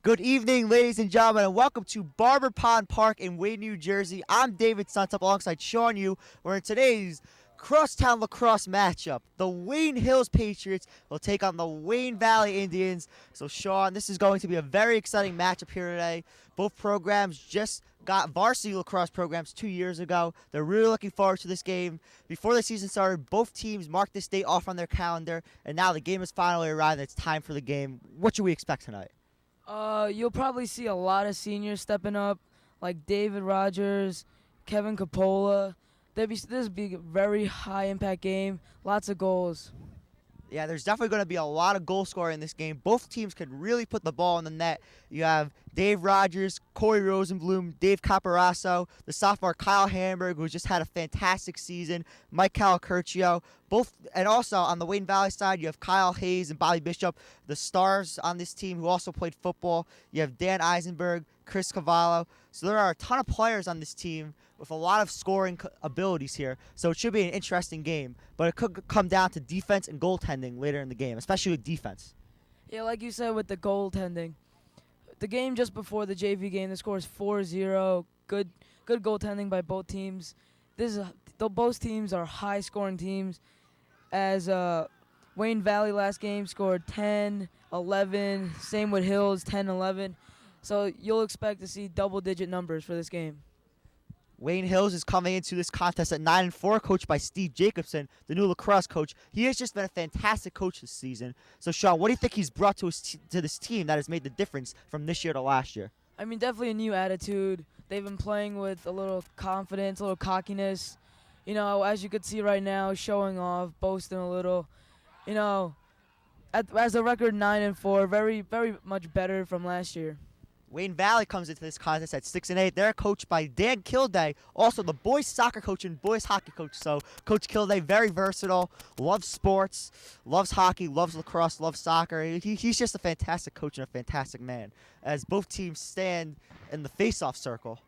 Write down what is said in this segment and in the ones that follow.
Good evening, ladies and gentlemen, and welcome to Barber Pond Park in Wayne, New Jersey. I'm David Suntup alongside Sean Yu. We're in today's crosstown lacrosse matchup. The Wayne Hills Patriots will take on the Wayne Valley Indians. So, Sean, this is going to be a very exciting matchup here today. Both programs just got varsity lacrosse programs 2 years ago. They're really looking forward to this game. Before the season started, both teams marked this date off on their calendar, and now the game has finally arrived and it's time for the game. What should we expect tonight? You'll probably see a lot of seniors stepping up, like David Rogers, Kevin Coppola. This will be a very high-impact game, lots of goals. Yeah, there's definitely going to be a lot of goal scoring in this game. Both teams can really put the ball in the net. You have Dave Rogers, Corey Rosenblum, Dave Caparasso, the sophomore Kyle Hamburg, who just had a fantastic season, Mike Calicurcio. And also on the Wayne Valley side, you have Kyle Hayes and Bobby Bishop, the stars on this team who also played football. You have Dan Eisenberg, Chris Cavallo. So there are a ton of players on this team with a lot of scoring abilities here. So it should be an interesting game. But it could come down to defense and goaltending later in the game, especially with defense. Yeah, like you said with the goaltending. The game just before the JV game, the score is 4-0. Good goaltending by both teams. Both teams are high-scoring teams. As Wayne Valley last game scored 10-11. Same with Hills, 10-11. So you'll expect to see double-digit numbers for this game. Wayne Hills is coming into this contest at 9-4, coached by Steve Jacobson, the new lacrosse coach. He has just been a fantastic coach this season. So, Sean, what do you think he's brought to this team that has made the difference from this year to last year? I mean, definitely a new attitude. They've been playing with a little confidence, a little cockiness. You know, as you could see right now, showing off, boasting a little. You know, as a record 9-4, very, very much better from last year. Wayne Valley comes into this contest at 6-8. They're coached by Dan Kilday, also the boys soccer coach and boys hockey coach. So Coach Kilday, very versatile, loves sports, loves hockey, loves lacrosse, loves soccer. He's just a fantastic coach and a fantastic man. As both teams stand in the face-off circle.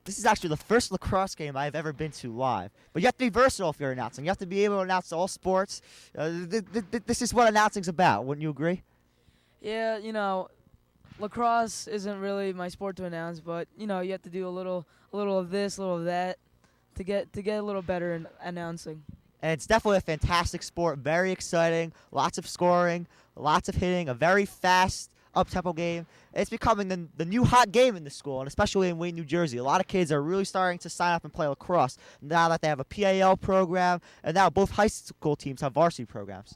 This is actually the first lacrosse game I've ever been to live. But you have to be versatile if you're announcing. You have to be able to announce all sports. This is what announcing's about. Wouldn't you agree? Yeah, you know, lacrosse isn't really my sport to announce, but you know, you have to do a little of this, a little of that, to get a little better in announcing. And it's definitely a fantastic sport, very exciting, lots of scoring, lots of hitting, a very fast, up-tempo game. It's becoming the new hot game in the school, and especially in Wayne, New Jersey. A lot of kids are really starting to sign up and play lacrosse now that they have a PAL program, and now both high school teams have varsity programs.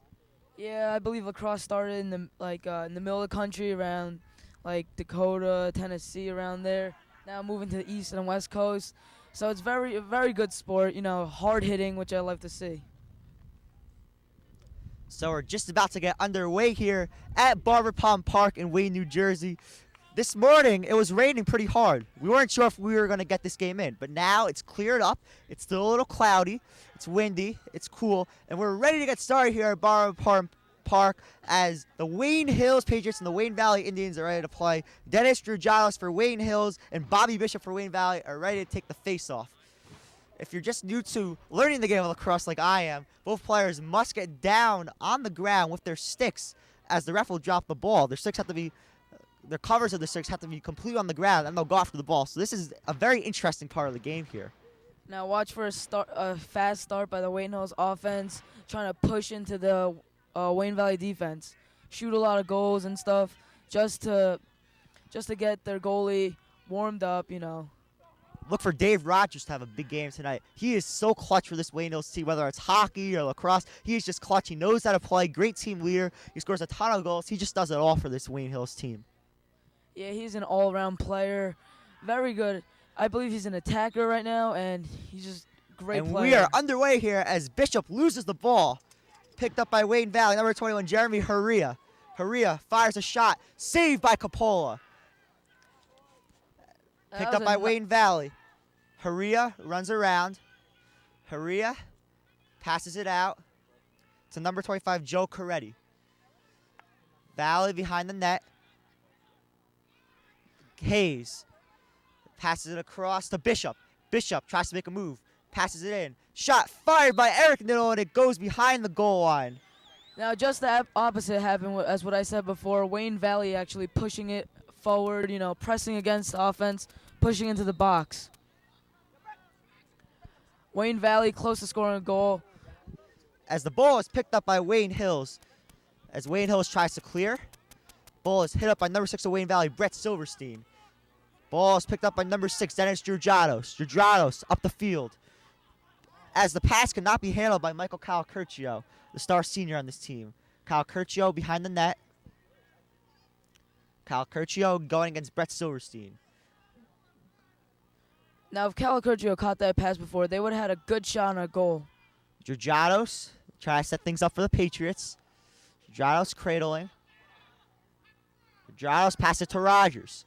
Yeah, I believe lacrosse started in the middle of the country around like Dakota, Tennessee, around there. Now moving to the east and west coast. So it's a very good sport, you know, hard hitting, which I like to see. So we're just about to get underway here at Barber Pond Park in Wayne, New Jersey. This morning, it was raining pretty hard. We weren't sure if we were going to get this game in, but now it's cleared up. It's still a little cloudy. It's windy. It's cool. And we're ready to get started here at Barber Pond Park as the Wayne Hills Patriots and the Wayne Valley Indians are ready to play. Dennis Drujalis for Wayne Hills and Bobby Bishop for Wayne Valley are ready to take the face-off. If you're just new to learning the game of lacrosse like I am, both players must get down on the ground with their sticks as the ref will drop the ball. Their covers of the sticks have to be completely on the ground, and they'll go after the ball. So this is a very interesting part of the game here. Now watch for a fast start by the Wayne Hills offense, trying to push into the Wayne Valley defense, shoot a lot of goals and stuff, just to get their goalie warmed up, you know. Look for Dave Rogers to have a big game tonight. He is so clutch for this Wayne Hills team, whether it's hockey or lacrosse. He is just clutch. He knows how to play. Great team leader. He scores a ton of goals. He just does it all for this Wayne Hills team. Yeah, he's an all-around player. Very good. I believe he's an attacker right now, and he's just great player. And we are underway here as Bishop loses the ball. Picked up by Wayne Valley, number 21, Jeremy Haria. Haria fires a shot. Saved by Coppola. Picked up by Wayne Valley. Haria runs around. Haria passes it out to number 25, Joe Coretti. Valley behind the net. Hayes passes it across to Bishop. Bishop tries to make a move. Passes it in. Shot fired by Eric Niddle, and it goes behind the goal line. Now, just the opposite happened as what I said before. Wayne Valley actually pushing it forward, pressing against the offense, pushing into the box. Wayne Valley close to scoring a goal. As the ball is picked up by Wayne Hills. As Wayne Hills tries to clear. Ball is hit up by number 6 of Wayne Valley, Brett Silverstein. Ball is picked up by number 6, Dennis Georgianos. Georgianos up the field. As the pass cannot be handled by Michael Calcurcio, the star senior on this team. Calcurcio behind the net. Calcurcio going against Brett Silverstein. Now, if Calcurcio caught that pass before, they would have had a good shot on a goal. Georgianos try to set things up for the Patriots. Georgianos cradling. Georgianos pass it to Rogers.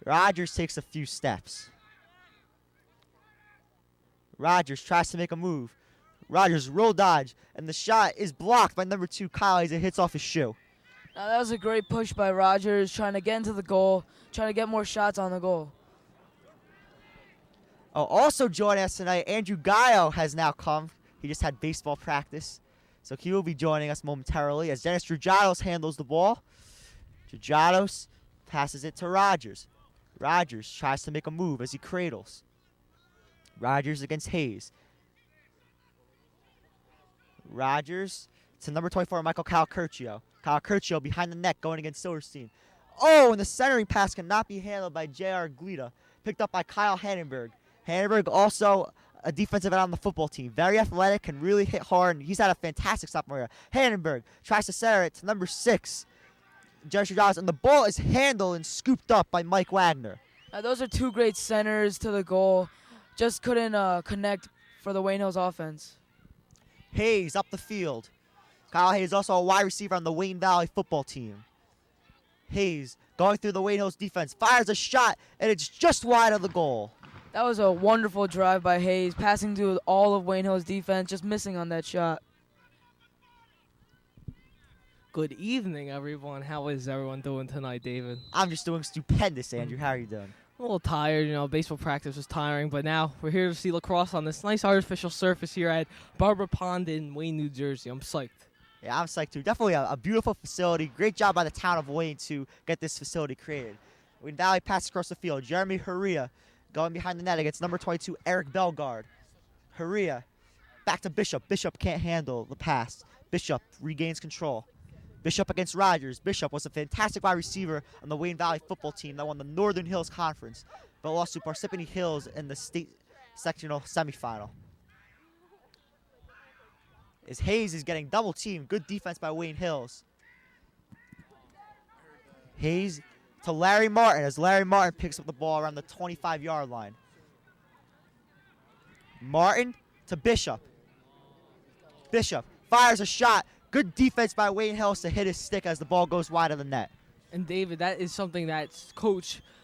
Rogers takes a few steps. Rogers tries to make a move. Rogers roll dodge, and the shot is blocked by number 2, Kyle, as it hits off his shoe. Now, that was a great push by Rogers, trying to get into the goal, trying to get more shots on the goal. Oh, also joining us tonight, Andrew Gayo has now come. He just had baseball practice, so he will be joining us momentarily as Dennis Georgianos handles the ball. Georgianos passes it to Rogers. Rogers tries to make a move as he cradles. Rogers against Hayes. Rogers to number 24, Michael Calcurcio. Calcurcio behind the net going against Silverstein. Oh, and the centering pass cannot be handled by J.R. Glita. Picked up by Kyle Hannenberg. Hannenberg also a defensive end on the football team. Very athletic, can really hit hard, and he's had a fantastic sophomore year. Hannenberg tries to center it to number 6, Joshua Giles, and the ball is handled and scooped up by Mike Wagner. Those are two great centers to the goal. Just couldn't connect for the Wayne Hills offense. Hayes up the field. Kyle Hayes also a wide receiver on the Wayne Valley football team. Hayes going through the Wayne Hills defense, fires a shot, and it's just wide of the goal. That was a wonderful drive by Hayes, passing through all of Wayne Hills defense, just missing on that shot. Good evening, everyone. How is everyone doing tonight, David? I'm just doing stupendous, Andrew. How are you doing? A little tired, baseball practice was tiring, but now we're here to see lacrosse on this nice artificial surface here at Barber Pond in Wayne, New Jersey. I'm psyched. Yeah, I'm psyched too. Definitely a beautiful facility. Great job by the town of Wayne to get this facility created. Wayne Valley passes across the field. Jeremy Haria going behind the net against number 22, Eric Belgard. Haria back to Bishop. Bishop can't handle the pass. Bishop regains control. Bishop against Rogers. Bishop was a fantastic wide receiver on the Wayne Valley football team that won the Northern Hills Conference, but lost to Parsippany Hills in the state sectional semifinal. As Hayes is getting double teamed. Good defense by Wayne Hills. Hayes to Larry Martin as Larry Martin picks up the ball around the 25-yard line. Martin to Bishop. Bishop fires a shot. Good defense by Wayne Hills to hit his stick as the ball goes wide of the net. And David, that is something that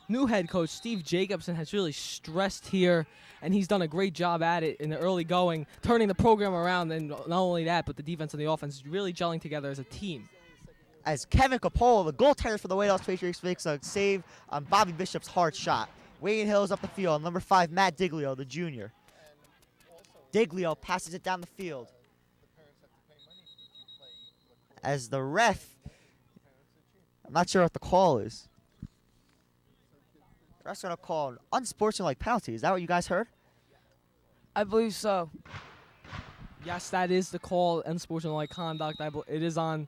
new head coach Steve Jacobson has really stressed here, and he's done a great job at it in the early going, turning the program around, and not only that, but the defense and the offense is really gelling together as a team. As Kevin Capola, the goaltender for the Wayne Hills Patriots, makes a save on Bobby Bishop's hard shot. Wayne Hills up the field. Number 5, Matt Diglio, the junior. Diglio passes it down the field. As the ref, I'm not sure what the call is. The ref's going to call an unsportsmanlike penalty. Is that what you guys heard? I believe so. Yes, that is the call, unsportsmanlike conduct. It is on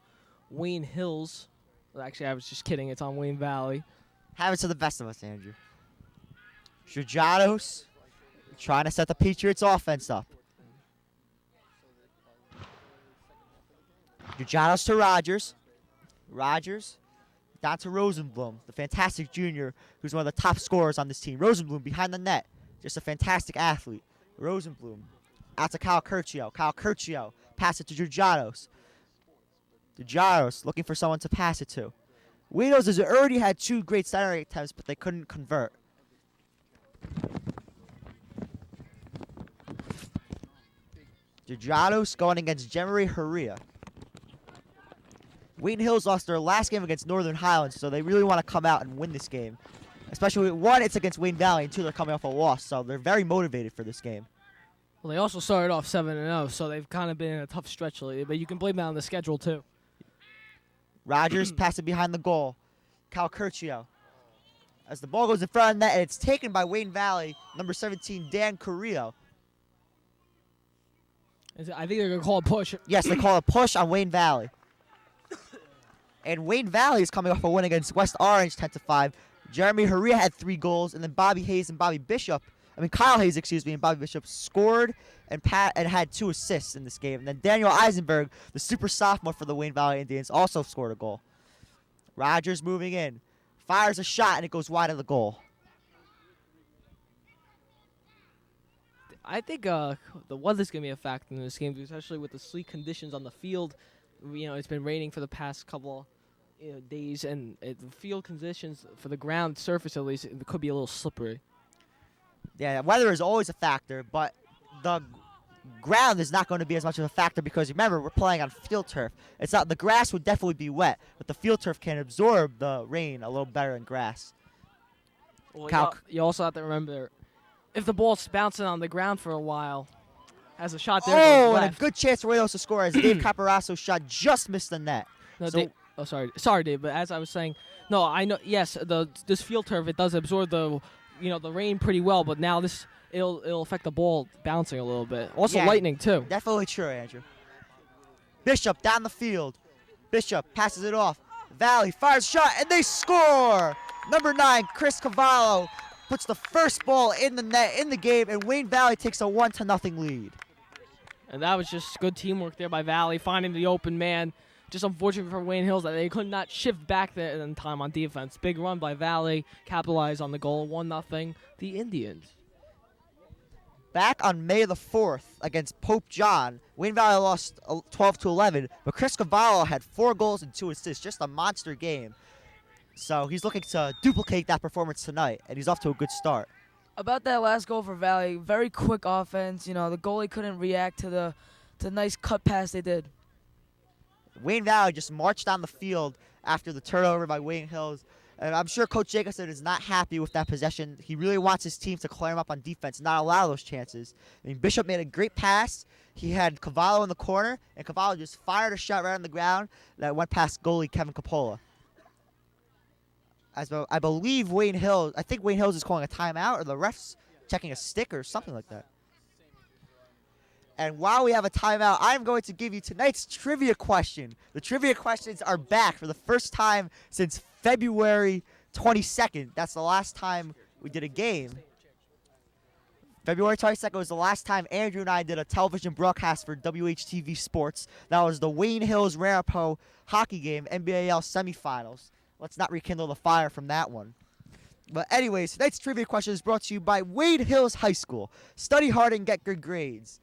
Wayne Hills. Well, actually, I was just kidding. It's on Wayne Valley. Have it to the best of us, Andrew. Georgianos trying to set the Patriots offense up. Georgianos to Rogers. Rogers down to Rosenblum, the fantastic junior who's one of the top scorers on this team. Rosenblum behind the net. Just a fantastic athlete. Rosenblum out to Calcurcio. Calcurcio pass it to Georgianos. Georgianos looking for someone to pass it to. Wayne Hills has already had 2 great centering attempts, but they couldn't convert. Georgianos going against Jemery Haria. Wayne Hills lost their last game against Northern Highlands, so they really want to come out and win this game. Especially, 1, it's against Wayne Valley, and 2, they're coming off a loss, so they're very motivated for this game. Well, they also started off 7-0, so they've kind of been in a tough stretch lately. But you can blame that on the schedule too. Rogers passes behind the goal. Calcurcio. As the ball goes in front of the net, and it's taken by Wayne Valley, number 17, Dan Carrillo. I think they're going to call a push. Yes, they call a push on Wayne Valley. And Wayne Valley is coming off a win against West Orange, 10-5. Jeremy Haria had 3 goals, and then Kyle Hayes, and Bobby Bishop scored and had 2 assists in this game. And then Daniel Eisenberg, the super sophomore for the Wayne Valley Indians, also scored a goal. Rogers moving in, fires a shot, and it goes wide of the goal. I think the weather's going to be a factor in this game, especially with the sleet conditions on the field. It's been raining for the past couple days, and the field conditions for the ground surface, at least, it could be a little slippery. Yeah, weather is always a factor, but the ground is not going to be as much of a factor because, remember, we're playing on field turf. It's not, the grass would definitely be wet, but the field turf can absorb the rain a little better than grass. Well, you also have to remember, if the ball's bouncing on the ground for a while, has a shot there. Oh, goes and a left. good chance for Reyes to score as Dave Caparasso's shot just missed the net. No, So- sorry, Dave. But as I was saying, no, I know. Yes, this field turf, it does absorb the rain pretty well. But now it'll affect the ball bouncing a little bit. Also, Yeah. lightning too. Definitely true, Andrew. Bishop down the field. Bishop passes it off. Valley fires a shot, and they score! Number 9, Chris Cavallo, puts the first ball in the net in the game, and Wayne Valley takes a 1-0 lead. And that was just good teamwork there by Valley, finding the open man. Just unfortunate for Wayne Hills that they could not shift back there in time on defense. Big run by Valley, capitalized on the goal, 1-0, the Indians. Back on May the 4th against Pope John, Wayne Valley lost 12-11, but Chris Cavallo had 4 goals and 2 assists, just a monster game. So he's looking to duplicate that performance tonight, and he's off to a good start. About that last goal for Valley, very quick offense. The goalie couldn't react to the nice cut pass they did. Wayne Valley just marched down the field after the turnover by Wayne Hills. And I'm sure Coach Jacobson is not happy with that possession. He really wants his team to clear him up on defense, not allow those chances. Bishop made a great pass. He had Cavallo in the corner, and Cavallo just fired a shot right on the ground that went past goalie Kevin Coppola. I believe Wayne Hills is calling a timeout, or the ref's checking a stick or something like that. And while we have a timeout, I'm going to give you tonight's trivia question. The trivia questions are back for the first time since February 22nd. That's the last time we did a game. February 22nd was the last time Andrew and I did a television broadcast for WHTV Sports. That was the Wayne Hills Ramapo hockey game, NBAL semifinals. Let's not rekindle the fire from that one. But anyways, tonight's trivia question is brought to you by Wade Hills High School. Study hard and get good grades.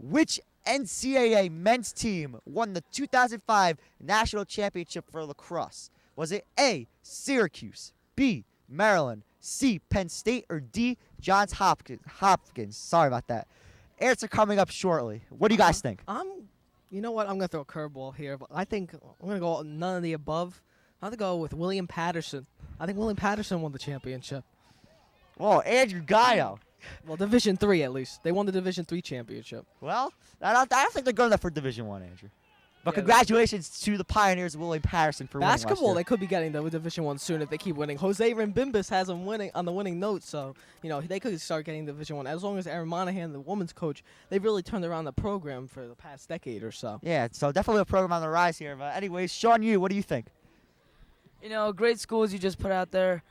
Which NCAA men's team won the 2005 National Championship for lacrosse? Was it A, Syracuse, B, Maryland, C, Penn State, or D, Johns Hopkins? Sorry about that. Answer coming up shortly. What do you guys think? You know what? I'm going to throw a curveball here, but I think I'm going to go none of the above. I'm going to go with William Patterson. I think William Patterson won the championship. Oh, Andrew Gayo. Well, Division III at least. They won the Division III championship. Well, I don't think they're good enough for Division I, Andrew. But Yeah, congratulations to the Pioneers of William Patterson for winning last Basketball, year. they could be getting the Division I soon if they keep winning. Jose Rambimbis has them winning on the winning note, so they could start getting Division I. As long as Aaron Monahan, the women's coach, they've really turned around the program for the past decade or so. Yeah, so definitely a program on the rise here. But anyways, Sean, what do you think? Great schools you just put out there.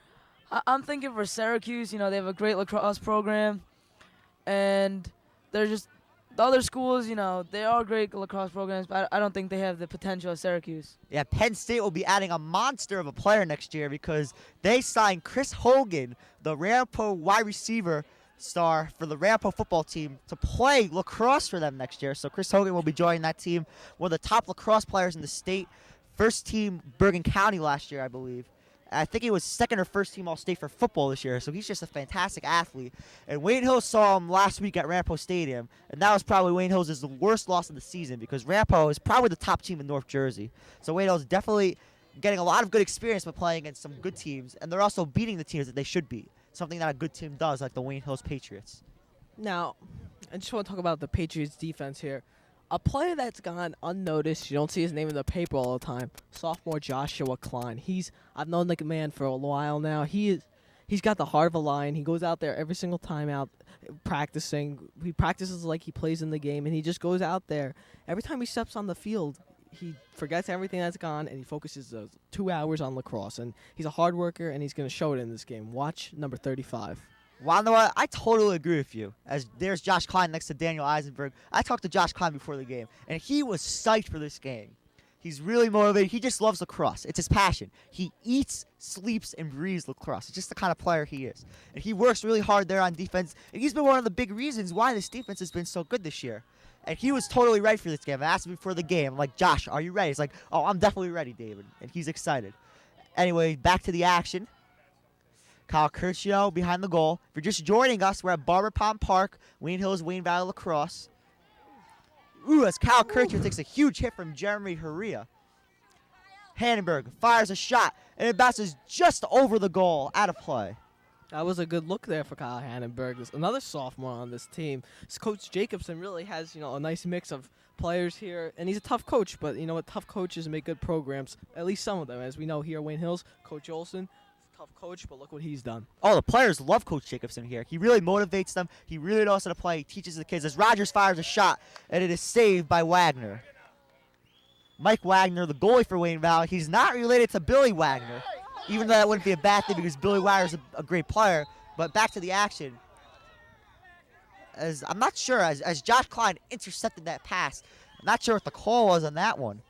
I'm thinking for Syracuse, they have a great lacrosse program. And they're just, the other schools, they are great lacrosse programs, but I don't think they have the potential of Syracuse. Yeah, Penn State will be adding a monster of a player next year because they signed Chris Hogan, the Ramapo wide receiver star for the Ramapo football team, to play lacrosse for them next year. So Chris Hogan will be joining that team, one of the top lacrosse players in the state. First team Bergen County last year, I believe. I think he was second or first team All-State for football this year, so he's just a fantastic athlete. And Wayne Hills saw him last week at Ramapo Stadium, and that was probably Wayne Hills' worst loss of the season because Ramapo is probably the top team in North Jersey. So Wayne Hills definitely getting a lot of good experience by playing against some good teams, and they're also beating the teams that they should beat, something that a good team does, like the Wayne Hills Patriots. Now, I just want to talk about the Patriots defense here. A player that's gone unnoticed, you don't see his name in the paper all the time, sophomore Joshua Klein. I've known the man for a while now. He's got the heart of a lion. He goes out there every single time out practicing. He practices like he plays in the game, and he just goes out there. Every time he steps on the field, he forgets everything that's gone, and he focuses 2 hours on lacrosse. And he's a hard worker, and he's going to show it in this game. Watch number 35. Well, I totally agree with you. As there's Josh Klein next to Daniel Eisenberg. I talked to Josh Klein before the game, and he was psyched for this game. He's really motivated. He just loves lacrosse. It's his passion. He eats, sleeps, and breathes lacrosse. It's just the kind of player he is. And he works really hard there on defense, and he's been one of the big reasons why this defense has been so good this year. And he was totally ready for this game. I asked him before the game, I'm like, Josh, are you ready? He's like, oh, I'm definitely ready, David. And he's excited. Anyway, back to the action. Kyle Curcio behind the goal. If you're just joining us, we're at Barber Pond Park, Wayne Hills, Wayne Valley Lacrosse. Ooh, as Kyle Curcio takes a huge hit from Jeremy Herria. Hannenberg fires a shot, and it bounces just over the goal, out of play. That was a good look there for Kyle Hannenberg. There's another sophomore on this team. This Coach Jacobson really has, a nice mix of players here, and he's a tough coach. But you know what? Tough coaches make good programs. At least some of them, as we know here at Wayne Hills. Coach Olson, tough coach, but look what he's done. Oh, the players love Coach Jacobson here. He really motivates them. He really knows how to play. He teaches the kids. As Rogers fires a shot, and it is saved by Wagner. Mike Wagner, the goalie for Wayne Valley. He's not related to Billy Wagner, even though that wouldn't be a bad thing because Billy Wagner's a great player. But back to the action. As I'm not sure, as Josh Klein intercepted that pass, I'm not sure what the call was on that one.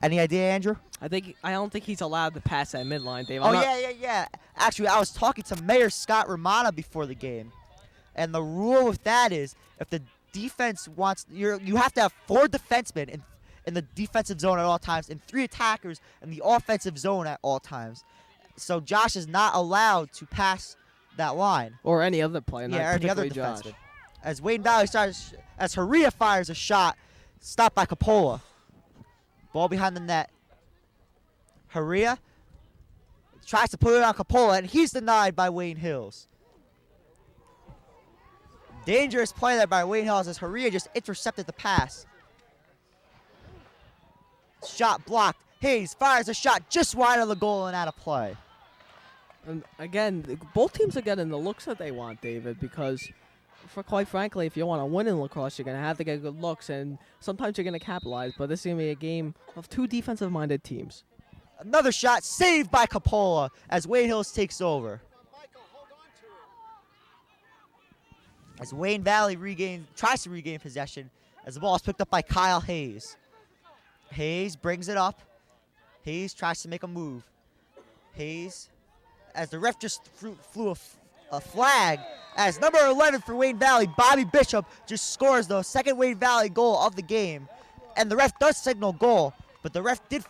Any idea, Andrew? I don't think he's allowed to pass that midline, Dave. Yeah. Actually, I was talking to Mayor Scott Romana before the game, and the rule with that is if the defense wants, you have to have 4 defensemen in the defensive zone at all times and 3 attackers in the offensive zone at all times. So Josh is not allowed to pass that line. Or any other player, not or any other particularly Josh. defenseman. As Wayne Valley starts, as Herria fires a shot, stopped by Coppola. Ball behind the net. Herria tries to put it on Coppola, and he's denied by Wayne Hills. Dangerous play there by Wayne Hills as Herria just intercepted the pass. Shot blocked. Hayes fires a shot just wide of the goal and out of play. And again, both teams are getting the looks that they want, David, because quite frankly, if you want to win in lacrosse, you're going to have to get good looks, and sometimes you're going to capitalize, but this is going to be a game of 2 defensive-minded teams. Another shot saved by Coppola as Wayne Hills takes over. As Wayne Valley tries to regain possession as the ball is picked up by Kyle Hayes. Hayes brings it up. Hayes tries to make a move. Hayes, as the ref just flew a flag, as number 11 for Wayne Valley, Bobby Bishop, just scores the second Wayne Valley goal of the game. And the ref does signal goal, but the ref did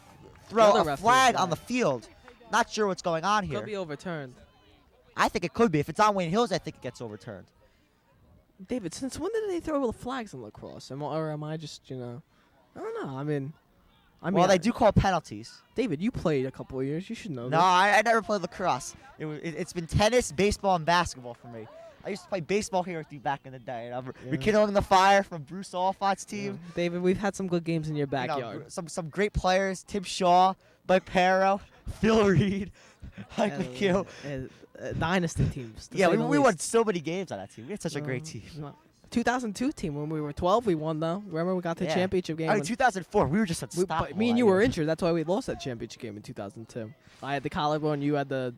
throw a flag on the field. Not sure what's going on here. Could be overturned. I think it could be. If it's on Wayne Hills, I think it gets overturned. David, since when did they throw the flags in lacrosse? Or am I just, I don't know. I mean, well, they do call penalties. David, you played a couple of years. You should know No, this. I never played lacrosse. It's been tennis, baseball, and basketball for me. I used to play baseball here with you back in the day. And I'm rekindling the fire from Bruce Alfott's team. Yeah. David, we've had some good games in your backyard. Some great players. Tim Shaw, Mike Perro, Phil Reed, Mike McHugh. Dynasty teams. Yeah, we won so many games on that team. We had such a great team. 2002 team, when we were 12, we won, though. Remember, we got the championship game. I mean, 2004, we were just unstoppable. Me and you were injured. That's why we lost that championship game in 2002. I had the collarbone, you had the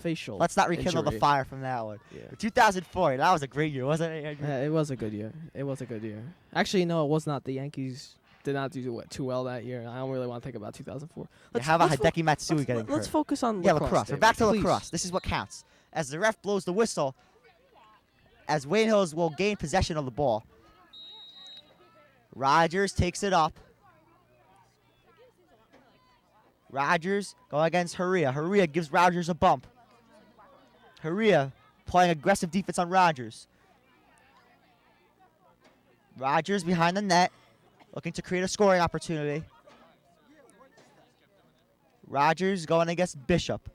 facial. Let's not rekindle the fire from that one. Yeah. 2004, that was a great year, wasn't it, Andrew? It was a good year. It was a good year. Actually, no, it was not. The Yankees did not do too well that year. I don't really want to think about 2004. How about Hideki Matsui getting hurt? Let's focus on lacrosse. Lacrosse. We're back to lacrosse. This is what counts. As the ref blows the whistle, as Wayne Hills will gain possession of the ball. Rogers takes it up. Rogers going against Herria. Herria gives Rogers a bump. Herria playing aggressive defense on Rogers. Rogers behind the net, looking to create a scoring opportunity. Rogers going against Bishop.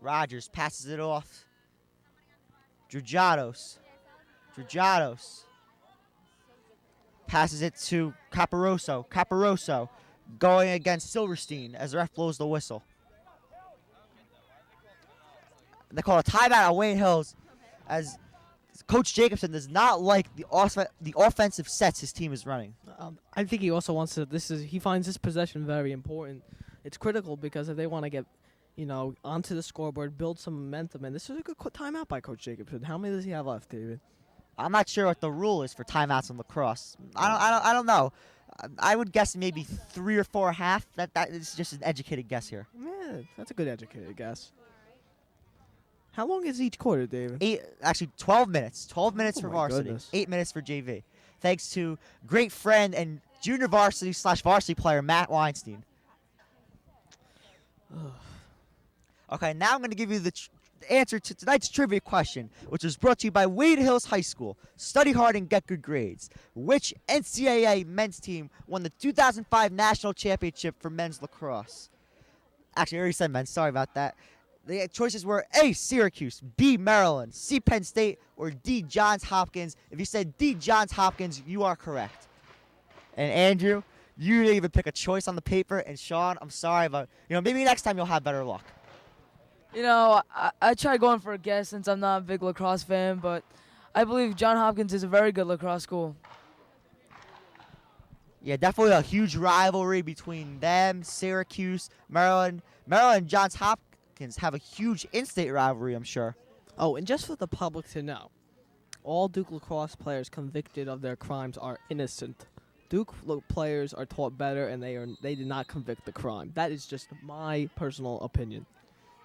Rogers passes it off. Drujados. Passes it to Caparoso. Caparoso going against Silverstein as the ref blows the whistle. They call a timeout on Wayne Hills as Coach Jacobson does not like the offensive sets his team is running. I think he also wants to. He finds this possession very important. It's critical because if they want to get, onto the scoreboard, build some momentum, and this is a good timeout by Coach Jacobson. How many does he have left, David? I'm not sure what the rule is for timeouts in lacrosse. I don't know. I would guess maybe 3 or 4 half. That is just an educated guess here. Yeah, that's a good educated guess. How long is each quarter, David? 12 minutes. 12 minutes for my varsity. goodness. 8 minutes for JV. Thanks to great friend and junior varsity / varsity player Matt Weinstein. Okay, now I'm going to give you the answer to tonight's trivia question, which was brought to you by Wade Hills High School. Study hard and get good grades. Which NCAA men's team won the 2005 national championship for men's lacrosse? Actually, I already said men's. Sorry about that. The choices were A, Syracuse, B, Maryland, C, Penn State, or D, Johns Hopkins. If you said D, Johns Hopkins, you are correct. And Andrew, you didn't even pick a choice on the paper. And Sean, I'm sorry, but maybe next time you'll have better luck. I tried going for a guess since I'm not a big lacrosse fan, but I believe Johns Hopkins is a very good lacrosse school. Yeah, definitely a huge rivalry between them, Syracuse, Maryland. Maryland and Johns Hopkins have a huge in-state rivalry, I'm sure. Oh, and just for the public to know, all Duke lacrosse players convicted of their crimes are innocent. Duke players are taught better, and they did not convict the crime. That is just my personal opinion.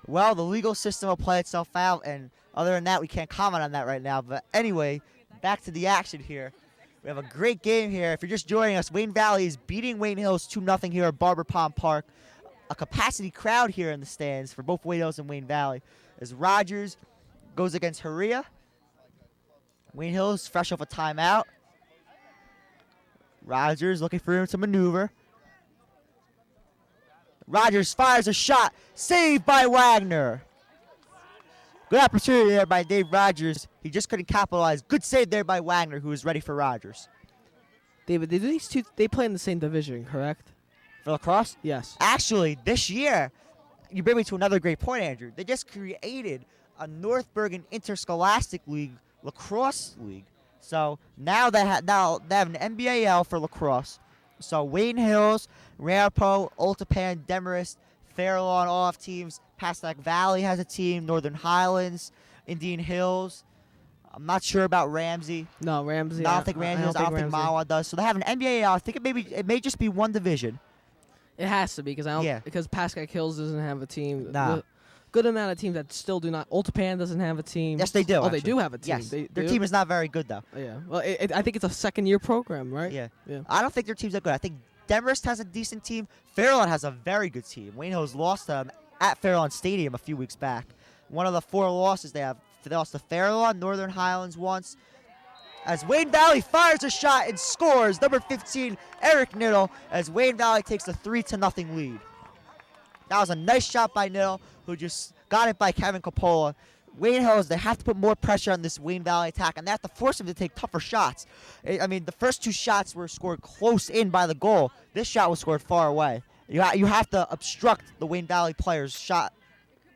Well, the legal system will play itself out, and other than that, we can't comment on that right now. But anyway, back to the action here. We have a great game here. If you're just joining us, Wayne Valley is beating Wayne Hills 2-0 here at Barbour Pond Park. A capacity crowd here in the stands for both Wayne Hills and Wayne Valley. As Rogers goes against Haria. Wayne Hills fresh off a timeout. Rogers looking for him to maneuver. Rogers fires a shot. Saved by Wagner. Good opportunity there by Dave Rogers. He just couldn't capitalize. Good save there by Wagner, who was ready for Rogers. David, these two, they play in the same division, correct? For lacrosse? Yes. Actually, this year, you bring me to another great point, Andrew. They just created a North Bergen Interscholastic League lacrosse league. So now they have an NBAL for lacrosse. So Wayne Hills, Ramapo, Ultapan, Demarest, Fairlawn all have teams. Passac Valley has a team. Northern Highlands, Indian Hills. I'm not sure about Ramsey. No, Ramsey. I don't think Ramsey does. I don't think Mawa does. So they have an NBAL. I think it may just be one division. It has to be because Pascack Hills doesn't have a team. Nah. Good amount of teams that still do not. Ultapan doesn't have a team. Yes, they do. Oh, actually. they do have a team. Yes, They their do? team is not very good though. Yeah. Well, I think it's a second-year program, right? Yeah. Yeah. I don't think their team's that good. I think Demarest has a decent team. Fairlawn has a very good team. Wayne Hills lost them at Fairlawn Stadium a few weeks back. One of the 4 losses they have. They lost to Fairlawn, Northern Highlands once. As Wayne Valley fires a shot and scores, number 15, Eric Niddle, as Wayne Valley takes a 3-0 lead. That was a nice shot by Niddle, who just got it by Kevin Coppola. Wayne Hills, they have to put more pressure on this Wayne Valley attack, and they have to force him to take tougher shots. I mean, the first 2 shots were scored close in by the goal. This shot was scored far away. You have to obstruct the Wayne Valley players' shot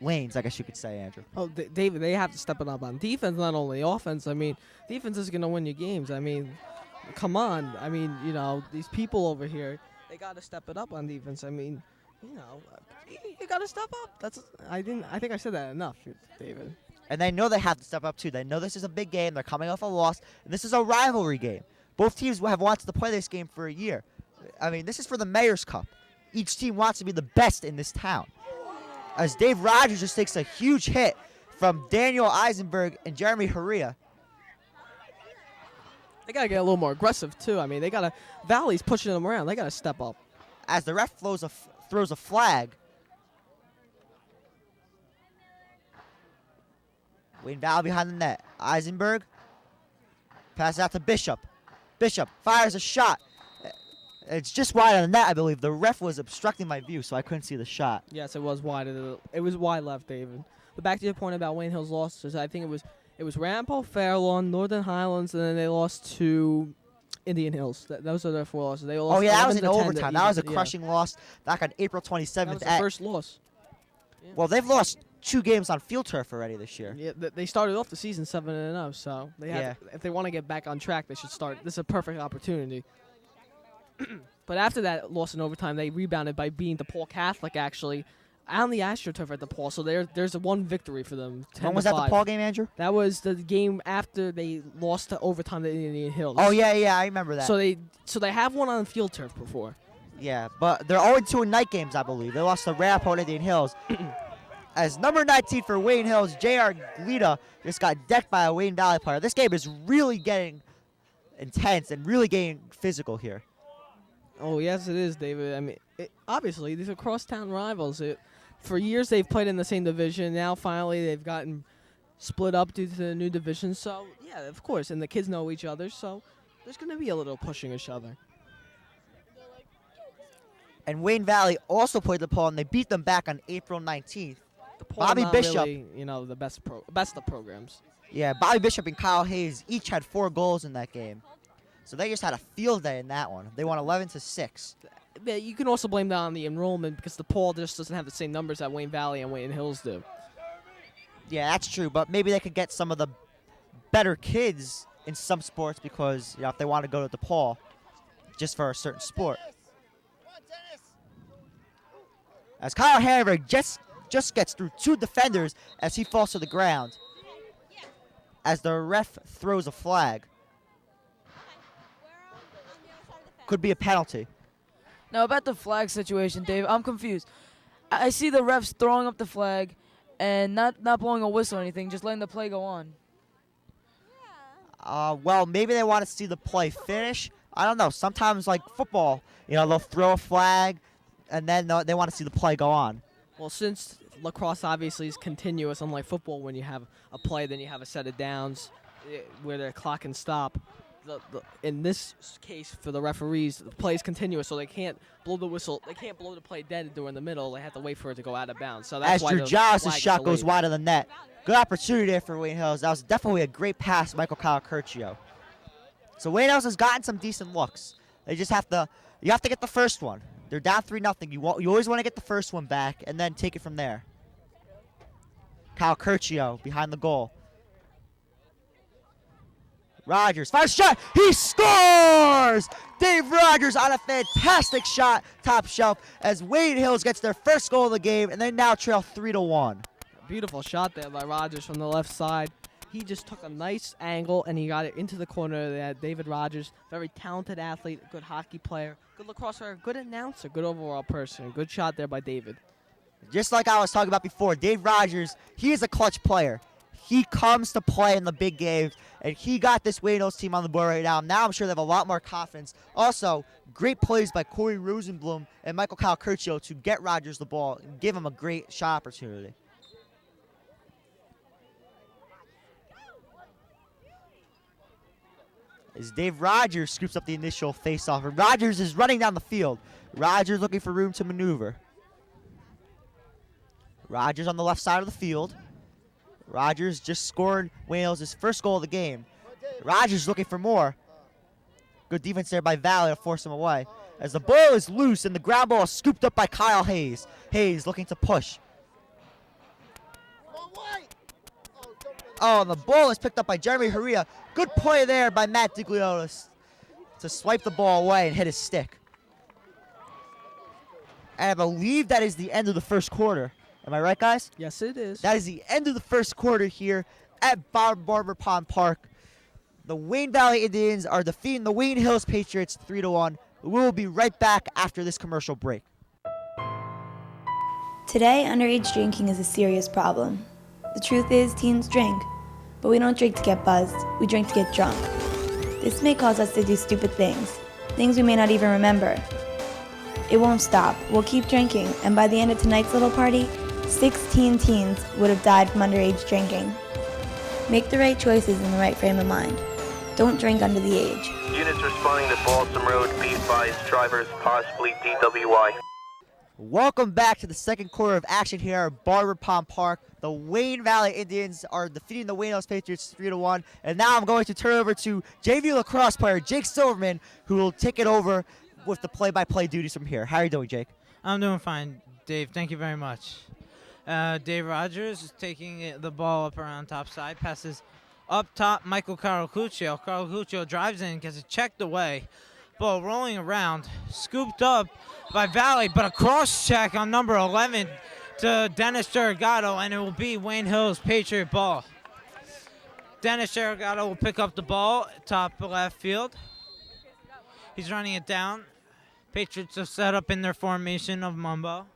lanes, I guess you could say, Andrew. Oh, David, they have to step it up on defense, not only offense. I mean, defense is going to win you games. I mean, come on. I mean, these people over here, they got to step it up on defense. I mean, you got to step up. I think I said that enough, David. And they know they have to step up, too. They know this is a big game. They're coming off a loss, and this is a rivalry game. Both teams have wanted to play this game for a year. I mean, this is for the Mayor's Cup. Each team wants to be the best in this town. As Dave Rogers just takes a huge hit from Daniel Eisenberg and Jeremy Haria. They got to get a little more aggressive, too. I mean, Valley's pushing them around. They got to step up. As the ref throws a flag. Wayne Valley behind the net. Eisenberg passes out to Bishop. Bishop fires a shot. It's just wide on the net, I believe. The ref was obstructing my view, so I couldn't see the shot. Yes, it was wide. It was wide left, David. back to your point about Wayne Hill's losses, I think it was Rampo, Fairlawn, Northern Highlands, and then they lost to Indian Hills. Those are their 4 losses. They lost That was in 11-10 overtime. That was a crushing loss back on April 27th. That was the first loss. Yeah. Well, they've lost 2 games on field turf already this year. Yeah, they started off the season 7-0, so they have if they want to get back on track, they should start. This is a perfect opportunity. But after that loss in overtime, they rebounded by beating DePaul Catholic, actually, on the AstroTurf at DePaul. So there's a 1 victory for them. When was that DePaul game, Andrew? That was the game after they lost to overtime to Indian Hills. Oh, yeah, I remember that. So they have won on field turf before. Yeah, but they're 0-2 in night games, I believe. They lost to Rampo and Indian Hills. As number 19 for Wayne Hills, J.R. Glita just got decked by a Wayne Valley player. This game is really getting intense and really getting physical here. Oh, yes, it is, David. I mean, obviously, these are crosstown rivals. For years, they've played in the same division. Now, finally, they've gotten split up due to the new division. So, yeah, of course, and the kids know each other, so there's going to be a little pushing each other. And Wayne Valley also played DePaul, and they beat them back on April 19th. Bobby Bobby Bishop, really, the best of programs. Yeah, Bobby Bishop and Kyle Hayes each had 4 goals in that game. So they just had a field day in that one. They won 11-6. Yeah, you can also blame that on the enrollment because DePaul just doesn't have the same numbers that Wayne Valley and Wayne Hills do. Yeah, that's true, but maybe they could get some of the better kids in some sports because if they want to go to DePaul just for a certain sport. As Kyle Hamburg just gets through 2 defenders as he falls to the ground. As the ref throws a flag. Could be a penalty. Now, about the flag situation, Dave, I'm confused. I see the refs throwing up the flag and not blowing a whistle or anything, just letting the play go on. Well, maybe they want to see the play finish. I don't know. Sometimes, like football, they'll throw a flag, and then they want to see the play go on. Well, since lacrosse obviously is continuous, unlike football, when you have a play, then you have a set of downs where the clock can stop. In this case, for the referees, the play is continuous, so they can't blow the whistle. They can't blow the play dead during the middle. They have to wait for it to go out of bounds. So that's why As shot goes wide of the net. Good opportunity there for Wayne Hills. That was definitely a great pass, Michael Calacurcio. So Wayne Hills has gotten some decent looks. They just have to. You have to get the first one. They're down 3-0. You always want to get the first one back and then take it from there. Calacurcio behind the goal. Rogers, fires shot, he scores! Dave Rogers on a fantastic shot, top shelf, as Wayne Hills gets their first goal of the game, and they now trail 3-1. Beautiful shot there by Rogers from the left side. He just took a nice angle, and he got it into the corner there. David Rogers, very talented athlete, good hockey player, good lacrosse player, good announcer, good overall person. Good shot there by David. Just like I was talking about before, Dave Rogers, he is a clutch player. He comes to play in the big games, and he got this Wayne Hills team on the board right now. Now I'm sure they have a lot more confidence. Also, great plays by Corey Rosenblum and Michael Calacurcio to get Rogers the ball and give him a great shot opportunity. As Dave Rogers scoops up the initial face-off, and Rogers is running down the field. Rogers looking for room to maneuver. Rogers on the left side of the field. Rogers just scored Wayne Hills his first goal of the game. Rogers looking for more. Good defense there by Valley to force him away. As the ball is loose and the ground ball is scooped up by Kyle Hayes. Hayes looking to push. Oh, and the ball is picked up by Jeremy Haria. Good play there by Matt Digliotis to swipe the ball away and hit his stick. And I believe that is the end of the first quarter. Am I right, guys? Yes, it is. That is the end of the first quarter here at Barber Pond Park. The Wayne Valley Indians are defeating the Wayne Hills Patriots 3-1. We will be right back after this commercial break. Today, underage drinking is a serious problem. The truth is, teens drink. But we don't drink to get buzzed, we drink to get drunk. This may cause us to do stupid things we may not even remember. It won't stop. We'll keep drinking, and by the end of tonight's little party, 16 teens would have died from underage drinking. Make the right choices in the right frame of mind. Don't drink under the age. Units responding to Balsam Road, be advised, drivers possibly DWI. Welcome back to the second quarter of action here at Barbour Pond Park. The Wayne Valley Indians are defeating the Wayne Hills Patriots 3-1. And now I'm going to turn it over to JV lacrosse player Jake Silverman, who will take it over with the play-by-play duties from here. How are you doing, Jake? I'm doing fine, Dave. Thank you very much. Dave Rogers is taking the ball up around top side, passes up top, Michael Caracuccio. Caracuccio drives in, gets it checked away. Ball rolling around, scooped up by Valley, but a cross check on number 11 to Dennis Derrigato, and it will be Wayne Hills Patriot ball. Dennis Derrigato will pick up the ball, top left field. He's running it down. Patriots have set up in their formation of Mumbo.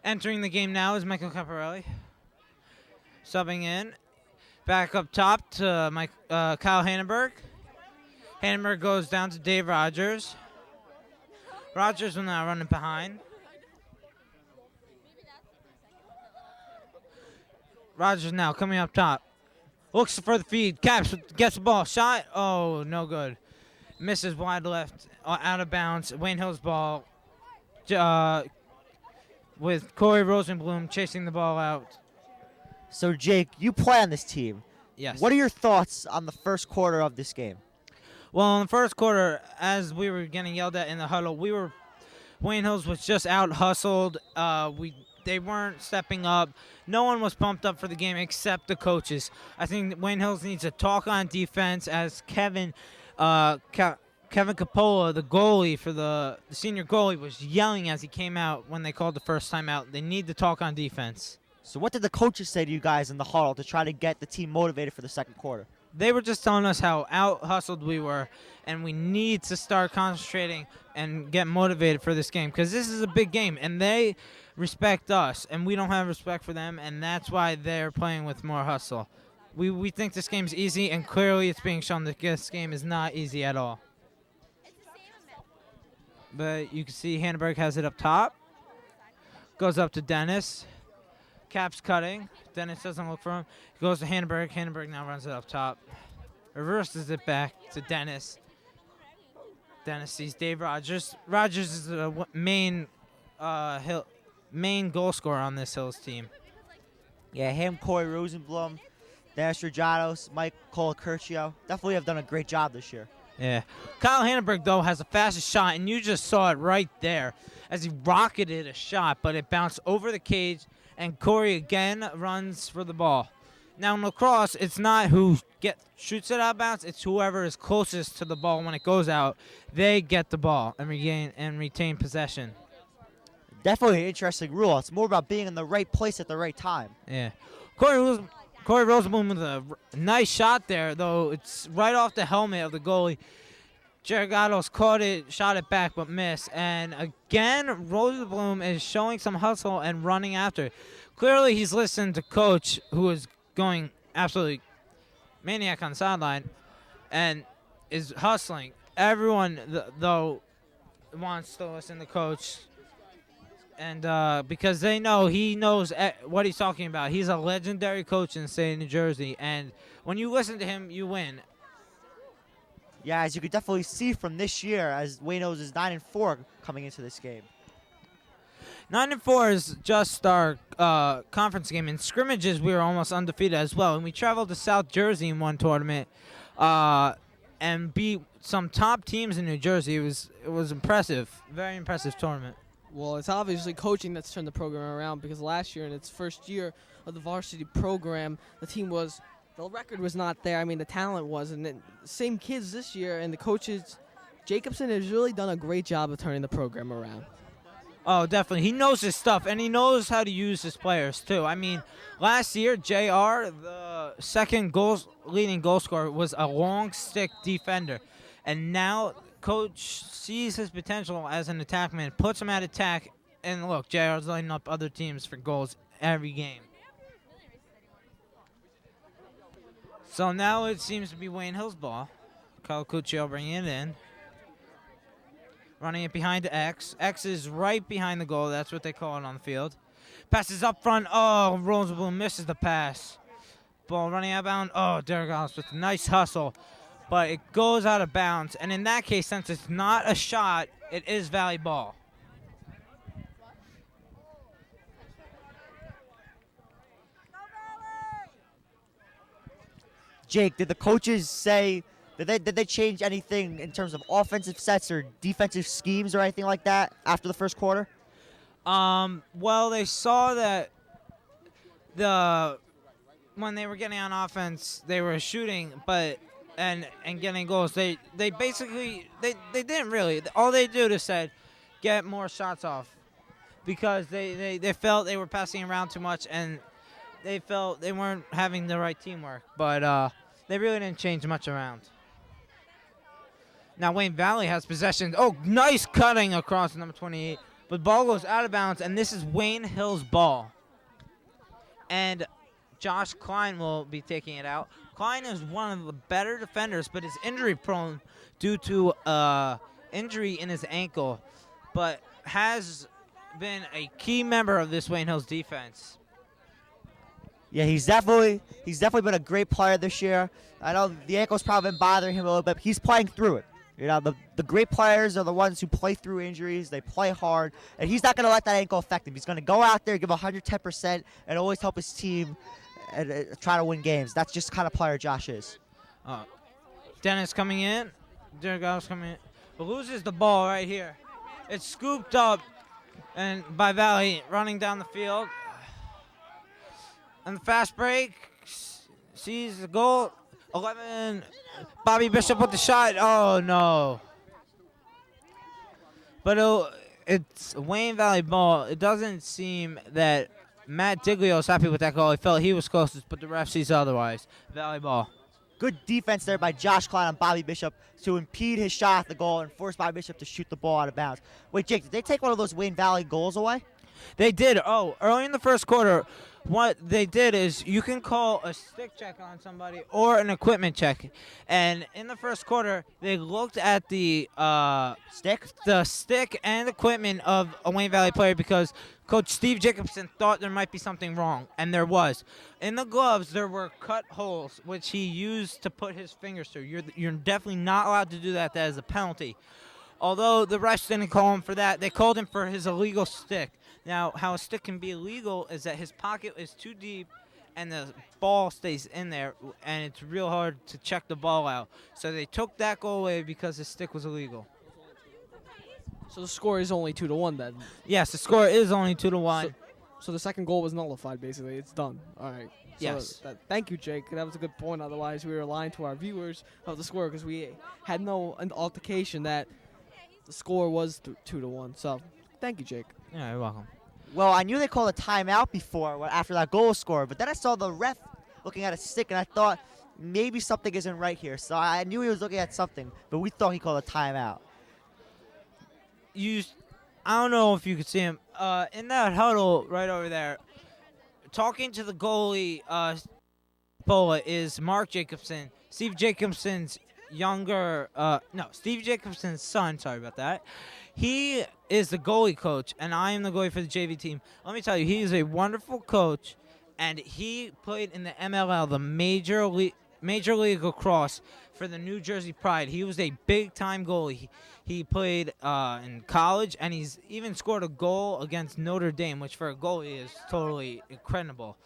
Entering the game now is Michael Caparelli. Subbing in. Back up top to Kyle Hannenberg. Hannenberg goes down to Dave Rogers. Rogers will now run it behind. Rogers now coming up top. Looks for the feed. Caps gets the ball. Shot. Oh, no good. Misses wide left. Out of bounds. Wayne Hills ball. With Corey Rosenblum chasing the ball out. So, Jake, you play on this team. Yes. What are your thoughts on the first quarter of this game? Well, in the first quarter, as we were getting yelled at in the huddle, Wayne Hills was just out hustled. They weren't stepping up. No one was pumped up for the game except the coaches. I think Wayne Hills needs to talk on defense, as Kevin Capola, the goalie for the senior goalie, was yelling as he came out when they called the first time out. They need to talk on defense. So what did the coaches say to you guys in the huddle to try to get the team motivated for the second quarter? They were just telling us how out-hustled we were, and we need to start concentrating and get motivated for this game, because this is a big game, and they respect us, and we don't have respect for them, and that's why they're playing with more hustle. We think this game's easy, and clearly it's being shown that this game is not easy at all. But you can see Hannenberg has it up top. Goes up to Dennis. Caps cutting. Dennis doesn't look for him. He goes to Hannenberg. Hannenberg now runs it up top. Reverses it back to Dennis. Dennis sees Dave Rogers. Rogers is the main goal scorer on this Hills team. Yeah, him, Corey Rosenblum, Dennis Rajados, Mike Colacurcio definitely have done a great job this year. Yeah. Kyle Hannenberg, though, has the fastest shot, and you just saw it right there as he rocketed a shot, but it bounced over the cage, and Corey again runs for the ball. Now in lacrosse, it's not who shoots it out of bounds, it's whoever is closest to the ball when it goes out. They get the ball and retain possession. Definitely an interesting rule. It's more about being in the right place at the right time. Yeah. Corey Rosenblum with a nice shot there, though it's right off the helmet of the goalie. Derrigatos caught it, shot it back, but missed. And again, Rosenblum is showing some hustle and running after. Clearly, he's listened to Coach, who is going absolutely maniac on the sideline, and is hustling. Everyone, though, wants to listen to Coach. And because he knows what he's talking about. He's a legendary coach in the state of New Jersey, and when you listen to him, you win. Yeah, as you could definitely see from this year, as Wayne Hills is 9-4 coming into this game. 9-4 is just our conference game. In scrimmages, we were almost undefeated as well, and we traveled to South Jersey in one tournament and beat some top teams in New Jersey. It was impressive, very impressive tournament. Well, it's obviously coaching that's turned the program around, because last year in its first year of the varsity program, the record was not there. I mean, the talent was, and then same kids this year, and the coaches, Jacobson has really done a great job of turning the program around. Oh, definitely. He knows his stuff, and he knows how to use his players, too. I mean, last year, JR, the second leading goal scorer, was a long stick defender, and now Coach sees his potential as an attackman, puts him at attack, and look, JR's lining up other teams for goals every game. So now it seems to be Wayne Hills' ball. Calacuccio bringing it in. Running it behind to X. X is right behind the goal. That's what they call it on the field. Passes up front. Oh, Rosenblum misses the pass. Ball running out of bounds. Oh, Derrigatos with a nice hustle. But it goes out of bounds. And in that case, since it's not a shot, it is Valley ball. Jake, did the coaches say did they change anything in terms of offensive sets or defensive schemes or anything like that after the first quarter? Well, they saw that when they were getting on offense, they were shooting, but and getting goals. They basically they didn't really. All they do is said get more shots off because they felt they were passing around too much and they felt they weren't having the right teamwork. But they really didn't change much around. Now Wayne Valley has possession. Oh, nice cutting across number 28. But ball goes out of bounds, and this is Wayne Hill's ball. And Josh Klein will be taking it out. Klein is one of the better defenders, but is injury prone due to injury in his ankle, but has been a key member of this Wayne Hill's defense. Yeah, he's definitely been a great player this year. I know the ankle's probably been bothering him a little bit, but he's playing through it. You know, the great players are the ones who play through injuries. They play hard, and he's not going to let that ankle affect him. He's going to go out there, give 110%, and always help his team and try to win games. That's just the kind of player Josh is. Dennis coming in. Gayo's coming in. But loses the ball right here. It's scooped up and by Valley running down the field. And the fast break sees the goal. 11. Bobby Bishop with the shot. Oh, no. But it's Wayne Valley ball. It doesn't seem that Matt Diglio is happy with that goal. He felt he was closest, but the ref sees otherwise. Valley ball. Good defense there by Josh Klein on Bobby Bishop to impede his shot at the goal and force Bobby Bishop to shoot the ball out of bounds. Wait, Jake, did they take one of those Wayne Valley goals away? They did. Oh, early in the first quarter, what they did is you can call a stick check on somebody or an equipment check. And in the first quarter, they looked at the stick and equipment of a Wayne Valley player because Coach Steve Jacobson thought there might be something wrong, and there was. In the gloves, there were cut holes, which he used to put his fingers through. You're definitely not allowed to do that. That is a penalty. Although the refs didn't call him for that, they called him for his illegal stick. Now, how a stick can be illegal is that his pocket is too deep and the ball stays in there, and it's real hard to check the ball out. So they took that goal away because his stick was illegal. So the score is only 2-1 then. Yes, the score is only 2-1. So the second goal was nullified, basically. It's done. All right. Yes. So thank you, Jake. That was a good point. Otherwise, we were lying to our viewers of the score because we had no altercation that the score was 2-1. So thank you, Jake. Yeah, you're welcome. Well, I knew they called a timeout before after that goal was scored, but then I saw the ref looking at a stick, and I thought maybe something isn't right here. So I knew he was looking at something, but we thought he called a timeout. I don't know if you could see him in that huddle right over there. Talking to the goalie, Bola, is Mark Jacobson, Steve Jacobson's Steve Jacobson's son. Sorry about that. He is the goalie coach, and I am the goalie for the JV team. Let me tell you, he is a wonderful coach, and he played in the MLL, the Major League Lacrosse, for the New Jersey Pride. He was a big-time goalie. He played in college, and he's even scored a goal against Notre Dame, which for a goalie is totally incredible.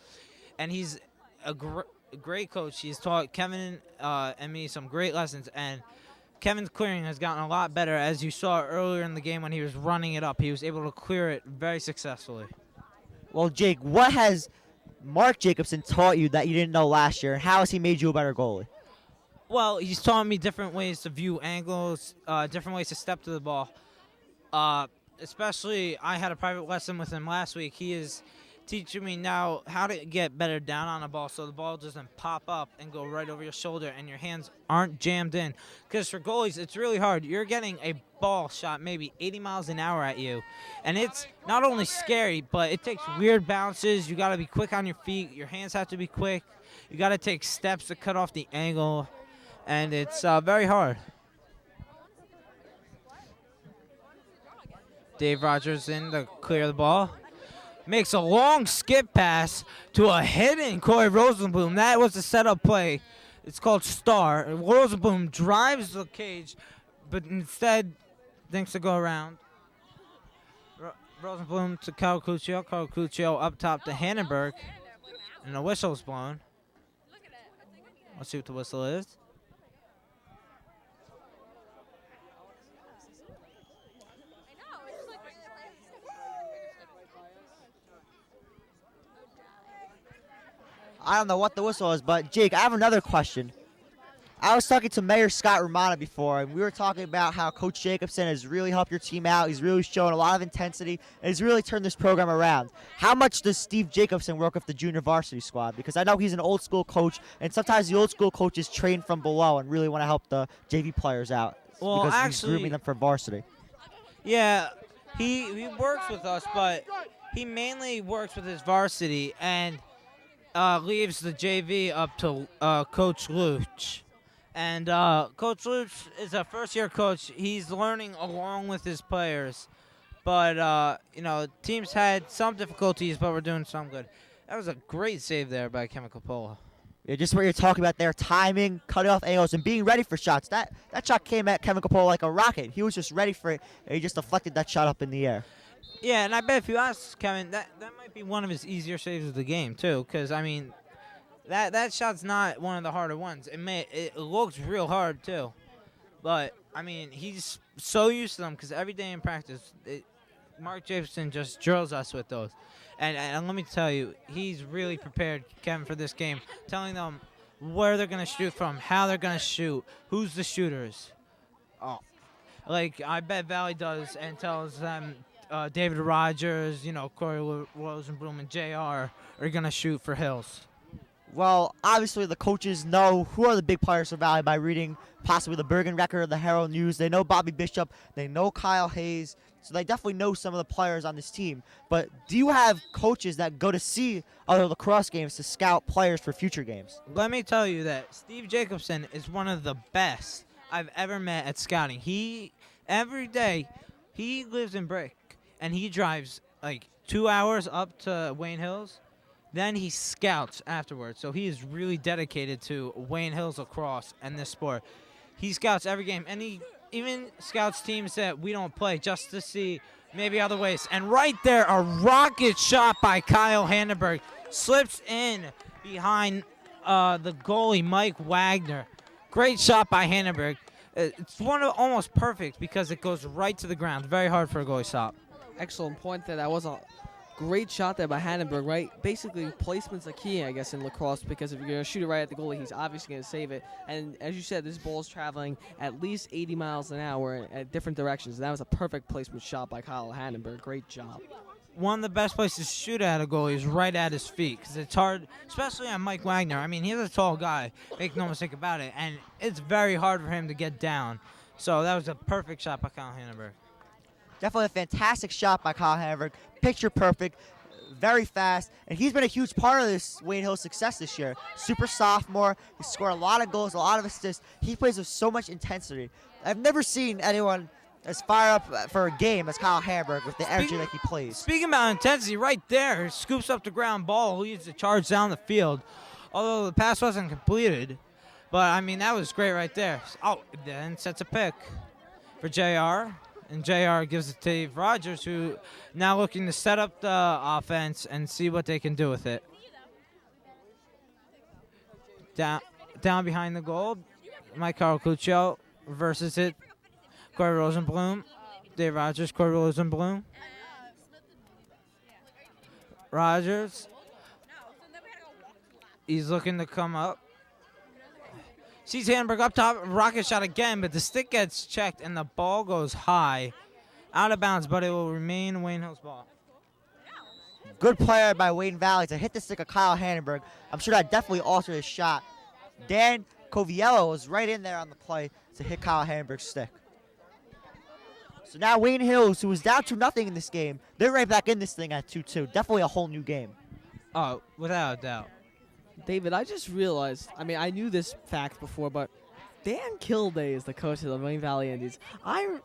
And he's a great coach. He's taught Kevin and me some great lessons, and Kevin's clearing has gotten a lot better. As you saw earlier in the game when he was running it up, he was able to clear it very successfully. Well, Jake, what has Mark Jacobson taught you that you didn't know last year, and how has he made you a better goalie? Well, he's taught me different ways to view angles, different ways to step to the ball. Especially, I had a private lesson with him last week. He is teaching me now how to get better down on the ball so the ball doesn't pop up and go right over your shoulder and your hands aren't jammed in. Because for goalies, it's really hard. You're getting a ball shot maybe 80 miles an hour at you. And it's not only scary, but it takes weird bounces. You got to be quick on your feet. Your hands have to be quick. You got to take steps to cut off the angle. And it's very hard. Dave Rogers in to clear the ball. Makes a long skip pass to a hidden Corey Rosenblum. That was the setup play. It's called Star. Rosenblum drives the cage, but instead thinks to go around. Rosenblum to Carl Cluccio. Carl Cluccio up top to Hannenberg. And the whistle's blown. Let's see what the whistle is. I don't know what the whistle is, but Jake, I have another question. I was talking to Mayor Scott Romana before, and we were talking about how Coach Jacobson has really helped your team out. He's really shown a lot of intensity, and he's really turned this program around. How much does Steve Jacobson work with the junior varsity squad? Because I know he's an old school coach, and sometimes the old school coaches train from below and really want to help the JV players out. Well, because actually, he's grooming them for varsity. Yeah, he works with us, but he mainly works with his varsity and leaves the JV up to Coach Luch. And Coach Luch is a first-year coach. He's learning along with his players. But, teams had some difficulties, but we're doing some good. That was a great save there by Chemical Polo. Yeah, just what you're talking about there, timing, cutting off angles, and being ready for shots. That shot came at Chemical Polo like a rocket. He was just ready for it, and he just deflected that shot up in the air. Yeah, and I bet if you ask Kevin, that might be one of his easier saves of the game, too. Because, that shot's not one of the harder ones. It looks real hard, too. But, he's so used to them because every day in practice, Mark Jacobson just drills us with those. And let me tell you, he's really prepared, Kevin, for this game, telling them where they're going to shoot from, how they're going to shoot, who's the shooters. Oh, I bet Valley does and tells them David Rogers, Corey Rosenblum, and JR are going to shoot for Hills. Well, obviously the coaches know who are the big players for Valley by reading possibly the Bergen Record or the Herald News. They know Bobby Bishop. They know Kyle Hayes. So they definitely know some of the players on this team. But do you have coaches that go to see other lacrosse games to scout players for future games? Let me tell you that Steve Jacobson is one of the best I've ever met at scouting. Every day, he lives in Brick, and he drives 2 hours up to Wayne Hills. Then he scouts afterwards. So he is really dedicated to Wayne Hills lacrosse and this sport. He scouts every game, and he even scouts teams that we don't play just to see maybe other ways. And right there, a rocket shot by Kyle Handenberg slips in behind the goalie, Mike Wagner. Great shot by Handenberg. It's almost perfect because it goes right to the ground. Very hard for a goalie stop. Excellent point there. That was a great shot there by Handenberg, right? Basically, placement's a key, I guess, in lacrosse, because if you're going to shoot it right at the goalie, he's obviously going to save it. And as you said, this ball's traveling at least 80 miles an hour at different directions. And that was a perfect placement shot by Kyle Handenberg. Great job. One of the best places to shoot at a goalie is right at his feet because it's hard, especially on Mike Wagner. He's a tall guy, make no mistake about it, and it's very hard for him to get down. So that was a perfect shot by Kyle Handenberg. Definitely a fantastic shot by Kyle Handenberg. Picture perfect, very fast, and he's been a huge part of this Wayne Hill success this year. Super sophomore, he scored a lot of goals, a lot of assists. He plays with so much intensity. I've never seen anyone as fired up for a game as Kyle Handenberg with the energy that he plays. Speaking about intensity, right there, he scoops up the ground ball, leads the charge down the field. Although the pass wasn't completed, but that was great right there. Oh, then sets a pick for JR. And JR gives it to Dave Rogers, who now looking to set up the offense and see what they can do with it. Down behind the goal, Mike Carluccio reverses it. Corey Rosenblum, Dave Rogers, Corey Rosenblum. Rogers, he's looking to come up. Sees Handenberg up top, rocket shot again, but the stick gets checked and the ball goes high. Out of bounds, but it will remain Wayne Hill's ball. Good player by Wayne Valley to hit the stick of Kyle Handenberg. I'm sure that definitely altered his shot. Dan Coviello was right in there on the play to hit Kyle Handenberg's stick. So now Wayne Hills, who was down 2-0 in this game, they're right back in this thing at 2-2. Definitely a whole new game. Oh, without a doubt. David, I just realized, I knew this fact before, but Dan Kilday is the coach of the Wayne Valley Indians.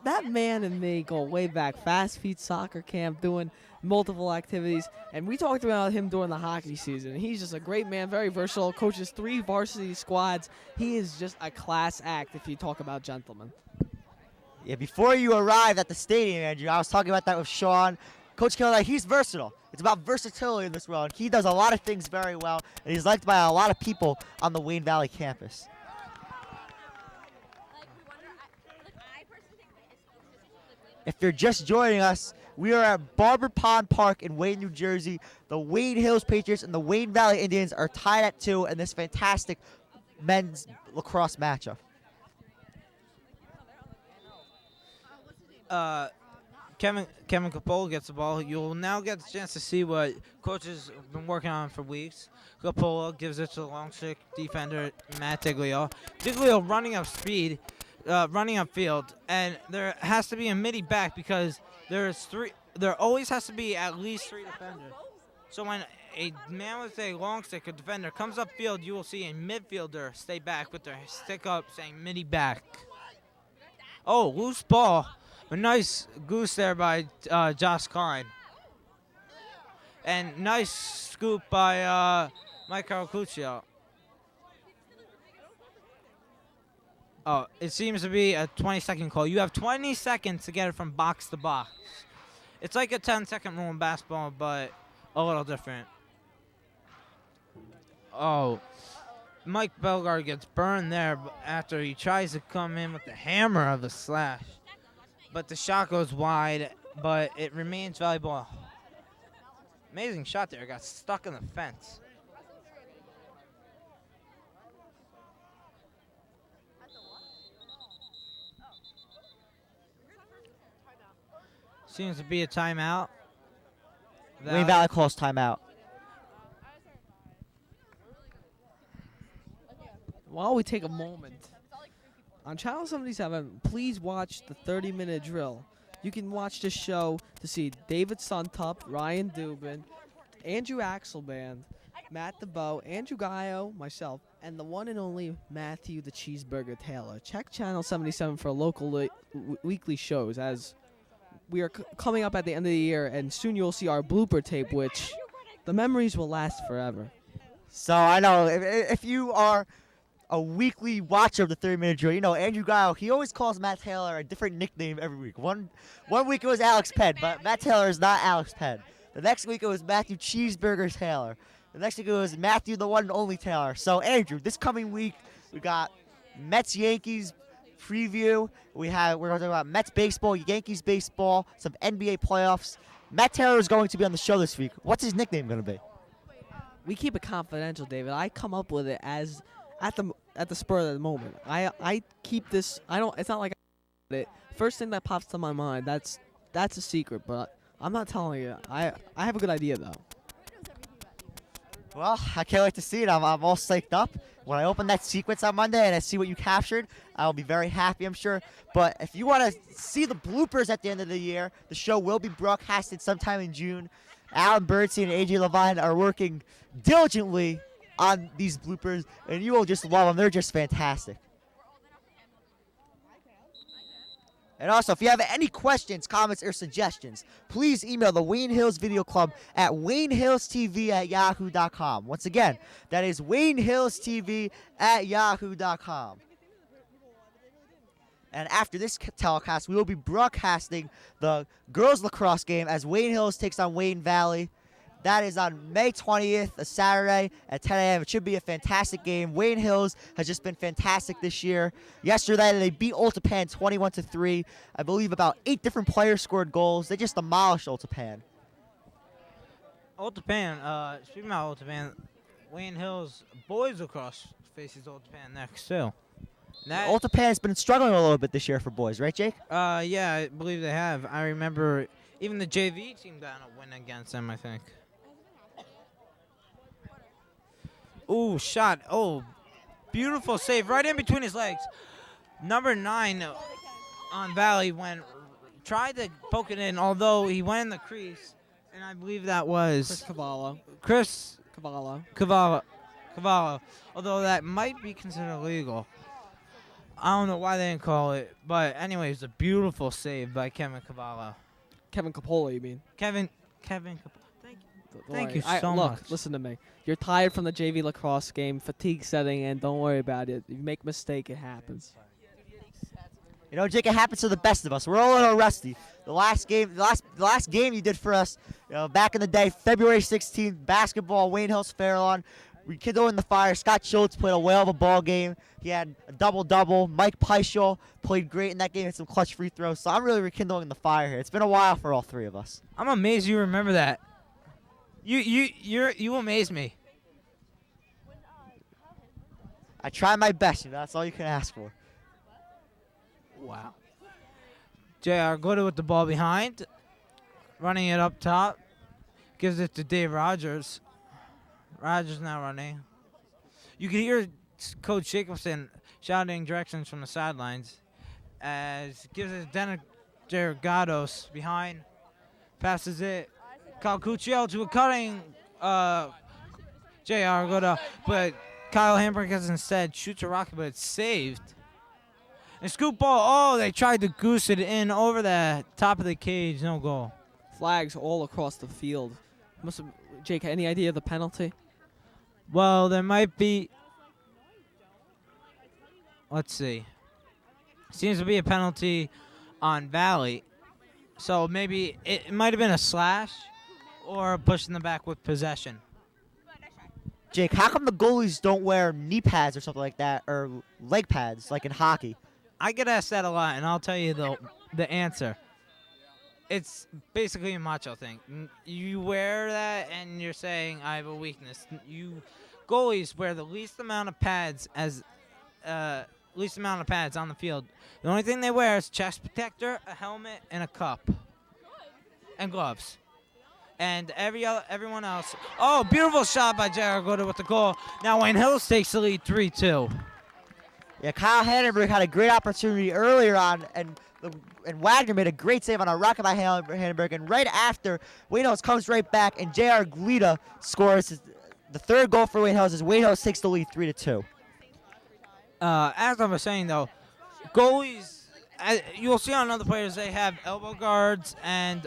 That man and me go way back. Fast Feet Soccer Camp, doing multiple activities. And we talked about him during the hockey season. He's just a great man, very versatile, coaches 3 varsity squads. He is just a class act if you talk about gentlemen. Yeah, before you arrived at the stadium, Andrew, I was talking about that with Sean. Coach Kilday, he's versatile. It's about versatility in this world. He does a lot of things very well, and he's liked by a lot of people on the Wayne Valley campus. If you're just joining us, we are at Barber Pond Park in Wayne, New Jersey. The Wayne Hills Patriots and the Wayne Valley Indians are tied at 2 in this fantastic men's lacrosse matchup. Kevin Capola gets the ball. You'll now get the chance to see what coaches have been working on for weeks. Capola gives it to the long stick defender, Matt Diglio. Diglio running up speed, running up field, and there has to be a midi back because there always has to be at least 3 defenders. So when a man with a long stick, a defender, comes up field, you will see a midfielder stay back with their stick up saying midi back. Oh, loose ball. A nice goose there by Josh Klein. And nice scoop by Mike Caracuccio. Oh, it seems to be a 20-second call. You have 20 seconds to get it from box to box. It's like a 10-second rule in basketball, but a little different. Oh, Mike Belgard gets burned there after he tries to come in with the hammer of the slash. But the shot goes wide, but it remains valuable. Amazing shot there. Got stuck in the fence. Seems to be a timeout. Wayne Valley calls timeout. While we take a moment, on Channel 77, please watch the 30-minute drill. You can watch this show to see David Suntup, Ryan Dubin, Andrew Axelband, Matt DeBow, Andrew Gayo, myself, and the one and only Matthew the Cheeseburger Taylor. Check Channel 77 for local weekly shows, as we are coming up at the end of the year, and soon you'll see our blooper tape, which the memories will last forever. So I know if you are a weekly watcher of the 30-minute drill, you know Andrew Gayo, he always calls Matt Taylor a different nickname every week. One week it was Alex Penn, but Matt Taylor is not Alex Penn. The next week it was Matthew Cheeseburger Taylor. The next week it was Matthew the one and only Taylor. So Andrew, this coming week we got Mets Yankees preview. We're going to talk about Mets baseball, Yankees baseball, some NBA playoffs. Matt Taylor is going to be on the show this week. What's his nickname going to be? We keep it confidential, David. I come up with it as at the spur of the moment. I keep this. I don't. It's not like it. First thing that pops to my mind. That's a secret, but I'm not telling you. I have a good idea though. Well, I can't wait to see it. I'm all psyched up. When I open that sequence on Monday and I see what you captured, I'll be very happy, I'm sure. But if you want to see the bloopers at the end of the year, the show will be broadcasted sometime in June. Alan Birdstein and AJ Levine are working diligently on these bloopers, and you will just love them. They're just fantastic. And also, if you have any questions, comments, or suggestions, please email the Wayne Hills Video Club at WayneHillsTV@yahoo.com. Once again, that is WayneHillsTV@yahoo.com. And after this telecast, we will be broadcasting the girls lacrosse game as Wayne Hills takes on Wayne Valley. That is on May 20th, a Saturday at 10 a.m. It should be a fantastic game. Wayne Hills has just been fantastic this year. Yesterday, they beat Ultapan 21-3. I believe about 8 different players scored goals. They just demolished Ultapan. Ultapan, speaking about Ultapan, Wayne Hills boys lacrosse faces Ultapan next, too. Ultapan has been struggling a little bit this year for boys, right, Jake? Yeah, I believe they have. I remember even the JV team got a win against them, I think. Ooh, shot. Oh, beautiful save right in between his legs. Number 9 on Valley tried to poke it in, although he went in the crease, and I believe that was Chris Cavallo. Although that might be considered illegal. I don't know why they didn't call it, but anyway, it's a beautiful save by Kevin Cavallo. Kevin Capola, you mean? Kevin Capola. Thank you so look, much. Listen to me. You're tired from the JV lacrosse game, fatigue setting, and don't worry about it. If you make a mistake, it happens. You know, Jake, it happens to the best of us. We're all a little rusty. The last game you did for us, back in the day, February 16th, basketball, Wayne Hills Fairlawn. We kindled in the fire. Scott Schultz played a whale of a ball game. He had a double-double. Mike Peischel played great in that game, had some clutch free throws. So I'm really rekindling the fire here. It's been a while for all three of us. I'm amazed you remember that. You amaze me. I try my best. That's all you can ask for. Wow. JR Glitter with the ball behind. Running it up top. Gives it to Dave Rogers. Rogers now running. You can hear Coach Jacobson shouting directions from the sidelines. As gives it to Jared Gados behind. Passes it. Kyle Cucciel to a cutting JR Glitter. But Kyle Hamburg instead shoots a rocket, but it's saved. And scoop ball. Oh, they tried to goose it in over the top of the cage. No goal. Flags all across the field. Jake, any idea of the penalty? Well, there might be. Let's see. Seems to be a penalty on Valley. So maybe it might have been a slash or a push in the back with possession. Jake, how come the goalies don't wear knee pads or something like that, or leg pads like in hockey? I get asked that a lot, and I'll tell you the answer. It's basically a macho thing. You wear that, and you're saying I have a weakness. Goalies wear the least amount of pads on the field. The only thing they wear is chest protector, a helmet, and a cup, and gloves. And everyone else. Oh, beautiful shot by Jared Glitter with the goal. Now Wayne Hills takes the lead 3-2. Yeah, Kyle Hannenberg had a great opportunity earlier on, and Wagner made a great save on a rocket by Hannenberg. And right after, Wayne Hills comes right back, and J.R. Glita scores the third goal for Wayne Hills as Wayne Hills takes the lead 3-2. As I was saying, though, goalies, you'll see on other players, they have elbow guards and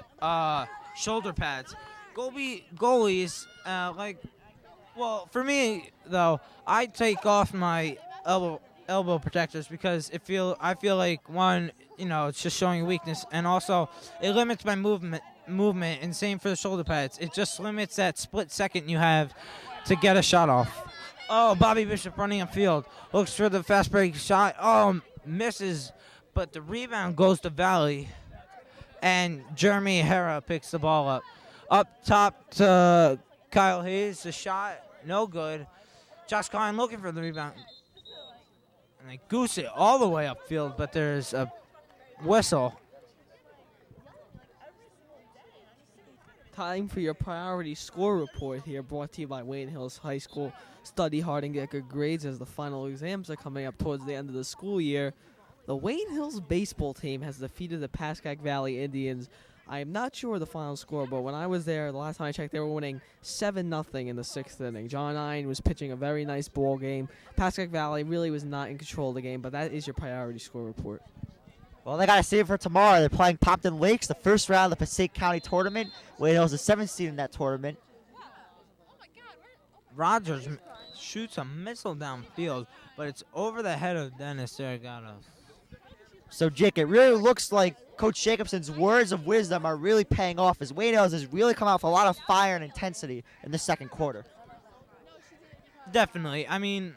shoulder pads. Goalies, well, for me, though, I take off my elbow protectors because I feel like, one, it's just showing weakness, and also it limits my movement, and same for the shoulder pads. It just limits that split second you have to get a shot off. Oh, Bobby Bishop running upfield. Looks for the fast break shot. Oh, misses, but the rebound goes to Valley, and Jeremy Hera picks the ball up. Up top to Kyle Hayes. The shot, no good. Josh Klein looking for the rebound. And they goose it all the way upfield, but there's a whistle. Time for your priority score report here, brought to you by Wayne Hills High School. Study hard and get good grades as the final exams are coming up towards the end of the school year. The Wayne Hills baseball team has defeated the Pascack Valley Indians. I am not sure the final score, but when I was there, the last time I checked, they were winning 7-0 in the 6th inning. John Ine was pitching a very nice ball game. Pascack Valley really was not in control of the game, but that is your priority score report. Well, they got to save it for tomorrow. They're playing Pompton Lakes, the first round of the Passaic County tournament. Wayne Hills is the 7th seed in that tournament. Rogers shoots a missile downfield, but it's over the head of Dennis Sergato. So, Jake, it really looks like Coach Jacobson's words of wisdom are really paying off as Wayne Hills has really come out with a lot of fire and intensity in the second quarter. Definitely. I mean,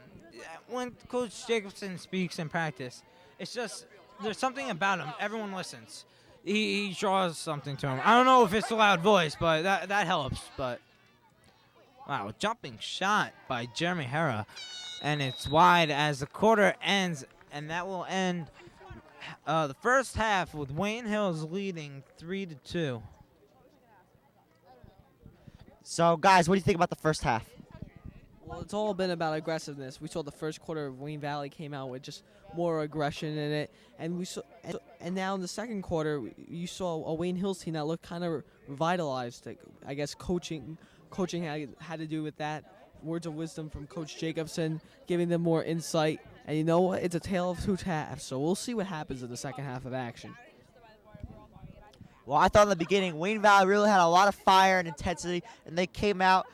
when Coach Jacobson speaks in practice, it's just there's something about him. Everyone listens. He draws something to him. I don't know if it's a loud voice, but that helps. But wow, jumping shot by Jeremy Hera, and it's wide as the quarter ends, and that will end the first half with Wayne Hills leading 3-2. So, guys, what do you think about the first half? Well, it's all been about aggressiveness. We saw the first quarter of Wayne Valley came out with just more aggression in it, and and now in the second quarter, you saw a Wayne Hills team that looked kind of revitalized. I guess coaching had to do with that. Words of wisdom from Coach Jacobson, giving them more insight. And you know what? It's a tale of two halves, so we'll see what happens in the second half of action. Well, I thought in the beginning Wayne Valley really had a lot of fire and intensity, and they came out.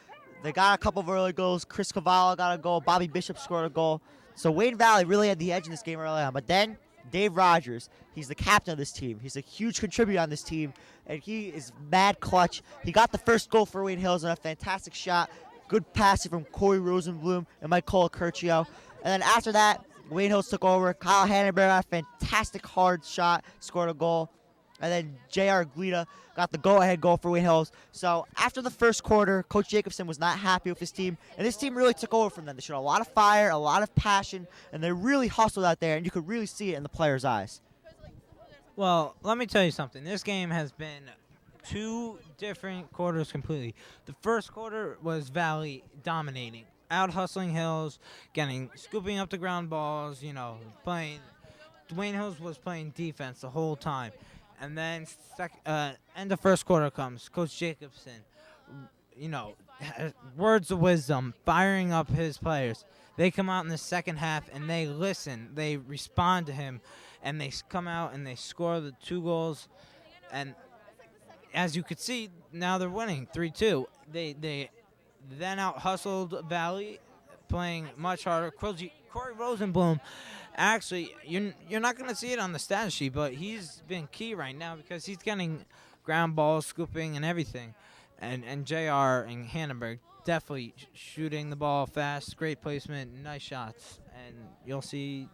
They got a couple of early goals. Chris Cavallo got a goal. Bobby Bishop scored a goal. So Wayne Valley really had the edge in this game early on. But then Dave Rogers. He's the captain of this team. He's a huge contributor on this team, and he is mad clutch. He got the first goal for Wayne Hills on a fantastic shot. Good passing from Corey Rosenblum and Mike Colacurcio. And then after that, Wayne Hills took over. Kyle Hannenberg got a fantastic hard shot, scored a goal. And then J.R. Glita got the go-ahead goal for Wayne Hills. So after the first quarter, Coach Jacobson was not happy with his team, and this team really took over from them. They showed a lot of fire, a lot of passion, and they really hustled out there, and you could really see it in the players' eyes. Well, let me tell you something. This game has been 2 different quarters completely. The first quarter was Valley dominating, out hustling Hills, scooping up the ground balls, playing. Wayne Hills was playing defense the whole time. And then end of first quarter comes. Coach Jacobson, words of wisdom, firing up his players. They come out in the second half and they listen. They respond to him, and they come out and they score the 2 goals. And as you could see, now they're winning 3-2. They then out hustled Valley, playing much harder. Corey Rosenblum. Actually, you're not going to see it on the stat sheet, but he's been key right now because he's getting ground balls, scooping, and everything. And JR and Hannenberg definitely shooting the ball fast, great placement, nice shots. And you'll see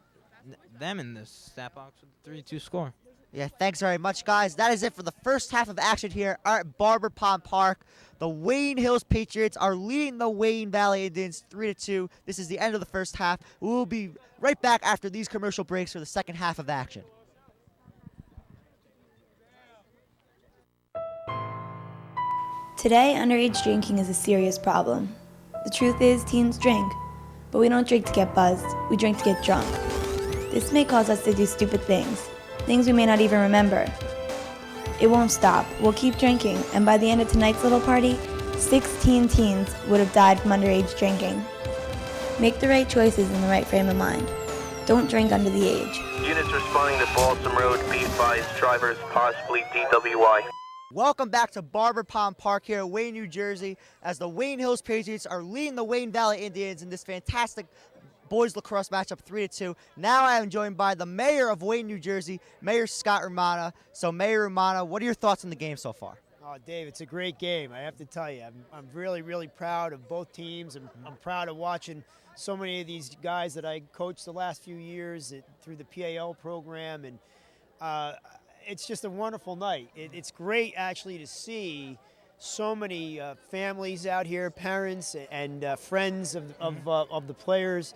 them in this stat box with a 3-2 score. Yeah, thanks very much, guys. That is it for the first half of action here at Barber Pond Park. The Wayne Hills Patriots are leading the Wayne Valley Indians 3-2. This is the end of the first half. We will be right back after these commercial breaks for the second half of action. Today, underage drinking is a serious problem. The truth is, teens drink. But we don't drink to get buzzed, we drink to get drunk. This may cause us to do stupid things we may not even remember. It won't stop. We'll keep drinking, and by the end of tonight's little party, 16 teens would have died from underage drinking. Make the right choices in the right frame of mind. Don't drink under the age. Units responding to Balsam Road, be advised, drivers possibly DWI. Welcome back to Barber Pond Park here in Wayne, New Jersey, as the Wayne Hills Patriots are leading the Wayne Valley Indians in this fantastic boys lacrosse matchup 3-2. Now I am joined by the mayor of Wayne, New Jersey, Mayor Scott Romana. So Mayor Romana, what are your thoughts on the game so far? Oh, Dave, it's a great game. I have to tell you, I'm really, really proud of both teams. I'm proud of watching so many of these guys that I coached the last few years through the PAL program, and it's just a wonderful night. It's great actually to see so many families out here, parents and friends of the players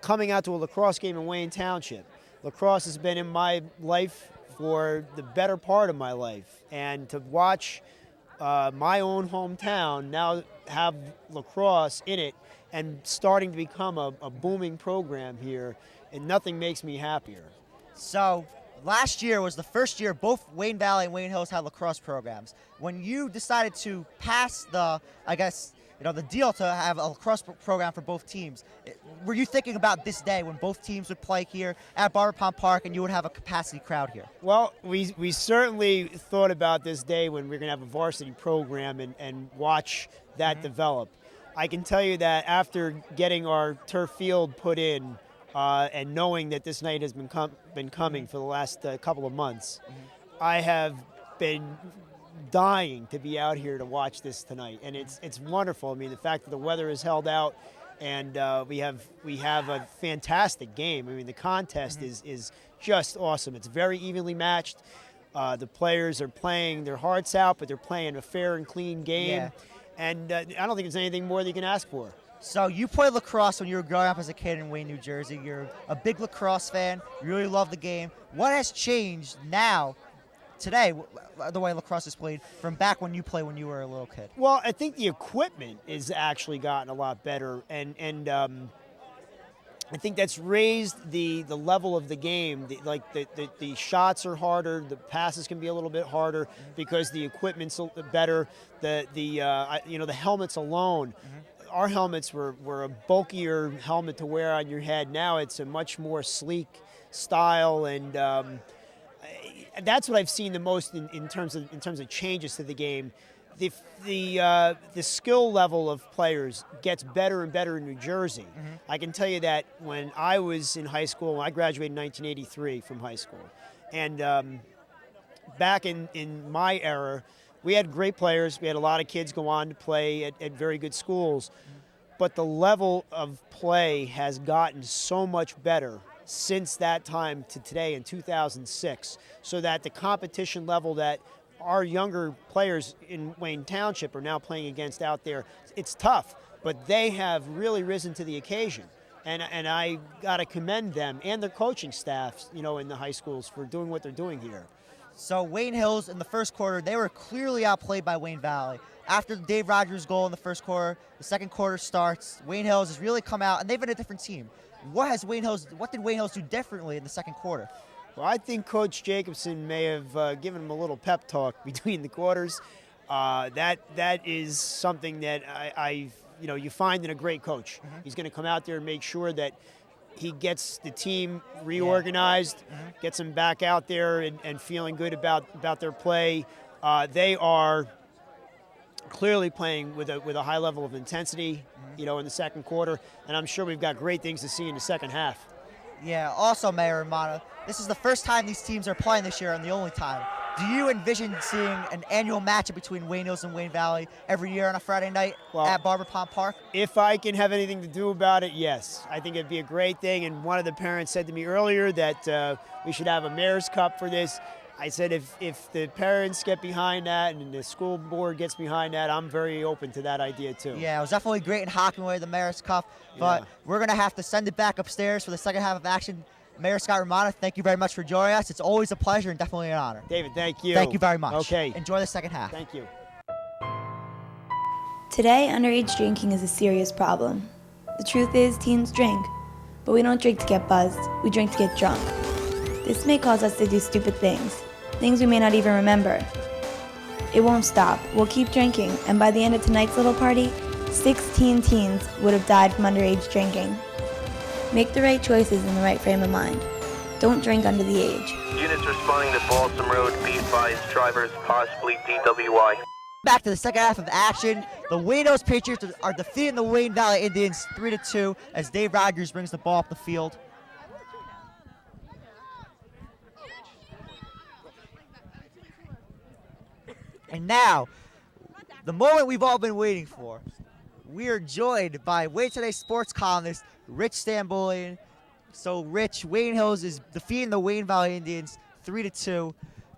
coming out to a lacrosse game in Wayne Township. Lacrosse has been in my life for the better part of my life, and to watch my own hometown now have lacrosse in it and starting to become a booming program here, and nothing makes me happier. So last year was the first year both Wayne Valley and Wayne Hills had lacrosse programs. When you decided to pass the deal to have a lacrosse program for both teams, were you thinking about this day when both teams would play here at Barber Pond Park and you would have a capacity crowd here? Well, we certainly thought about this day when we're going to have a varsity program and watch that develop. I can tell you that after getting our turf field put in and knowing that this night has been coming for the last couple of months, I have been dying to be out here to watch this tonight, and it's wonderful. I mean, the fact that the weather is held out, and we have a fantastic game. I mean, the contest is just awesome. It's very evenly matched. The players are playing their hearts out, but they're playing a fair and clean game. Yeah. And I don't think there's anything more that you can ask for. So you played lacrosse when you were growing up as a kid in Wayne, New Jersey. You're a big lacrosse fan. You really love the game. What has changed now, today, the way lacrosse is played, from back when you played when you were a little kid? Well, I think the equipment has actually gotten a lot better, and I think that's raised the level of the game. The shots are harder, the passes can be a little bit harder because the equipment's better. The helmets alone. Our helmets were a bulkier helmet to wear on your head. Now it's a much more sleek style, and that's what I've seen the most in terms of changes to the game. the skill level of players gets better and better in New Jersey. I can tell you that when I was in high school, I graduated in 1983 from high school, and back in my era, we had great players. We had a lot of kids go on to play at very good schools, but the level of play has gotten so much better since that time to today in 2006, so that the competition level that our younger players in Wayne Township are now playing against out there, it's tough, but they have really risen to the occasion. And I got to commend them and their coaching staffs, in the high schools for doing what they're doing here. So Wayne Hills in the first quarter, they were clearly outplayed by Wayne Valley. After Dave Rogers' goal in the first quarter, the second quarter starts. Wayne Hills has really come out, and they've been a different team. What did Wayne Hills do differently in the second quarter? Well, I think Coach Jacobson may have given him a little pep talk between the quarters. That is something that you find in a great coach. He's going to come out there and make sure that he gets the team reorganized, gets them back out there and feeling good about their play. They are clearly playing with a high level of intensity, in the second quarter, and I'm sure we've got great things to see in the second half. Yeah, also, Mayor Romano, this is the first time these teams are playing this year and the only time. Do you envision seeing an annual matchup between Wayne Hills and Wayne Valley every year on a Friday night at Barbour Pond Park? If I can have anything to do about it, yes. I think it'd be a great thing, and one of the parents said to me earlier that we should have a Mayor's Cup for this. I said if the parents get behind that and the school board gets behind that, I'm very open to that idea too. Yeah, it was definitely great in Hockenway, the Mayor's Cup, but we're going to have to send it back upstairs for the second half of action. Mayor Scott Romano, thank you very much for joining us. It's always a pleasure and definitely an honor. David, thank you. Thank you very much. Okay. Enjoy the second half. Thank you. Today, underage drinking is a serious problem. The truth is, teens drink. But we don't drink to get buzzed, we drink to get drunk. This may cause us to do stupid things we may not even remember. It won't stop, we'll keep drinking, and by the end of tonight's little party, 16 teens would have died from underage drinking. Make the right choices in the right frame of mind. Don't drink under the age. Units responding to Balsam Road, be advised, drivers possibly DWI. Back to the second half of action. The Wayne Hills Patriots are defeating the Wayne Valley Indians 3-2 as Dave Rogers brings the ball up the field. And now, the moment we've all been waiting for. We are joined by Wayne Today sports columnist Rich Stambolian. So, Rich, Wayne Hills is defeating the Wayne Valley Indians 3-2.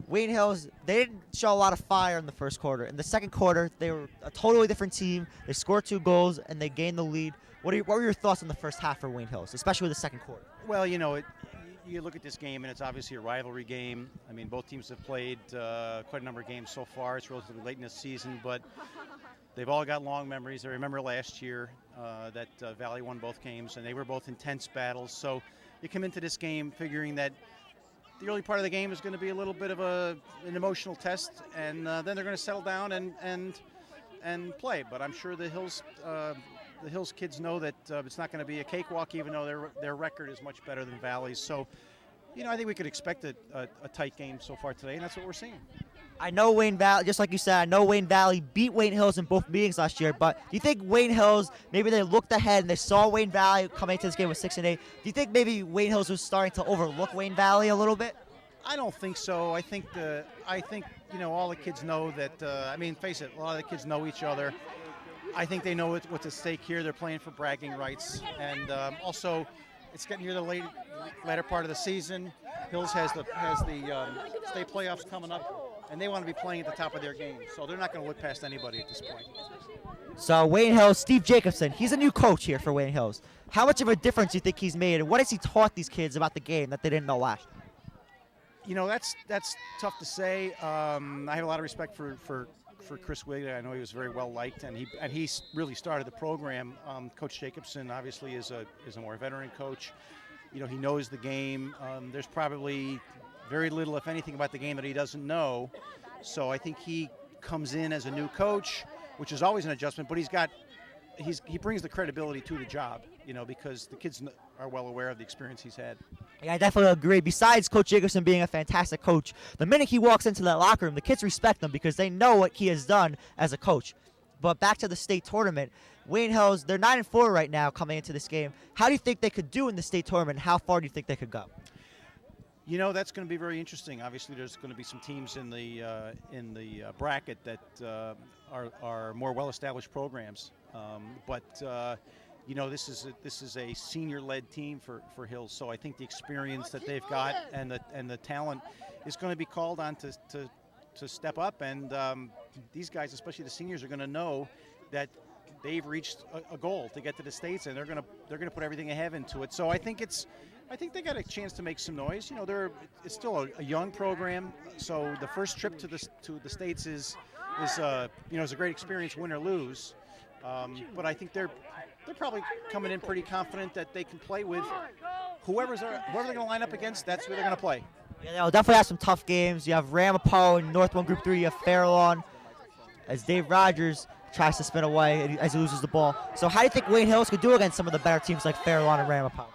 Wayne Hills, they didn't show a lot of fire in the first quarter. In the second quarter, they were a totally different team. They scored 2 goals, and they gained the lead. What were your thoughts on the first half for Wayne Hills, especially the second quarter? Well, you look at this game, and it's obviously a rivalry game. I mean, both teams have played quite a number of games so far. It's relatively late in the season, but they've all got long memories. I remember last year that Valley won both games, and they were both intense battles. So you come into this game figuring that the early part of the game is going to be a little bit of an emotional test, and then they're going to settle down and play. But I'm sure the Hills kids know that it's not going to be a cakewalk, even though their record is much better than Valley's. So, I think we could expect a tight game so far today, and that's what we're seeing. I know Wayne Valley, just like you said, I know Wayne Valley beat Wayne Hills in both meetings last year, but do you think Wayne Hills, maybe they looked ahead and they saw Wayne Valley coming into this game with 6-8? Do you think maybe Wayne Hills was starting to overlook Wayne Valley a little bit? I don't think so. I think all the kids know that, face it, a lot of the kids know each other. I think they know what's at stake here. They're playing for bragging rights. And also, it's getting near the latter part of the season. Hills has the state playoffs coming up, and they want to be playing at the top of their game. So they're not going to look past anybody at this point. So Wayne Hills, Steve Jacobson, he's a new coach here for Wayne Hills. How much of a difference do you think he's made, and what has he taught these kids about the game that they didn't know last year? That's tough to say. I have a lot of respect for Chris Wigley. I know he was very well liked, and he really started the program. Coach Jacobson obviously is a more veteran coach. He knows the game. There's probably very little, if anything, about the game that he doesn't know. So I think he comes in as a new coach, which is always an adjustment. But he brings the credibility to the job, because the kids are well aware of the experience he's had. Yeah, I definitely agree. Besides Coach Jacobson being a fantastic coach, the minute he walks into that locker room, the kids respect him because they know what he has done as a coach. But back to the state tournament, Wayne Hills, they're 9-4 right now coming into this game. How do you think they could do in the state tournament? How far do you think they could go? You know, that's going to be very interesting. Obviously, there's going to be some teams in the bracket that are more well-established programs. You know, this is a senior-led team for Hills, so I think the experience that they've got and the talent is going to be called on to step up. And these guys, especially the seniors, are going to know that they've reached a goal to get to the states, and they're going to put everything they have into it. So I think they got a chance to make some noise. You know, it's still a young program, so the first trip to the states is a great experience, win or lose. But I think they're probably coming in pretty confident that they can play with whoever they're going to line up against. That's who they're going to play. Yeah, they'll definitely have some tough games. You have Ramapo in North 1 Group 3. You have Fairlawn as Dave Rogers tries to spin away as he loses the ball. So how do you think Wayne Hills could do against some of the better teams like Fairlawn and Ramapo?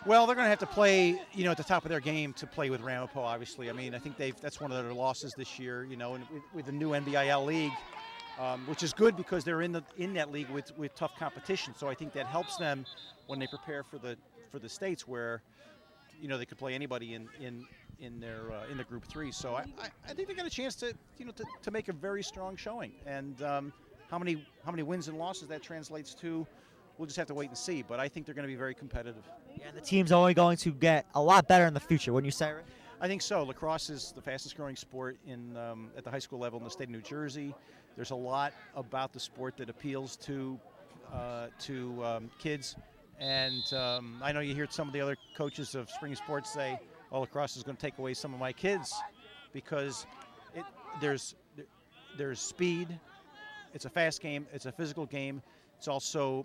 Well, they're going to have to play, at the top of their game to play with Ramapo, obviously. I mean, I think that's one of their losses this year, and with the new NBIL league, which is good because they're in that league with tough competition. So I think that helps them when they prepare for the states where, they could play anybody in the Group 3. So I think they got a chance to make a very strong showing. And how many wins and losses that translates to, we'll just have to wait and see. But I think they're going to be very competitive. Yeah, and the team's only going to get a lot better in the future, wouldn't you say, Rick? I think so. Lacrosse is the fastest growing sport at the high school level in the state of New Jersey. There's a lot about the sport that appeals to kids. And I know you hear some of the other coaches of spring sports say, "Oh, lacrosse is going to take away some of my kids," because there's speed. It's a fast game. It's a physical game. It's also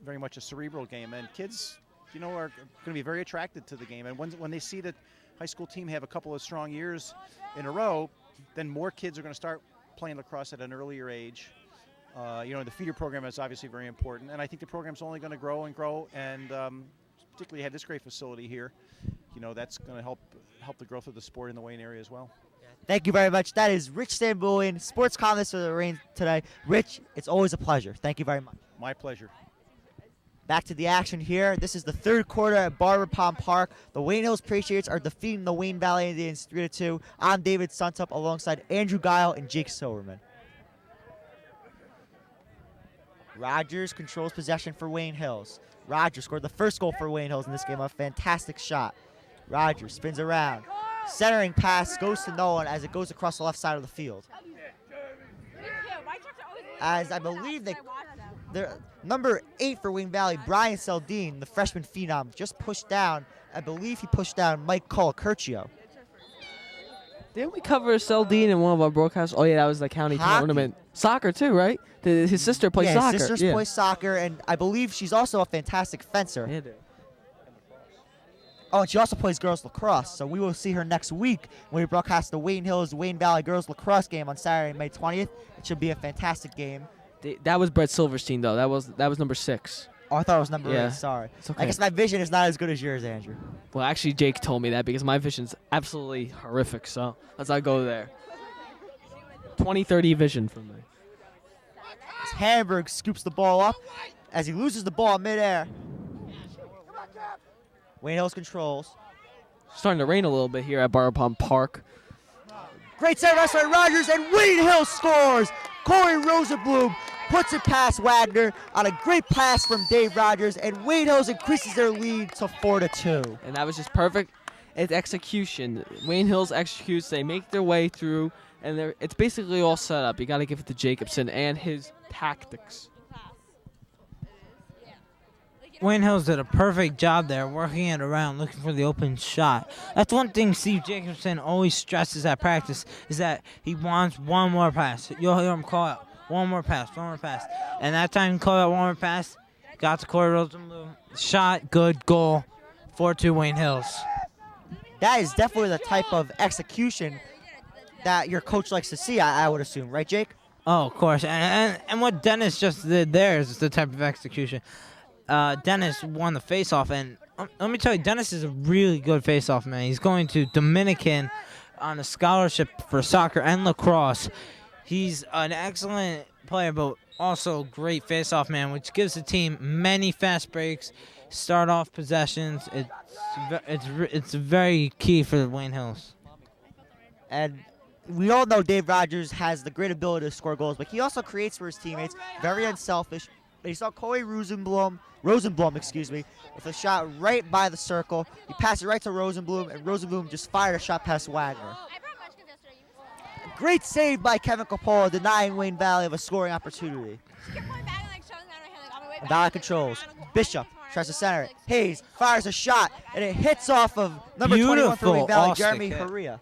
very much a cerebral game, and kids, are going to be very attracted to the game. And when they see that high school team have a couple of strong years in a row, then more kids are going to start playing lacrosse at an earlier age. The feeder program is obviously very important, and I think the program's only going to grow and grow. And particularly have this great facility here. That's going to help the growth of the sport in the Wayne area as well. Thank you very much. That is Rich Stambulian, sports columnist for the Reign today. Rich, it's always a pleasure. Thank you very much. My pleasure. Back to the action here. This is the third quarter at Barbour Pond Park. The Wayne Hills Patriots are defeating the Wayne Valley Indians 3-2. I'm David Suntup alongside Andrew Gayo and Jake Silverman. Rogers controls possession for Wayne Hills. Rogers scored the first goal for Wayne Hills in this game. A fantastic shot. Rogers spins around. Centering pass goes to Nolan as it goes across the left side of the field. As I believe they're number 8 for Wayne Valley, Brian Seldine, the freshman phenom, just pushed down. I believe he pushed down Mike Colacurcio. Didn't we cover Seldine in one of our broadcasts? Oh, yeah, that was the county tournament. Soccer, too, right? His sister plays soccer. His sister plays soccer, and I believe she's also a fantastic fencer. Yeah, dude. Oh, and she also plays girls lacrosse, so we will see her next week when we broadcast the Wayne Hills Wayne Valley girls lacrosse game on Saturday, May 20th. It should be a fantastic game. That was Brett Silverstein, though. That was number 6. Oh, I thought it was number 8. Sorry. It's okay. I guess my vision is not as good as yours, Andrew. Well, actually, Jake told me that because my vision's absolutely horrific, so let's not go there. 20/30 vision for me. As Hamburg scoops the ball up as he loses the ball midair. Wayne Hills controls. Starting to rain a little bit here at Barbour Pond Park. Great set by Rogers, and Wayne Hills scores. Corey Rosenblum puts it past Wagner on a great pass from Dave Rogers, and Wayne Hills increases their lead to 4-2. And that was just perfect. It's execution. Wayne Hills executes. They make their way through, and it's basically all set up. You got to give it to Jacobson and his tactics. Wayne Hills did a perfect job there, working it around, looking for the open shot. That's one thing Steve Jacobson always stresses at practice, is that he wants one more pass. You'll hear him call out, one more pass. And that time he called out one more pass, got to Corey Rosenblum, shot, good, goal, 4-2 Wayne Hills. That is definitely the type of execution that your coach likes to see, I would assume. Right, Jake? Oh, of course. And what Dennis just did there is the type of execution. Dennis won the face-off, and let me tell you, Dennis is a really good face-off man. He's going to Dominican on a scholarship for soccer and lacrosse. He's an excellent player, but also great face-off man, which gives the team many fast breaks, start-off possessions. It's very key for the Wayne Hills. And we all know Dave Rogers has the great ability to score goals, but he also creates for his teammates, very unselfish. He saw Corey Rosenblum, with a shot right by the circle. He passed it right to Rosenblum, and Rosenblum just fired a shot past Wagner. Great save by Kevin Coppola, denying Wayne Valley of a scoring opportunity. Valley controls. Bishop tries to center it. Hayes fires a shot, and it hits off of number 21 for Wayne Valley, Jeremy Correa.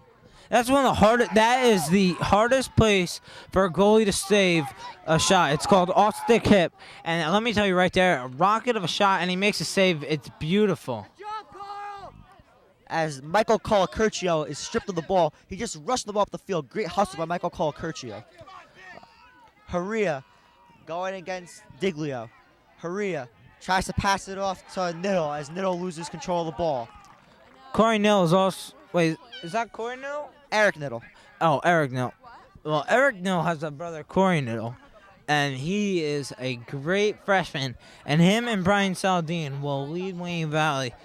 That's one of the hardest. That is the hardest place for a goalie to save a shot. It's called off-stick hip, and let me tell you right there, a rocket of a shot, and he makes a save. It's beautiful. As Michael Colacurcio is stripped of the ball, he just rushed the ball up the field. Great hustle by Michael Colacurcio. Haria going against Diglio. Haria tries to pass it off to Niddle as Niddle loses control of the ball. Corey Nill is also. Wait, is that Corey Nill? Eric Niddle. Oh, Eric Nill. Well, Eric Nill has a brother, Corey Niddle, and he is a great freshman. And him and Brian Saldine will lead Wayne Valley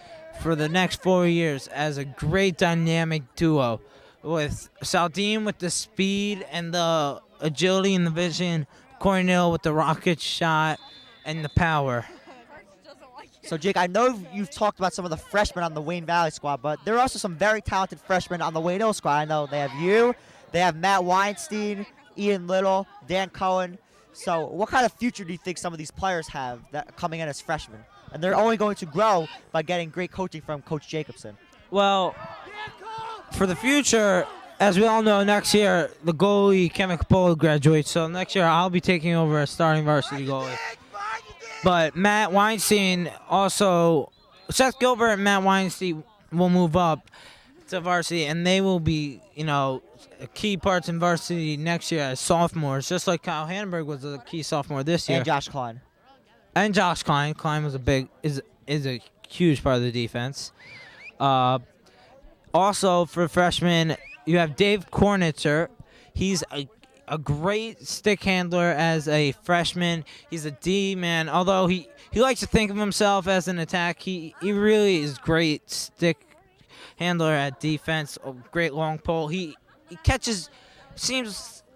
for the next 4 years as a great dynamic duo, with Saldine with the speed and the agility and the vision, Corey Nill with the rocket shot and the power. So, Jake, I know you've talked about some of the freshmen on the Wayne Valley squad, but there are also some very talented freshmen on the Wayne Hill squad. I know they have you, they have Matt Weinstein, Ian Little, Dan Cohen. So what kind of future do you think some of these players have that coming in as freshmen? And they're only going to grow by getting great coaching from Coach Jacobson. Well, for the future, as we all know, next year the goalie, Kevin Coppola, graduates. So next year I'll be taking over as starting varsity goalie. But Matt Weinstein also, Seth Gilbert and Matt Weinstein will move up to varsity, and they will be, key parts in varsity next year as sophomores, just like Kyle Hanberg was a key sophomore this year. And Josh Klein. And Josh Klein. Klein was is a huge part of the defense. Also, for freshmen, you have Dave Kornitzer. He's a great stick handler as a freshman. He's a D-man. Although he likes to think of himself as an attack, he really is great stick handler at defense. A great long pole. He catches.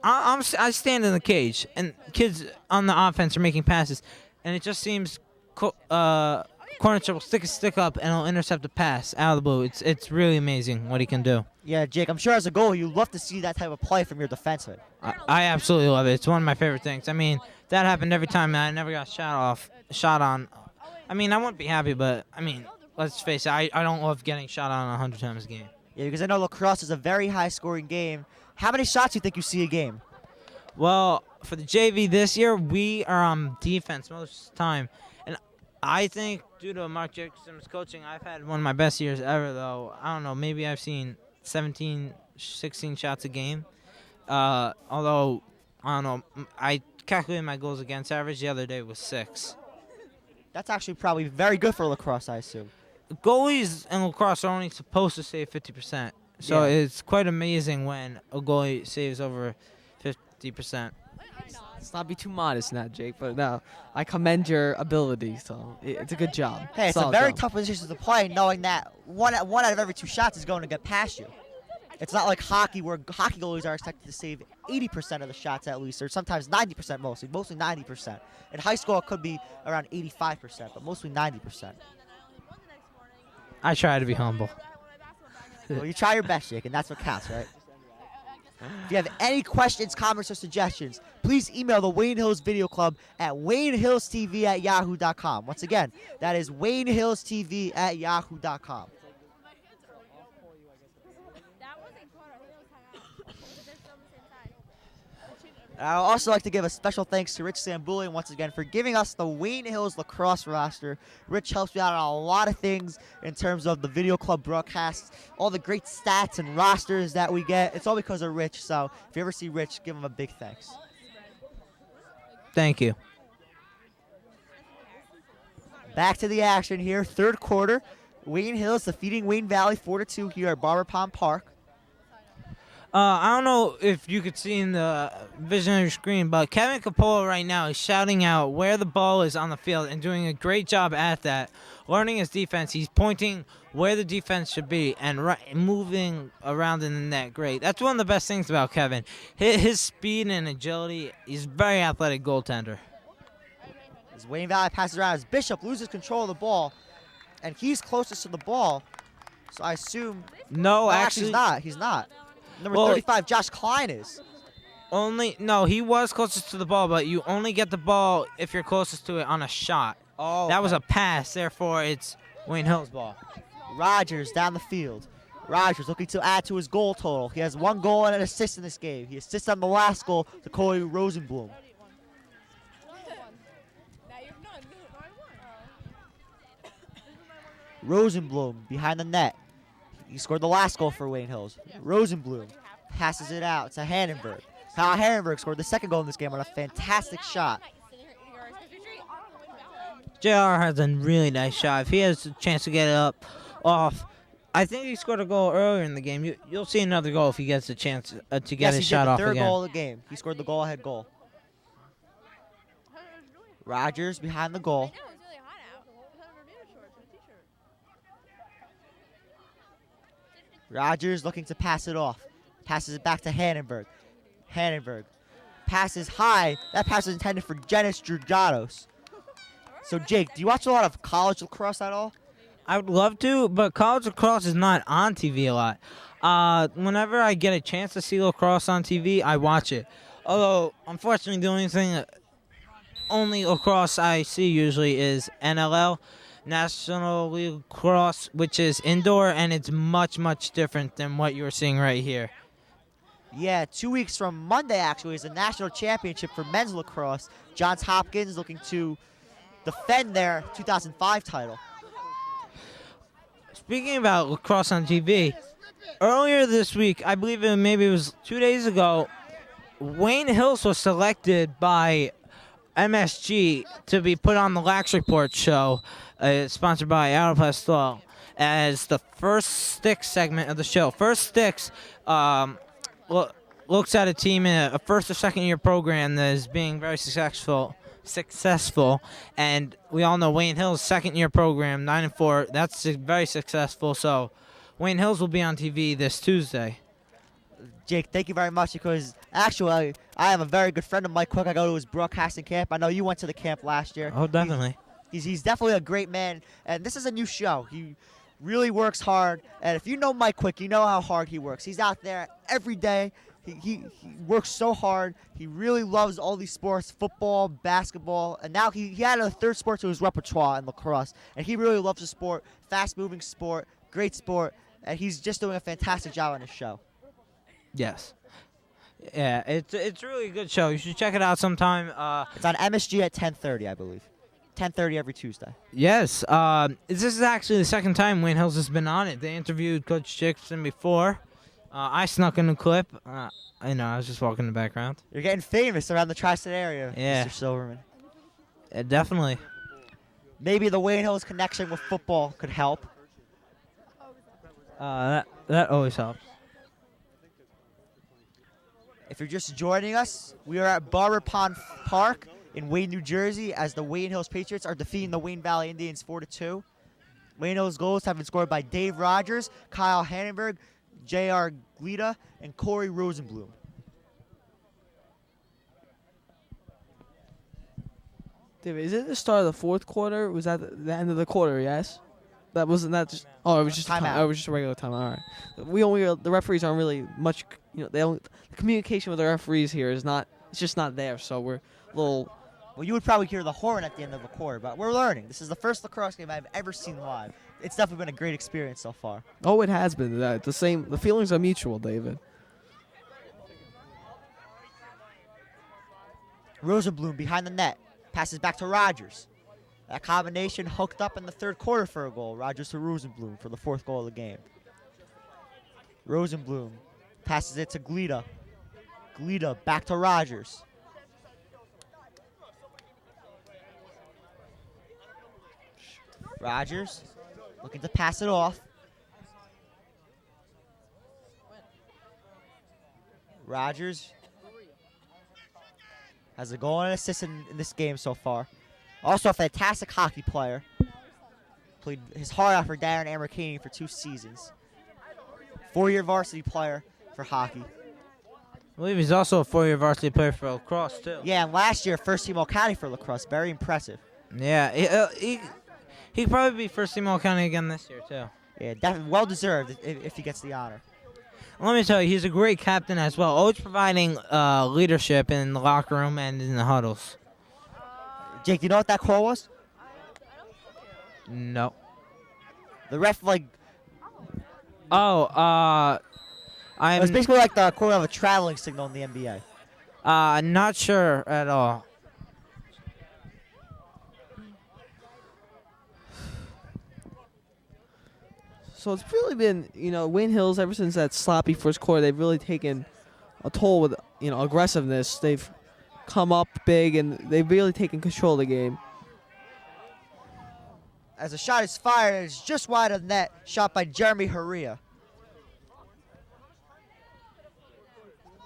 I stand in the cage, and kids on the offense are making passes, and it just seems Kornitzer will stick his stick up and he'll intercept a pass out of the blue. It's really amazing what he can do. Yeah, Jake, I'm sure as a goalie you'd love to see that type of play from your defenseman. I absolutely love it. It's one of my favorite things. I mean, that happened every time I never got shot on. I mean, I wouldn't be happy, but I mean, let's face it, I don't love getting shot on 100 times a game. Yeah, because I know lacrosse is a very high-scoring game. How many shots do you think you see a game? Well, for the JV this year, we are on defense most of the time. And I think due to Mark Jacobson's coaching, I've had one of my best years ever, though. I don't know, maybe I've seen 17, 16 shots a game. Although, I don't know, I calculated my goals against average the other day was 6. That's actually probably very good for lacrosse, I assume. Goalies in lacrosse are only supposed to save 50%. So it's quite amazing when a goalie saves over 50%. Let's not be too modest now, Jake, but no, I commend your ability, so it's a good job. Hey, it's a very tough position to play, knowing that one out of every 2 shots is going to get past you. It's not like hockey, where hockey goalies are expected to save 80% of the shots at least, or sometimes 90% mostly 90%. In high school, it could be around 85%, but mostly 90%. I try to be humble. Well, you try your best, Jake, and that's what counts, right? If you have any questions, comments, or suggestions, please email the Wayne Hills Video Club at WayneHillsTV@yahoo.com. Once again, that is WayneHillsTV@yahoo.com. I'd also like to give a special thanks to Rich Sambulian once again for giving us the Wayne Hills lacrosse roster. Rich helps me out on a lot of things in terms of the video club broadcasts, all the great stats and rosters that we get. It's all because of Rich, so if you ever see Rich, give him a big thanks. Thank you. Back to the action here. Third quarter. Wayne Hills defeating Wayne Valley 4-2 here at Barber Pond Park. I don't know if you could see in the vision of your screen, but Kevin Capola right now is shouting out where the ball is on the field and doing a great job at that. Learning his defense, he's pointing where the defense should be and moving around in the net. Great. That's one of the best things about Kevin. His speed and agility, he's a very athletic goaltender. As Wayne Valley passes around, as Bishop loses control of the ball, and he's closest to the ball, so I assume... No, actually he's not. Number 35, Josh Klein is. No, he was closest to the ball, but you only get the ball if you're closest to it on a shot. Oh, that was a pass, therefore it's Wayne Hill's ball. Rogers down the field. Rogers looking to add to his goal total. He has 1 goal and an assist in this game. He assists on the last goal to Corey Rosenblum. Rosenblum behind the net. He scored the last goal for Wayne Hills. Rosenblum passes it out to Hannenberg. Kyle Hannenberg scored the second goal in this game on a fantastic shot. JR has a really nice shot. If he has a chance to get it up off, I think he scored a goal earlier in the game. You'll see another goal if he gets a chance to get his shot off again. Yes, he did the third goal of the game. He scored the goal-ahead goal. Rogers behind the goal. Rogers looking to pass it off. Passes it back to Hannenberg. Hannenberg passes high. That pass was intended for Jenis Dragados. So, Jake, do you watch a lot of college lacrosse at all? I would love to, but college lacrosse is not on TV a lot. Whenever I get a chance to see lacrosse on TV, I watch it. Although, unfortunately, the only lacrosse I see usually is NLL, National League Lacrosse, which is indoor, and it's much, much different than what you're seeing right here. Yeah, 2 weeks from Monday, actually, is the national championship for men's lacrosse. Johns Hopkins looking to defend their 2005 title. Speaking about lacrosse on TV, earlier this week, I believe maybe it was 2 days ago, Wayne Hills was selected by MSG to be put on the Lax Report show, sponsored by Aeropostale, as the First Sticks segment of the show. First Sticks looks at a team in a first or second year program that is being very successful, and we all know Wayne Hills' second year program, 9-4, that's very successful. So Wayne Hills will be on TV this Tuesday. Jake, thank you very much, because actually I am a very good friend of Mike Quick. I go to his broadcasting camp. I know you went to the camp last year. Oh, definitely. He's definitely a great man, and this is a new show. He really works hard, and if you know Mike Quick, you know how hard he works. He's out there every day. He works so hard. He really loves all these sports, football, basketball, and now he added a third sport to his repertoire in lacrosse, and he really loves the sport, fast-moving sport, great sport, and he's just doing a fantastic job on his show. Yes. Yeah, it's really a good show. You should check it out sometime. It's on MSG at 10:30, I believe. 10:30 every Tuesday. Yes. This is actually the second time Wayne Hills has been on it. They interviewed Coach Jacobson before. I snuck in a clip. I was just walking in the background. You're getting famous around the tri-state area, yeah. Mr. Silverman. Definitely. Maybe the Wayne Hills connection with football could help. That always helps. If you're just joining us, we are at Barber Pond Park in Wayne, New Jersey, as the Wayne Hills Patriots are defeating the Wayne Valley Indians 4-2. Wayne Hills goals have been scored by Dave Rogers, Kyle Hannenberg, J.R. Glita, and Corey Rosenblum. David, is it the start of the fourth quarter? Was that the end of the quarter? Yes. That wasn't that just. Oh, it was just timeout. Oh, it was just a regular timeout. All right. The referees aren't really much. The communication with the referees here is not. It's just not there. So we're a little. Well, you would probably hear the horn at the end of the quarter, but we're learning. This is the first lacrosse game I've ever seen live. It's definitely been a great experience so far. Oh, it has been. The feelings are mutual, David. Rosenblum behind the net. Passes back to Rogers. That combination hooked up in the third quarter for a goal. Rogers to Rosenblum for the fourth goal of the game. Rosenblum passes it to Glita. Glita back to Rogers. Rogers looking to pass it off. Rogers has a goal and an assist in this game so far. Also a fantastic hockey player. Played his heart out for Darren Amerkini for 2 seasons. 4-year varsity player for hockey. I believe he's also a 4-year varsity player for Lacrosse, too. Yeah, and last year, first team All-County for Lacrosse. Very impressive. Yeah, he could probably be first team All-County again this year, too. Yeah, definitely well-deserved if he gets the honor. Let me tell you, he's a great captain as well, always providing leadership in the locker room and in the huddles. Jake, do you know what that call was? No. The ref, It it was basically like the equivalent of a traveling signal in the NBA. Not sure at all. So it's really been, Wayne Hills, ever since that sloppy first quarter, they've really taken a toll with, aggressiveness. They've come up big, and they've really taken control of the game. As a shot is fired, it's just wide of the net. Shot by Jeremy Haria.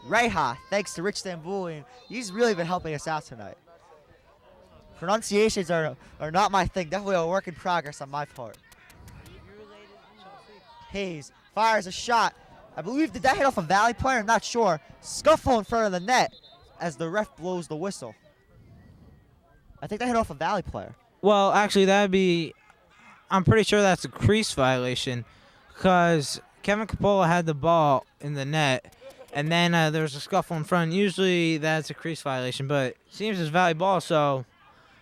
Reha, thanks to Rich Stambouli. He's really been helping us out tonight. Pronunciations are not my thing. Definitely a work in progress on my part. Hayes fires a shot. I believe, did that hit off a Valley player? I'm not sure. Scuffle in front of the net as the ref blows the whistle. I think that hit off a Valley player. Well, actually, I'm pretty sure that's a crease violation because Kevin Coppola had the ball in the net, and then there was a scuffle in front. Usually that's a crease violation, but it seems it's Valley ball, so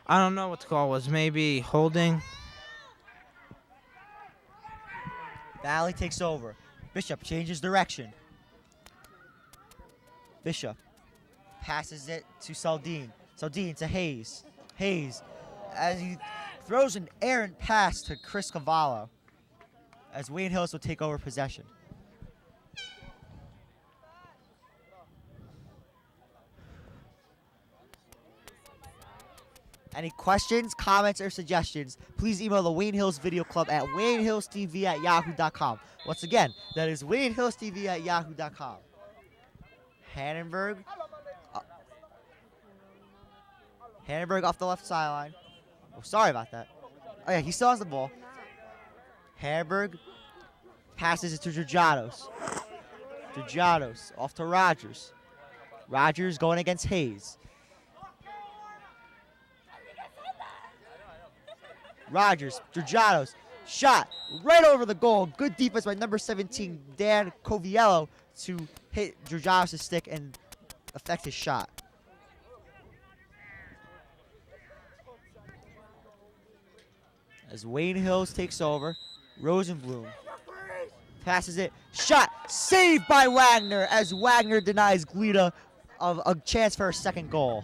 I don't know what the call was. Maybe holding. Valley takes over. Bishop changes direction. Bishop passes it to Saldine. Saldine to Hayes. Hayes, as he throws an errant pass to Chris Cavallo, as Wayne Hills will take over possession. Any questions, comments, or suggestions, please email the Wayne Hills Video Club at waynehillstv@yahoo.com. Once again, that is waynehillstv@yahoo.com. Hannenberg. Hannenberg off the left sideline. Oh, sorry about that. Oh, yeah, he still has the ball. Hannenberg passes it to Georgianos. Georgianos off to Rogers. Rogers going against Hayes. Rogers, Georgianos, shot right over the goal. Good defense by number 17, Dan Coviello, to hit Georgianos' stick and affect his shot. As Wayne Hills takes over, Rosenblum passes it. Shot saved by Wagner as Wagner denies Glida of a chance for a second goal.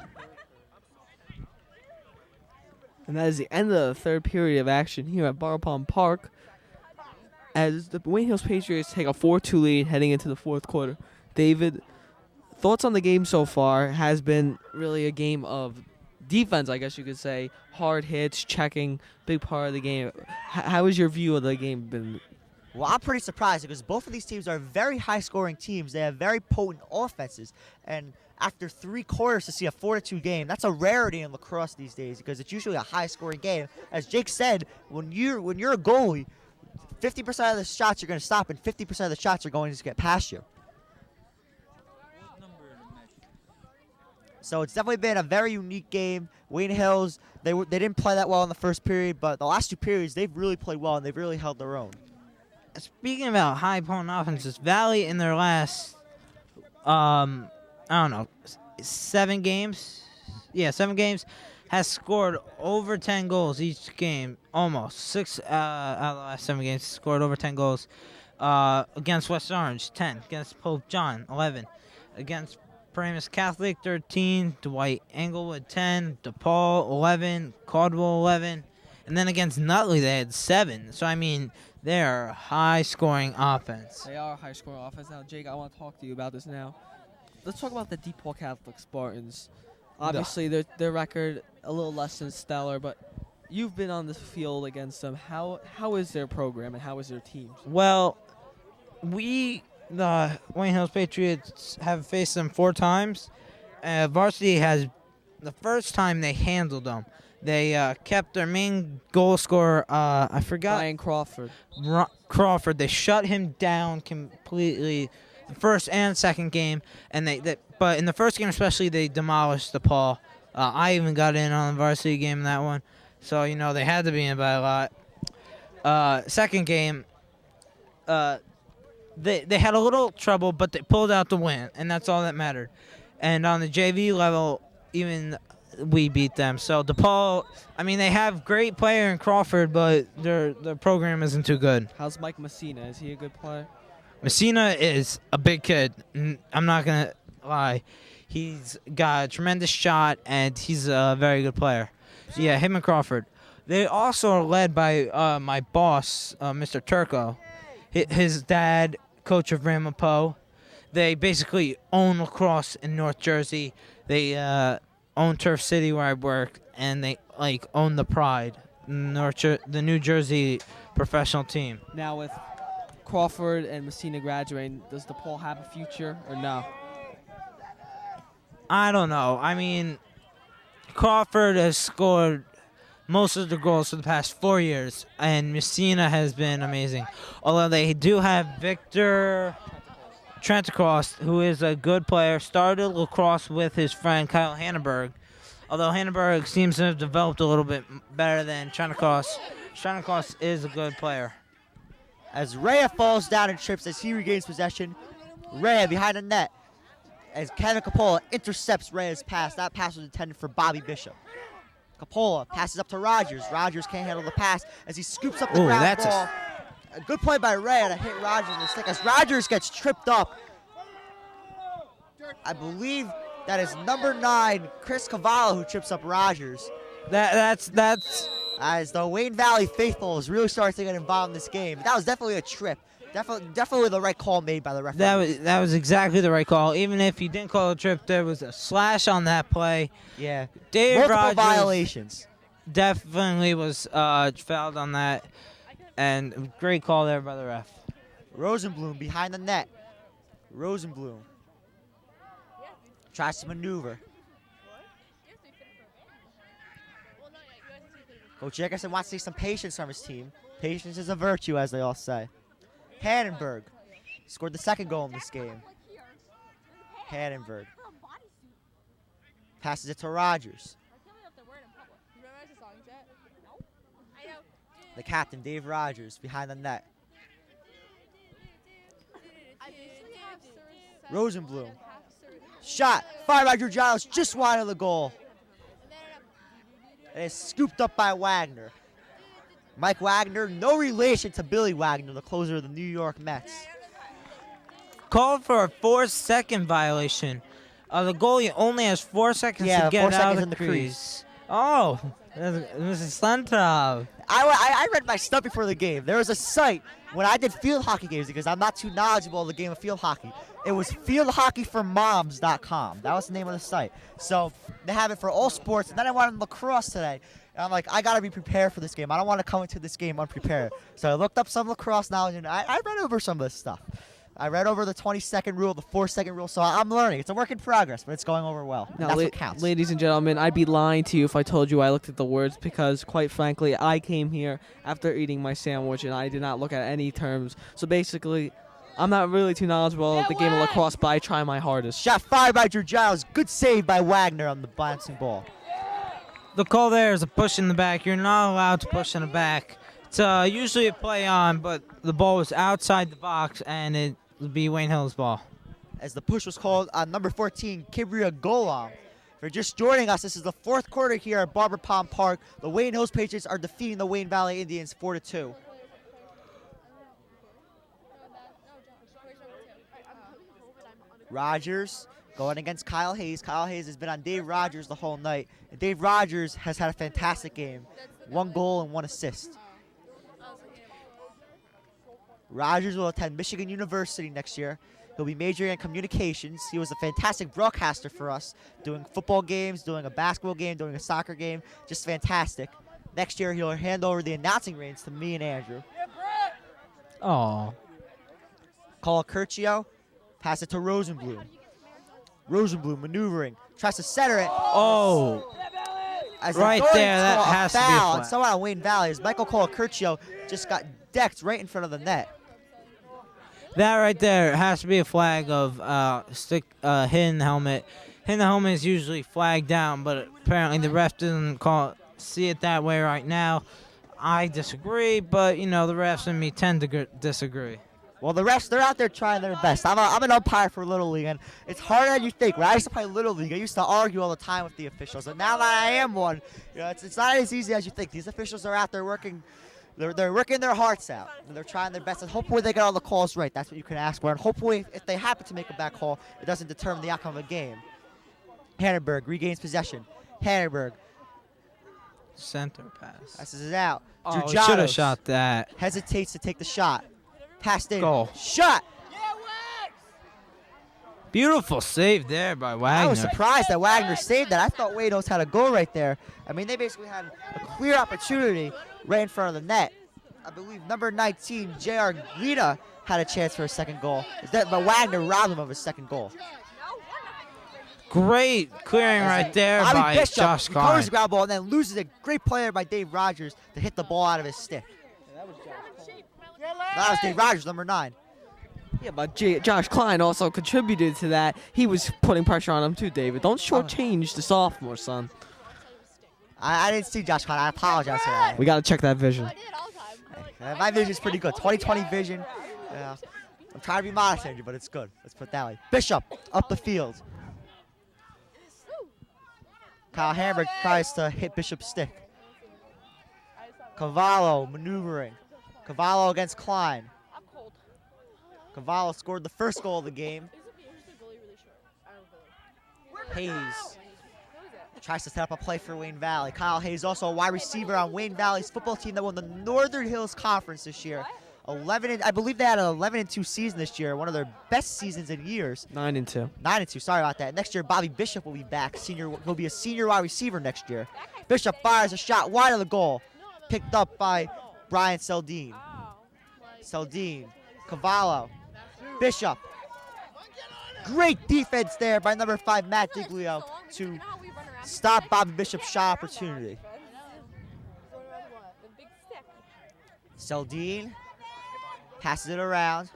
And that is the end of the third period of action here at Barbours Park, as the Wayne Hills Patriots take a 4-2 lead heading into the fourth quarter. David, thoughts on the game so far? Has been really a game of defense, I guess you could say. Hard hits, checking, big part of the game. How has your view of the game been? Well, I'm pretty surprised because both of these teams are very high-scoring teams. They have very potent offenses, and after 3 quarters to see a 4-2 game, that's a rarity in lacrosse these days because it's usually a high-scoring game. As Jake said, when you're a goalie, 50% of the shots you're going to stop, and 50% of the shots are going to get past you. So it's definitely been a very unique game. Wayne Hills, they didn't play that well in the first period, but the last 2 periods they've really played well and they've really held their own. Speaking about high potent offenses, Valley in their last, 7 games? Yeah, 7 games, has scored over 10 goals each game, almost. 6 out of the last 7 games scored over 10 goals. Against West Orange, 10. Against Pope John, 11. Against Paramus Catholic, 13. Dwight Englewood, 10. DePaul, 11. Caldwell, 11. And then against Nutley, they had 7. So, I mean, they're a high-scoring offense. They are a high-scoring offense. Now, Jake, I want to talk to you about this now. Let's talk about the DePaul Catholic Spartans. Obviously, their record a little less than stellar, but You've been on the field against them. How is their program and how is their team? Well, we, the Wayne Hills Patriots, have faced them 4 times. Varsity has, the first time they handled them, they kept their main goal scorer, I forgot. Ryan Crawford. Crawford. They shut him down completely the first and second game. And but in the first game especially, they demolished DePaul. I even got in on the varsity game in that one. So, they had to be in by a lot. Second game, they had a little trouble, but they pulled out the win, and that's all that mattered. And on the JV level, even we beat them. So DePaul, they have great player in Crawford, but their program isn't too good. How's Mike Messina? Is he a good player? Messina is a big kid. I'm not going to lie. He's got a tremendous shot, and he's a very good player. So yeah, him and Crawford. They also are led by my boss, Mr. Turco. His dad, coach of Ramapo. They basically own lacrosse in North Jersey. They own Turf City where I work, and they own the Pride, the New Jersey professional team. Now with Crawford and Messina graduating, does DePaul have a future or no? I don't know. Crawford has scored most of the goals for the past 4 years, and Messina has been amazing. Although they do have Victor Trentacross, who is a good player, started lacrosse with his friend Kyle Hannenberg. Although Hannenberg seems to have developed a little bit better than Trentacross. Trentacross is a good player. As Rhea falls down and trips as he regains possession, Rhea behind the net. As Kevin Capola intercepts Rhea's pass. That pass was intended for Bobby Bishop. Capola passes up to Rogers. Rogers can't handle the pass as he scoops up the ground ball. A good play by Rhea to hit Rogers in the stick as Rogers gets tripped up. I believe that is number 9, Chris Cavallo, who trips up Rogers. That's As the Wayne Valley faithful is really starting to get involved in this game. That was definitely a trip. Definitely the right call made by the referee. That was exactly the right call. Even if he didn't call a trip, there was a slash on that play. Yeah. Dave Multiple Rogers violations. Definitely was fouled on that. And great call there by the ref. Rosenblum behind the net. Rosenblum tries to maneuver. Coach Jackerson wants to see some patience from his team. Patience is a virtue, as they all say. Hannenberg scored the second goal in this game. Hannenberg passes it to Rogers. The captain, Dave Rogers, behind the net. Rosenblum. Shot. Fired by Drew Giles just wide of the goal. And it's scooped up by Wagner. Mike Wagner, no relation to Billy Wagner, the closer of the New York Mets. Called for a 4-second violation. The goalie only has 4 seconds to get out of the crease. Oh, Mrs. Suntup. I read my stuff before the game. There was a site when I did field hockey games because I'm not too knowledgeable of the game of field hockey. It was fieldhockeyformoms.com. That was the name of the site. So they have it for all sports. And then I wanted lacrosse today. And I'm like, I got to be prepared for this game. I don't want to come into this game unprepared. So I looked up some lacrosse knowledge, and I read over some of this stuff. I read over the 20-second rule, the 4-second rule, so I'm learning. It's a work in progress, but it's going over well. Now, that's what counts. Ladies and gentlemen, I'd be lying to you if I told you I looked at the words because, quite frankly, I came here after eating my sandwich, and I did not look at any terms. So basically, I'm not really too knowledgeable of the game of lacrosse, but I try my hardest. Shot fired by Drew Giles. Good save by Wagner on the bouncing ball. The call there is a push in the back. You're not allowed to push in the back. It's usually a play on, but the ball was outside the box, and it would be Wayne Hill's ball. As the push was called on number 14, Kibria Golam. If you're just joining us, this is the fourth quarter here at Barber Palm Park. The Wayne Hills Patriots are defeating the Wayne Valley Indians 4-2. Rogers going against Kyle Hayes. Kyle Hayes has been on Dave Rogers the whole night. And Dave Rogers has had a fantastic game. 1 goal and 1 assist. Rogers will attend Michigan University next year. He'll be majoring in communications. He was a fantastic broadcaster for us, doing football games, doing a basketball game, doing a soccer game. Just fantastic. Next year, he'll hand over the announcing reins to me and Andrew. Oh. Call Curcio, pass it to Rosenblum. Rosenblum maneuvering, tries to center it. Oh. As Right there, that has to be a foul. flag. And someone on Wayne Valley, as Michael Curcio just got decked right in front of the net. That right there has to be a flag of hitting the helmet. Hitting the helmet is usually flagged down, but apparently the ref doesn't see it that way right now. I disagree, but, you know, the refs and me tend to disagree. Well, the refs, they're out there trying their best. I'm an umpire for Little League, and it's harder than you think. When I used to play Little League, I used to argue all the time with the officials. And now that I am one, you know, it's not as easy as you think. These officials are out there working. They're working their hearts out, and they're trying their best. And hopefully they get all the calls right. That's what you can ask for. And hopefully, if they happen to make a bad call, it doesn't determine the outcome of the game. Hannenberg regains possession. Hannenberg Center pass. passes it out. Oh, should Georgianos have shot that. hesitates to take the shot. Passed in. Goal. Shot. Beautiful save there by Wagner. I was surprised that Wagner saved that. I thought Wade knows how to go right there. I mean, they basically had a clear opportunity right in front of the net. I believe number 19, J.R. Guida, had a chance for a second goal. But Wagner robbed him of his second goal. Great clearing right there Bobby by Bishop Josh recovers Klein. the ground ball and then loses a great player by Dave Rogers to hit the ball out of his stick. That was Dave Rogers, number 9. Yeah, but Josh Klein also contributed to that. He was putting pressure on him too, David. Don't shortchange the sophomore, son. I didn't see Josh Klein. I apologize for that. We got to check that vision. My vision's pretty good. 20/20 vision. I'm trying to be modest, Andrew, but it's good. Let's put it that way. Bishop up the field. Kyle Hamburg tries to hit Bishop's stick. Cavallo maneuvering. Cavallo against Klein. Cavallo scored the first goal of the game. Hayes tries to set up a play for Wayne Valley. Kyle Hayes, also a wide receiver on Wayne Valley's football team that won the Northern Hills Conference this year. I believe they had an 11-2 season this year, one of their best seasons in years. 9-2. 9-2, sorry about that. Next year, Bobby Bishop will be back. He'll be a senior wide receiver next year. Bishop fires a shot wide of the goal, picked up by Brian Seldine. Seldine, Cavallo, Bishop. Great defense there by number 5, Matt Diglio, to stop Bobby Bishop's shot opportunity. Seldine passes it around.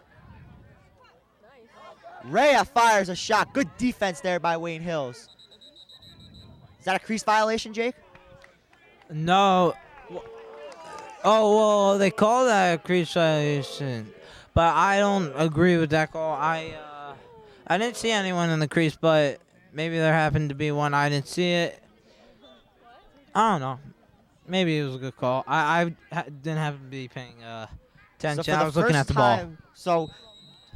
Rhea fires a shot. Good defense there by Wayne Hills. Is that a crease violation, Jake? No. Oh, well, they call that a crease violation, but I don't agree with that call. I didn't see anyone in the crease, but maybe there happened to be one. I didn't see it. I don't know. Maybe it was a good call. I didn't have to be paying attention. I was looking at the ball. So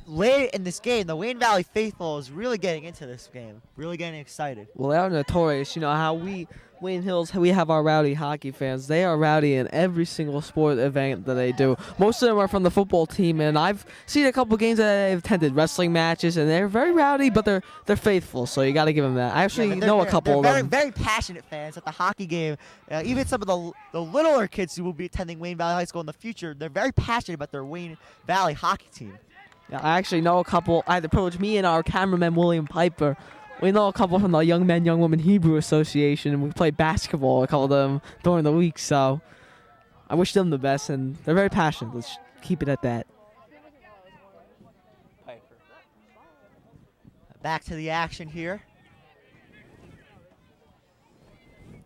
late in this game, the Wayne Valley faithful is really getting into this game, really getting excited. Well, they are notorious. You know how Wayne Hills, we have our rowdy hockey fans. They are rowdy in every single sport event that they do. Most of them are from the football team, and I've seen a couple games that I've attended, wrestling matches, and they're very rowdy, but they're faithful. So you got to give them that. I actually know a couple they're of them. very passionate fans at the hockey game. Even some of the littler kids who will be attending Wayne Valley High School in the future, they're very passionate about their Wayne Valley hockey team. Yeah, I actually know a couple. I had the privilege, me and our cameraman, William Pieper, we know a couple from the Young Men, Young Women Hebrew Association, and we played basketball, a couple of them, during the week. So I wish them the best, and they're very passionate. Let's keep it at that. Back to the action here.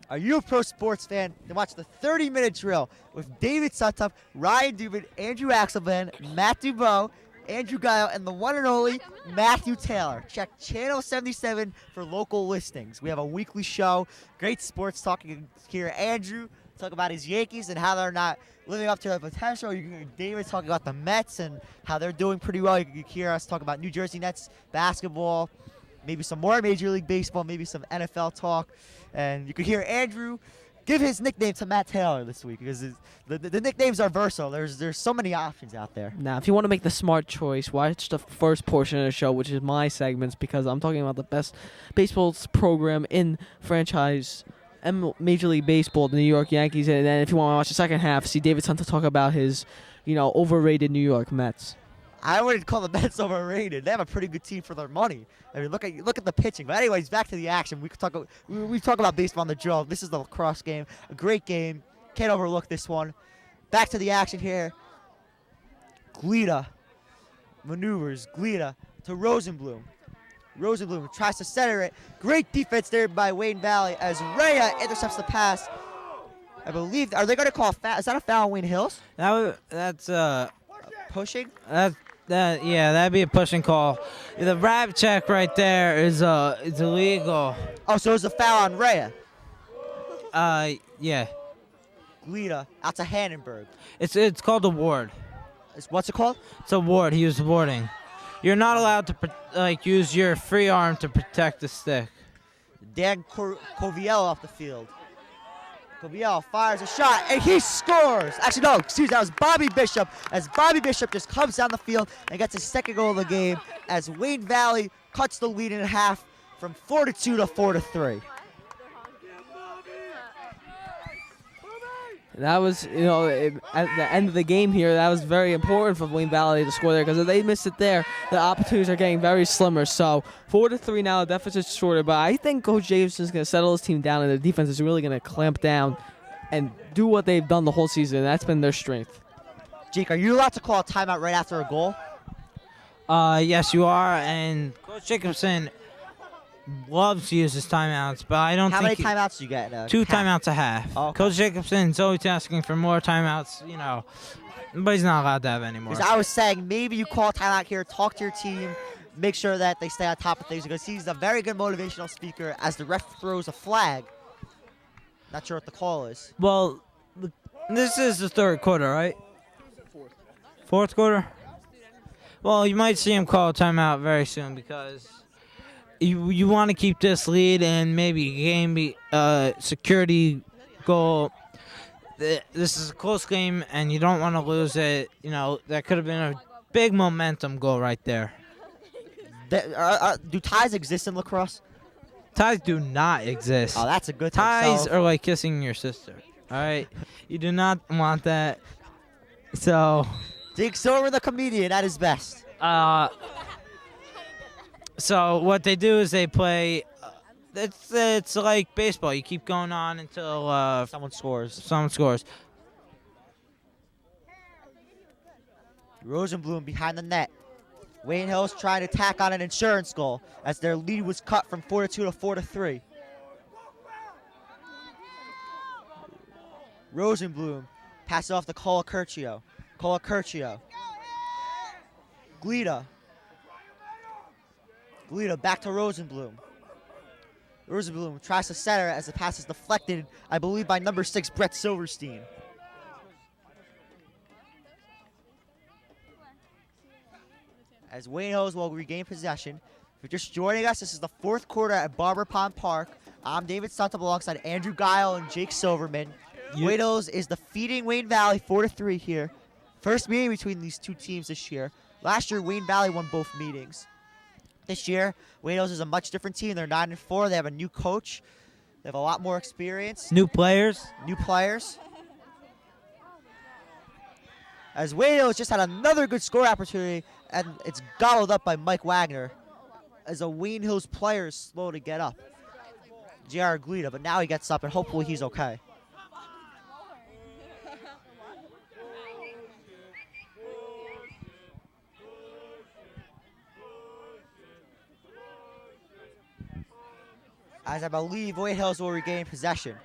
Are you a pro sports fan? Then watch the 30-minute drill with David Suntup, Ryan Dubin, Andrew Axelman, Matt Dubois, Andrew Gayo, and the one and only Matthew Taylor. Check Channel 77 for local listings. We have a weekly show, great sports talk. You can hear Andrew talk about his Yankees and how they're not living up to their potential. You can hear David talking about the Mets and how they're doing pretty well. You can hear us talk about New Jersey Nets basketball, maybe some more Major League Baseball, maybe some NFL talk. And you can hear Andrew give his nickname to Matt Taylor this week because the nicknames are versatile. There's so many options out there. Now, if you want to make the smart choice, watch the first portion of the show, which is my segments, because I'm talking about the best baseball program in franchise Major League Baseball, the New York Yankees, and then if you want to watch the second half, see David Suntup talk about his, overrated New York Mets. I wouldn't call the Mets overrated. They have a pretty good team for their money. I mean, look at the pitching. But anyways, back to the action. We talk about baseball on the drill. This is the lacrosse game, a great game. Can't overlook this one. Back to the action here. Glida maneuvers. Glida to Rosenblum. Rosenblum tries to center it. Great defense there by Wayne Valley as Rhea intercepts the pass. I believe. Are they going to call a foul? Is that a foul on Wayne Hills? That's Pushing? That'd be a pushing call. The rap check right there is illegal. Oh, so it's a foul on Rhea. Yeah. Glida out to Hannenberg. It's called a ward. What's it called? It's a ward. He was warding. You're not allowed to use your free arm to protect the stick. Dan Coviello off the field. Coviello fires a shot, and he scores! Actually, no, excuse me, that was Bobby Bishop, as Bobby Bishop just comes down the field and gets his second goal of the game as Wayne Valley cuts the lead in half from 4-2 to 4-3. That was, at the end of the game here, that was very important for Wayne Valley to score there, because if they missed it there, the opportunities are getting very slimmer. So 4-3 now, the deficit's shorter, but I think Coach Jameson's going to settle his team down, and the defense is really going to clamp down and do what they've done the whole season. That's been their strength. Jake, are you allowed to call a timeout right after a goal? Yes, you are, and Coach Jacobson loves to use his timeouts, but I don't How think many timeouts do you get? Two timeouts a half. Oh, okay. Coach Jacobson's always asking for more timeouts, but he's not allowed to have any more. Because I was saying maybe you call a timeout here, talk to your team, make sure that they stay on top of things, because he's a very good motivational speaker as the ref throws a flag. Not sure what the call is. Well, this is the third quarter, right? Fourth quarter? Well, you might see him call a timeout very soon, because you want to keep this lead and maybe game security goal. This is a close game, and you don't want to lose it. That could have been a big momentum goal right there. Do ties exist in lacrosse? Ties do not exist. Oh, that's a good thing. Ties are like kissing your sister. All right? You do not want that. So Jake Silverman, the comedian, at his best. So what they do is they play. It's like baseball. You keep going on until Someone scores. someone scores. Rosenblum behind the net. Wayne Hills trying to tack on an insurance goal as their lead was cut from 4-2 to 4-3. Rosenblum passes off to Colacurcio. Glida back to Rosenblum. Rosenblum tries to center as the pass is deflected, I believe, by number 6, Brett Silverstein. As Wayne Hills will regain possession. If you're just joining us, this is the fourth quarter at Barber Pond Park. I'm David Suntup alongside Andrew Gayo and Jake Silverman. Wayne Hills is defeating Wayne Valley 4-3 here. First meeting between these two teams this year. Last year, Wayne Valley won both meetings. This year, Wayne Hills is a much different team. They're 9-4. They have a new coach. They have a lot more experience. New players. As Wayne Hills just had another good score opportunity, and it's gobbled up by Mike Wagner. As a Wayne Hills player is slow to get up. J.R. Glida, but now he gets up, and hopefully he's okay. As I believe Wayne Hills will regain possession.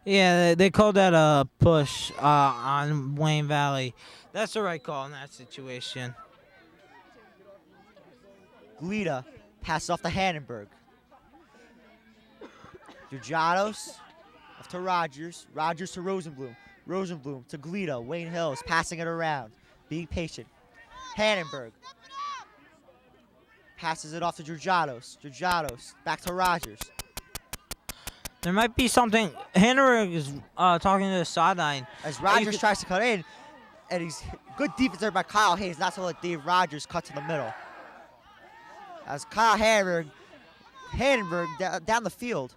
Yeah, they called that a push on Wayne Valley. That's the right call in that situation. Glida passes off to Hannenberg. Dujados off to Rogers. Rogers to Rosenblum. Rosenblum to Glida. Wayne Hills passing it around. Being patient. Hannenberg passes it off to Dujados. Dujados back to Rogers. There might be something. Hannenberg is talking to the sideline. As Rogers tries to cut in, and he's good defense there by Kyle Hayes, not to let Dave Rogers cut to the middle. As Kyle Hannenberg down the field.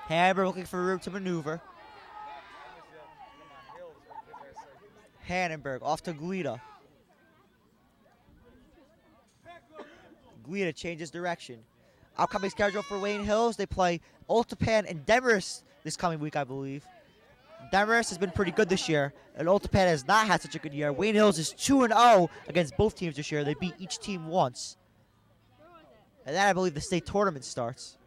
Hammer looking for room to maneuver. Hannenberg off to Guida. Guida changes direction. Upcoming schedule for Wayne Hills, they play Ultapan and Demarest this coming week, I believe. Demarest has been pretty good this year, and Ultapan has not had such a good year. Wayne Hills is 2-0 against both teams this year. They beat each team once. And then I believe the state tournament starts.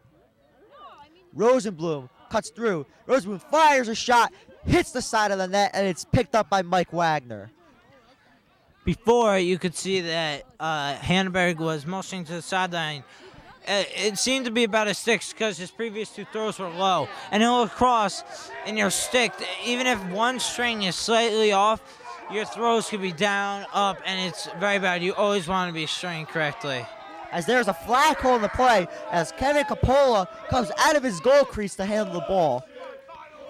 Rosenblum cuts through. Rosenblum fires a shot, hits the side of the net, and it's picked up by Mike Wagner. Before, you could see that Hannenberg was motioning to the sideline. It seemed to be about his sticks because his previous 2 throws were low. And he'll across, and your stick, even if one string is slightly off, your throws could be down, up, and it's very bad. You always want to be stringing correctly. As there's a flag call in the play, as Kevin Capola comes out of his goal crease to handle the ball.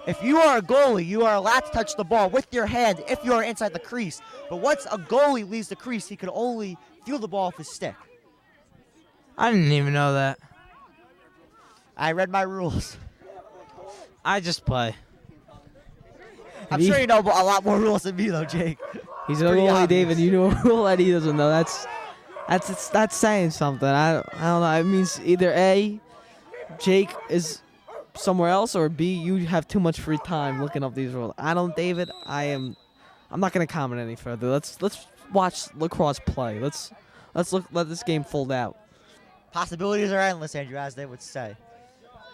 If you are a goalie, you are allowed to touch the ball with your hand if you are inside the crease. But once a goalie leaves the crease, he can only feel the ball with his stick. I didn't even know that. I read my rules. I just play. I'm sure you know a lot more rules than me, though, Jake. He's a Pretty goalie, obvious. David. You know a rule that he doesn't know. That's saying something. I don't know. It means either A, Jake is somewhere else, or B, you have too much free time looking up these rules. I don't, David. I'm not gonna comment any further. Let's watch Lacrosse play. Let this game fold out. Possibilities are endless, Andrew, as they would say.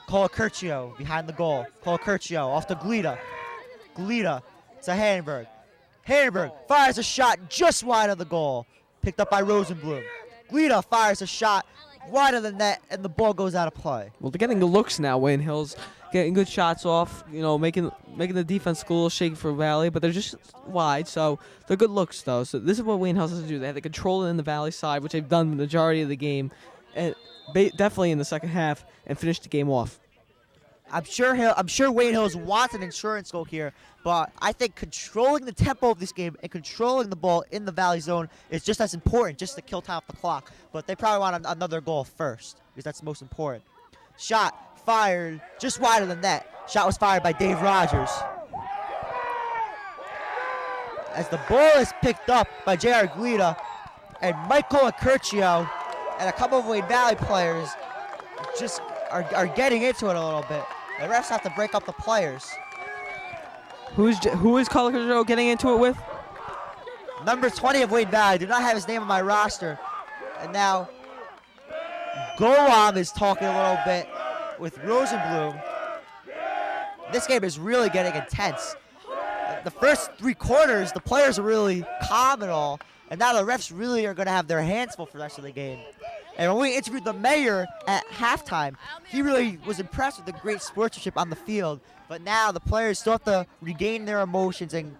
Colacurcio behind the goal. Colacurcio off to Guida. Guida to Hannenberg. Hannenberg fires a shot just wide of the goal. Picked up by Rosenblum. Guida fires a shot wide of the net, and the ball goes out of play. Well, they're getting the looks now. Wayne Hills getting good shots off. You know, making the defense a little shaky for Valley, but they're just wide, so they're good looks though. So this is what Wayne Hills has to do. They have to control it in the Valley side, which they've done the majority of the game, and definitely in the second half, and finish the game off. I'm sure Wayne Hills wants an insurance goal here, but I think controlling the tempo of this game and controlling the ball in the Valley zone is just as important, just to kill time off the clock. But they probably want another goal first, because that's most important. Shot fired just wide of the net. Shot was fired by Dave Rogers. As the ball is picked up by J.R. Guida, and Michael Accurcio and a couple of Wayne Valley players just are getting into it a little bit. The refs have to break up the players. Who is Colacurcio getting into it with? Number 20 of Wayne Valley. I do not have his name on my roster. And now Goam is talking a little bit with Rosenblum. This game is really getting intense. The first 3 quarters, the players are really calm and all. And now the refs really are going to have their hands full for the rest of the game. And when we interviewed the mayor at halftime, he really was impressed with the great sportsmanship on the field. But now the players still have to regain their emotions and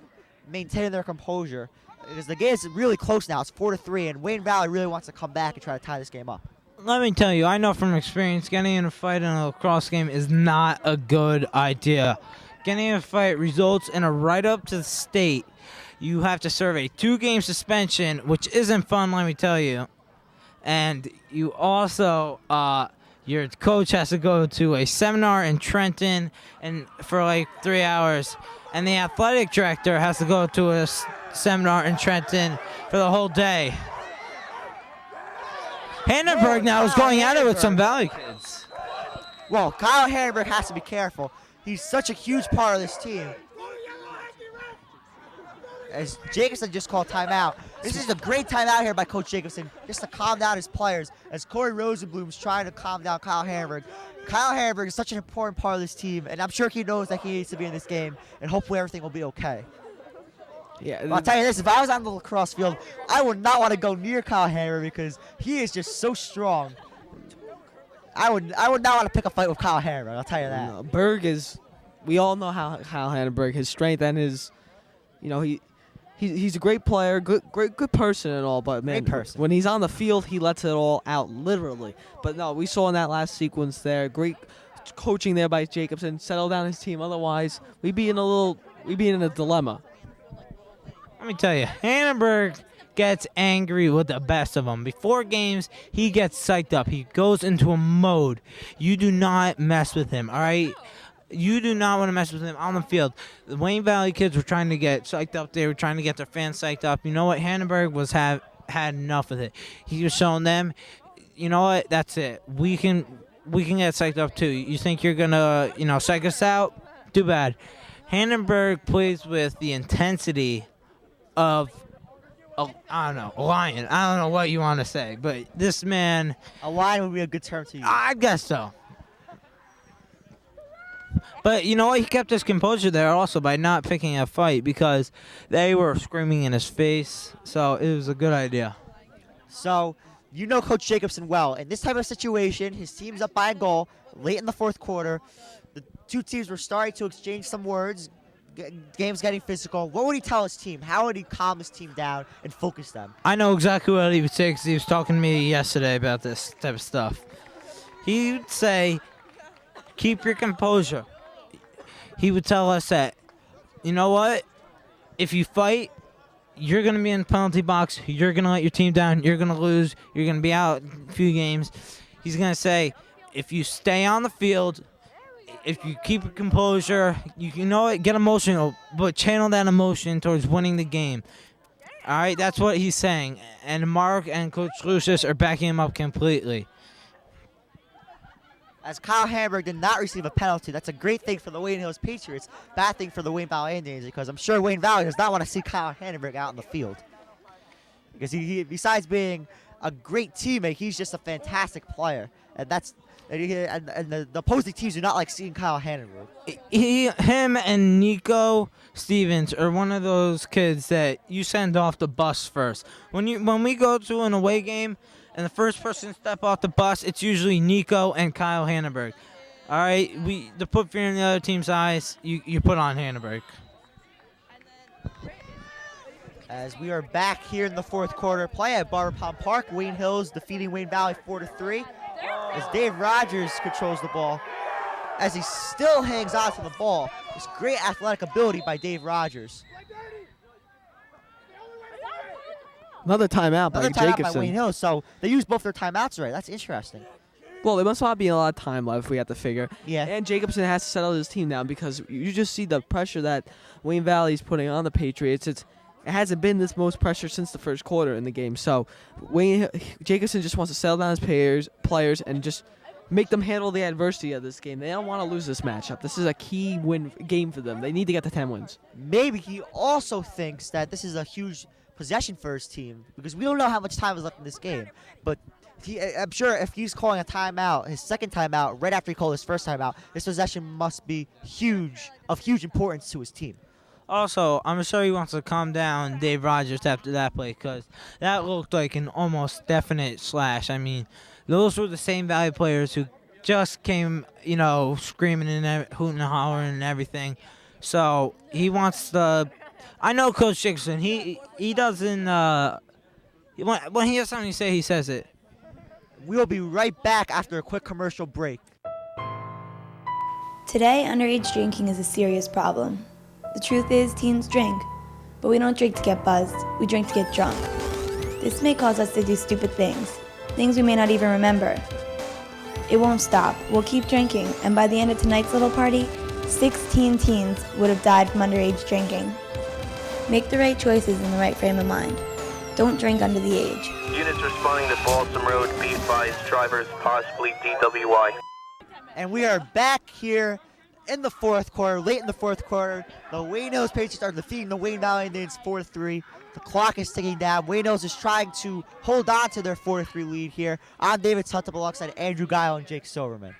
maintain their composure. Because the game is really close now. It's 4-3, and Wayne Valley really wants to come back and try to tie this game up. Let me tell you, I know from experience, getting in a fight in a lacrosse game is not a good idea. Getting in a fight results in a write-up to the state. You have to serve a 2-game suspension, which isn't fun, let me tell you. And you also, your coach has to go to a seminar in Trenton and for like 3 hours. And the athletic director has to go to a seminar in Trenton for the whole day. Hannenberg now is going at it with some Valley kids. Well, Kyle Hannenberg has to be careful. He's such a huge part of this team. As Jacobson just called timeout. This is a great timeout here by Coach Jacobson, just to calm down his players, as Corey Rosenblum's trying to calm down Kyle Hannenberg. Kyle Hannenberg is such an important part of this team, and I'm sure he knows that he needs to be in this game, and hopefully everything will be okay. Yeah, I'll tell you this, if I was on the lacrosse field, I would not want to go near Kyle Hannenberg because he is just so strong. I would not want to pick a fight with Kyle Hannenberg, I'll tell you that. No, Berg is, we all know how Kyle Hannenberg, his strength and his, you know, he's a great player, good person and all, but man, Great person. when he's on the field, he lets it all out, literally. But no, we saw in that last sequence there, great coaching there by Jacobson, settle down his team. Otherwise, we'd be in a dilemma. Let me tell you, Hannenberg gets angry with the best of them. Before games, he gets psyched up. He goes into a mode. You do not mess with him, all right? You do not want to mess with him on the field. The Wayne Valley kids were trying to get psyched up. They were trying to get their fans psyched up. You know what? Hannenberg had enough of it. He was showing them, you know what? That's it. We can get psyched up too. You think you're gonna, psych us out? Too bad. Hannenberg plays with the intensity of a lion. I don't know what you want to say, but this man. A lion would be a good term to use. I guess so. But you know what? He kept his composure there also by not picking a fight because they were screaming in his face. So it was a good idea. So, you know Coach Jacobson well. In this type of situation, his team's up by a goal late in the fourth quarter. The two teams were starting to exchange some words. Game's getting physical. What would he tell his team? How would he calm his team down and focus them? I know exactly what he would say because he was talking to me yesterday about this type of stuff. He would say, keep your composure. He would tell us that, you know what? If you fight, you're going to be in the penalty box. You're going to let your team down. You're going to lose. You're going to be out a few games. He's going to say, if you stay on the field, if you keep your composure, you know what? Get emotional, but channel that emotion towards winning the game. All right? That's what he's saying. And Mark and Coach Lucius are backing him up completely. As Kyle Hamburg did not receive a penalty, that's a great thing for the Wayne Hills Patriots, bad thing for the Wayne Valley Indians, because I'm sure Wayne Valley does not want to see Kyle Hamburg out in the field. Because he besides being a great teammate, he's just a fantastic player, and the opposing teams do not like seeing Kyle Hamburg. Him and Nico Stevens are one of those kids that you send off the bus first. When we go to an away game, and the first person to step off the bus, it's usually Nico and Kyle Hannenberg. All right, to put fear in the other team's eyes, you put on Hannenberg. As we are back here in the fourth quarter play at Barbours Park, Wayne Hills defeating Wayne Valley 4-3. As Dave Rogers controls the ball, as he still hangs on to the ball. This great athletic ability by Dave Rogers. Another timeout by Jacobson. By Wayne Hills, so they used both their timeouts already. That's interesting. Well, there must not be a lot of time left, we have to figure. Yeah. And Jacobson has to settle his team down because you just see the pressure that Wayne Valley's putting on the Patriots. It hasn't been this most pressure since the first quarter in the game. So Jacobson just wants to settle down his players and just make them handle the adversity of this game. They don't want to lose this matchup. This is a key win game for them. They need to get to 10 wins. Maybe he also thinks that this is a huge possession for his team because we don't know how much time is left in this game. But I'm sure if he's calling a timeout, his second timeout, right after he called his first timeout, this possession must be of huge importance to his team. Also, I'm sure he wants to calm down Dave Rogers after that play because that looked like an almost definite slash. I mean, those were the same Valley players who just came, screaming and hooting and hollering and everything. So he wants to. I know Coach Jacobson. He doesn't. When he has something to say, he says it. We'll be right back after a quick commercial break. Today, underage drinking is a serious problem. The truth is, teens drink, but we don't drink to get buzzed. We drink to get drunk. This may cause us to do stupid things we may not even remember. It won't stop. We'll keep drinking, and by the end of tonight's little party, 16 teens would have died from underage drinking. Make the right choices in the right frame of mind. Don't drink under the age. Units responding to Balsam Road, be advised, drivers possibly DWI. And we are back here in the fourth quarter, late in the fourth quarter. The Wayne Hills Patriots are defeating the Wayne Valley Indians 4-3. The clock is ticking down. Wayne Hills is trying to hold on to their 4-3 lead here. I'm David Suntup alongside Andrew Gayo and Jake Silverman.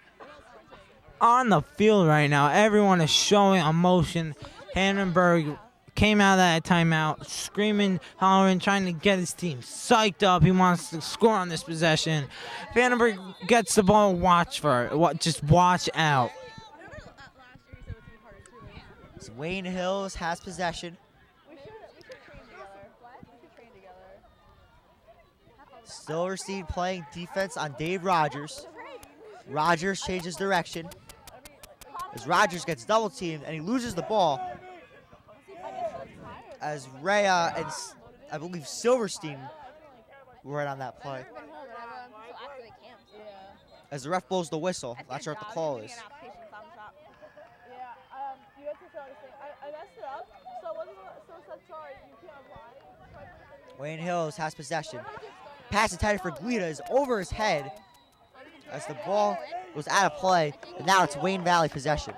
On the field right now, everyone is showing emotion. Hannenberg came out of that timeout, screaming, hollering, trying to get his team psyched up. He wants to score on this possession. If Hannenberg gets the ball, watch for it. Just watch out. So Wayne Hills has possession. Silverstein playing defense on Dave Rogers. Rogers changes direction. As Rogers gets double teamed and he loses the ball. As Rhea and I believe Silverstein were right on that play. As the ref blows the whistle, not sure what the call is. Wayne Hills has possession. Pass intended for Glita is over his head as the ball was out of play, and now it's Wayne Valley possession.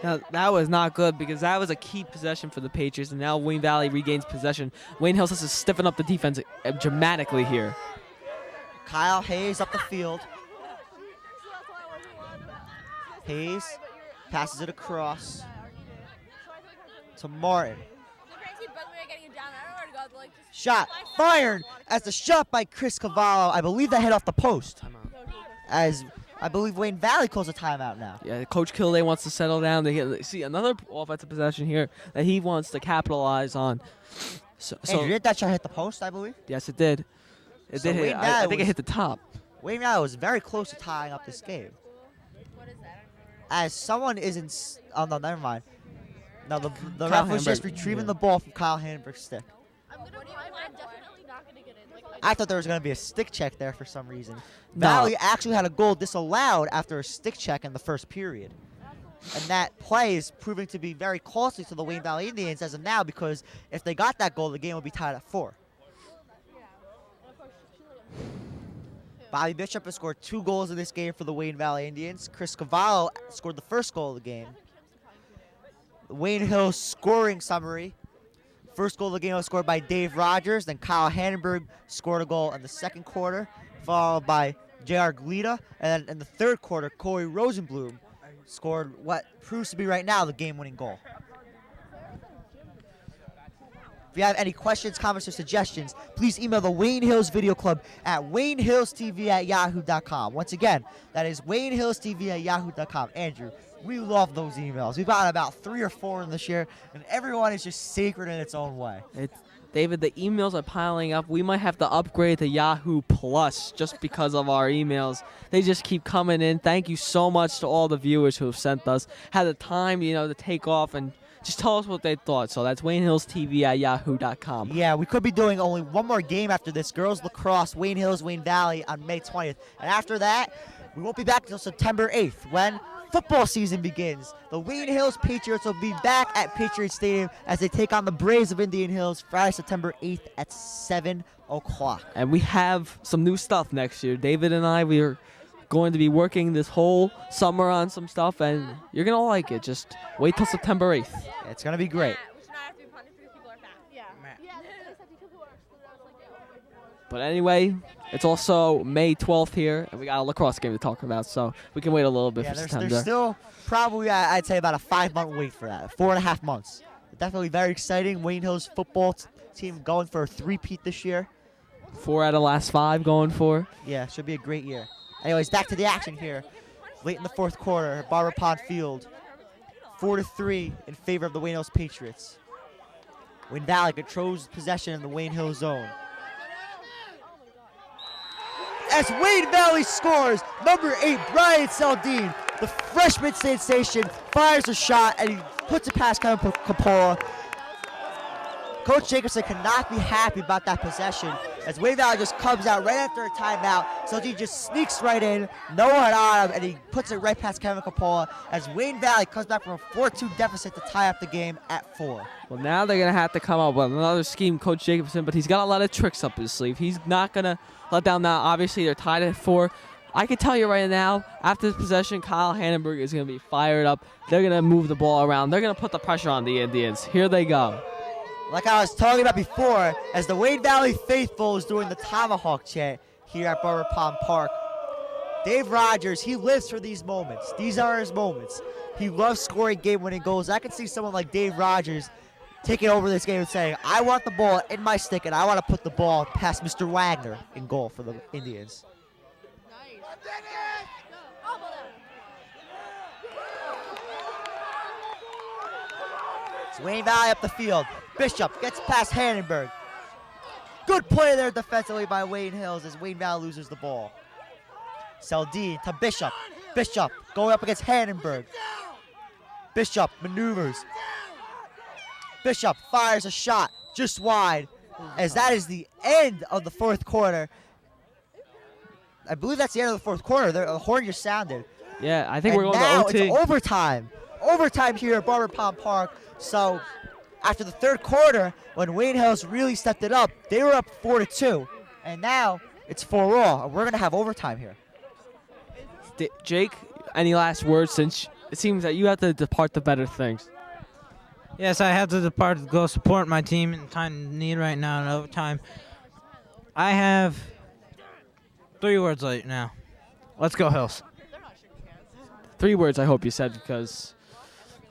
Now, that was not good because that was a key possession for the Patriots, and now Wayne Valley regains possession. Wayne Hills has to stiffen up the defense dramatically here. Kyle Hayes up the field. Hayes passes it across to Martin. Shot fired as the shot by Chris Cavallo. I believe that hit off the post. As I believe Wayne Valley calls a timeout now. Yeah, Coach Kilday wants to settle down. They see another offensive possession here that he wants to capitalize on. Andrew, did that shot hit the post, I believe? Yes, it did. It did hit. I think it hit the top. Wayne Valley was very close to tying up this game. As someone is in... Oh, no, never mind. No, the ref was just retrieving the ball from Kyle Handenberg's stick. I thought there was going to be a stick check there for some reason. No. Valley actually had a goal disallowed after a stick check in the first period. And that play is proving to be very costly to the Wayne Valley Indians as of now, because if they got that goal, the game would be tied at 4. Bobby Bishop has scored 2 goals in this game for the Wayne Valley Indians. Chris Cavallo scored the first goal of the game. The Wayne Hills scoring summary. First goal of the game was scored by Dave Rogers. Then Kyle Handenberg scored a goal in the second quarter, followed by J.R. Glita. And then in the third quarter, Corey Rosenblum scored what proves to be right now the game-winning goal. If you have any questions, comments, or suggestions, please email the Wayne Hills Video Club at waynehillstv@yahoo.com. Once again, that is waynehillstv@yahoo.com. Andrew, we love those emails. We've gotten about 3 or 4 in this year, and everyone is just sacred in its own way. David, the emails are piling up. We might have to upgrade to Yahoo Plus just because of our emails. They just keep coming in. Thank you so much to all the viewers who have sent us. Had the time, to take off and just tell us what they thought. So that's waynehillstv@yahoo.com. Yeah, we could be doing only one more game after this. Girls Lacrosse, Wayne Hills, Wayne Valley on May 20th. And after that, we won't be back until September 8th when football season begins. The Wayne Hills Patriots will be back at Patriots Stadium as they take on the Braves of Indian Hills Friday, September 8th at 7 o'clock. And we have some new stuff next year. David and I, we are going to be working this whole summer on some stuff, and you're going to like it. Just wait till September 8th. Yeah, it's going to be great. But anyway, it's also May 12th here, and we got a lacrosse game to talk about, so we can wait a little bit Yeah, for there's September. still probably, I'd say, about a 5-month wait for that. 4.5 months. Definitely very exciting. Wayne Hills football team going for a 3-peat this year. 4 out of the last 5 going for. Yeah, should be a great year. Anyways, back to the action here. Late in the fourth quarter at Barber Pond Field. 4-3 in favor of the Wayne Hills Patriots. Wayne Valley controls possession in the Wayne Hills zone. As Wayne Valley scores, number 8, Brian Saldine, the freshman sensation, fires a shot, and he puts it past Kevin Capola. Coach Jacobson cannot be happy about that possession as Wayne Valley just comes out right after a timeout. Saldine just sneaks right in, no one on him, and he puts it right past Kevin Capola as Wayne Valley comes back from a 4-2 deficit to tie up the game at 4. Well, now they're going to have to come up with another scheme, Coach Jacobson, but he's got a lot of tricks up his sleeve. He's not going to let down now. Obviously, they're tied at 4. I can tell you right now, after this possession, Kyle Handenberg is going to be fired up. They're going to move the ball around. They're going to put the pressure on the Indians. Here they go. Like I was talking about before, as the Wayne Valley faithful is doing the tomahawk chant here at Barber Pond Park, Dave Rogers, he lives for these moments. These are his moments. He loves scoring game-winning goals. I can see someone like Dave Rogers taking over this game and saying, I want the ball in my stick, and I want to put the ball past Mr. Wagner in goal for the Indians. It's Wayne Valley up the field. Bishop gets past Handenberg. Good play there defensively by Wayne Hills as Wayne Valley loses the ball. Saldine to Bishop. Bishop going up against Handenberg. Bishop maneuvers. Bishop fires a shot just wide as that is the end of the fourth quarter. I believe that's the end of the fourth quarter. The horn just sounded. Yeah, I think And we're going now to OT. it's overtime. Overtime here at Barber Pond Park. So after the third quarter, when Wayne Hills really stepped it up, they were up 4-2, and now it's 4-all, and we're gonna have overtime here. Jake, any last words, since it seems that you have to depart to better things? Yes, I have to depart to go support my team in time of need right now in overtime. I have 3 words right now. Let's go Hills. 3 words, I hope you said, because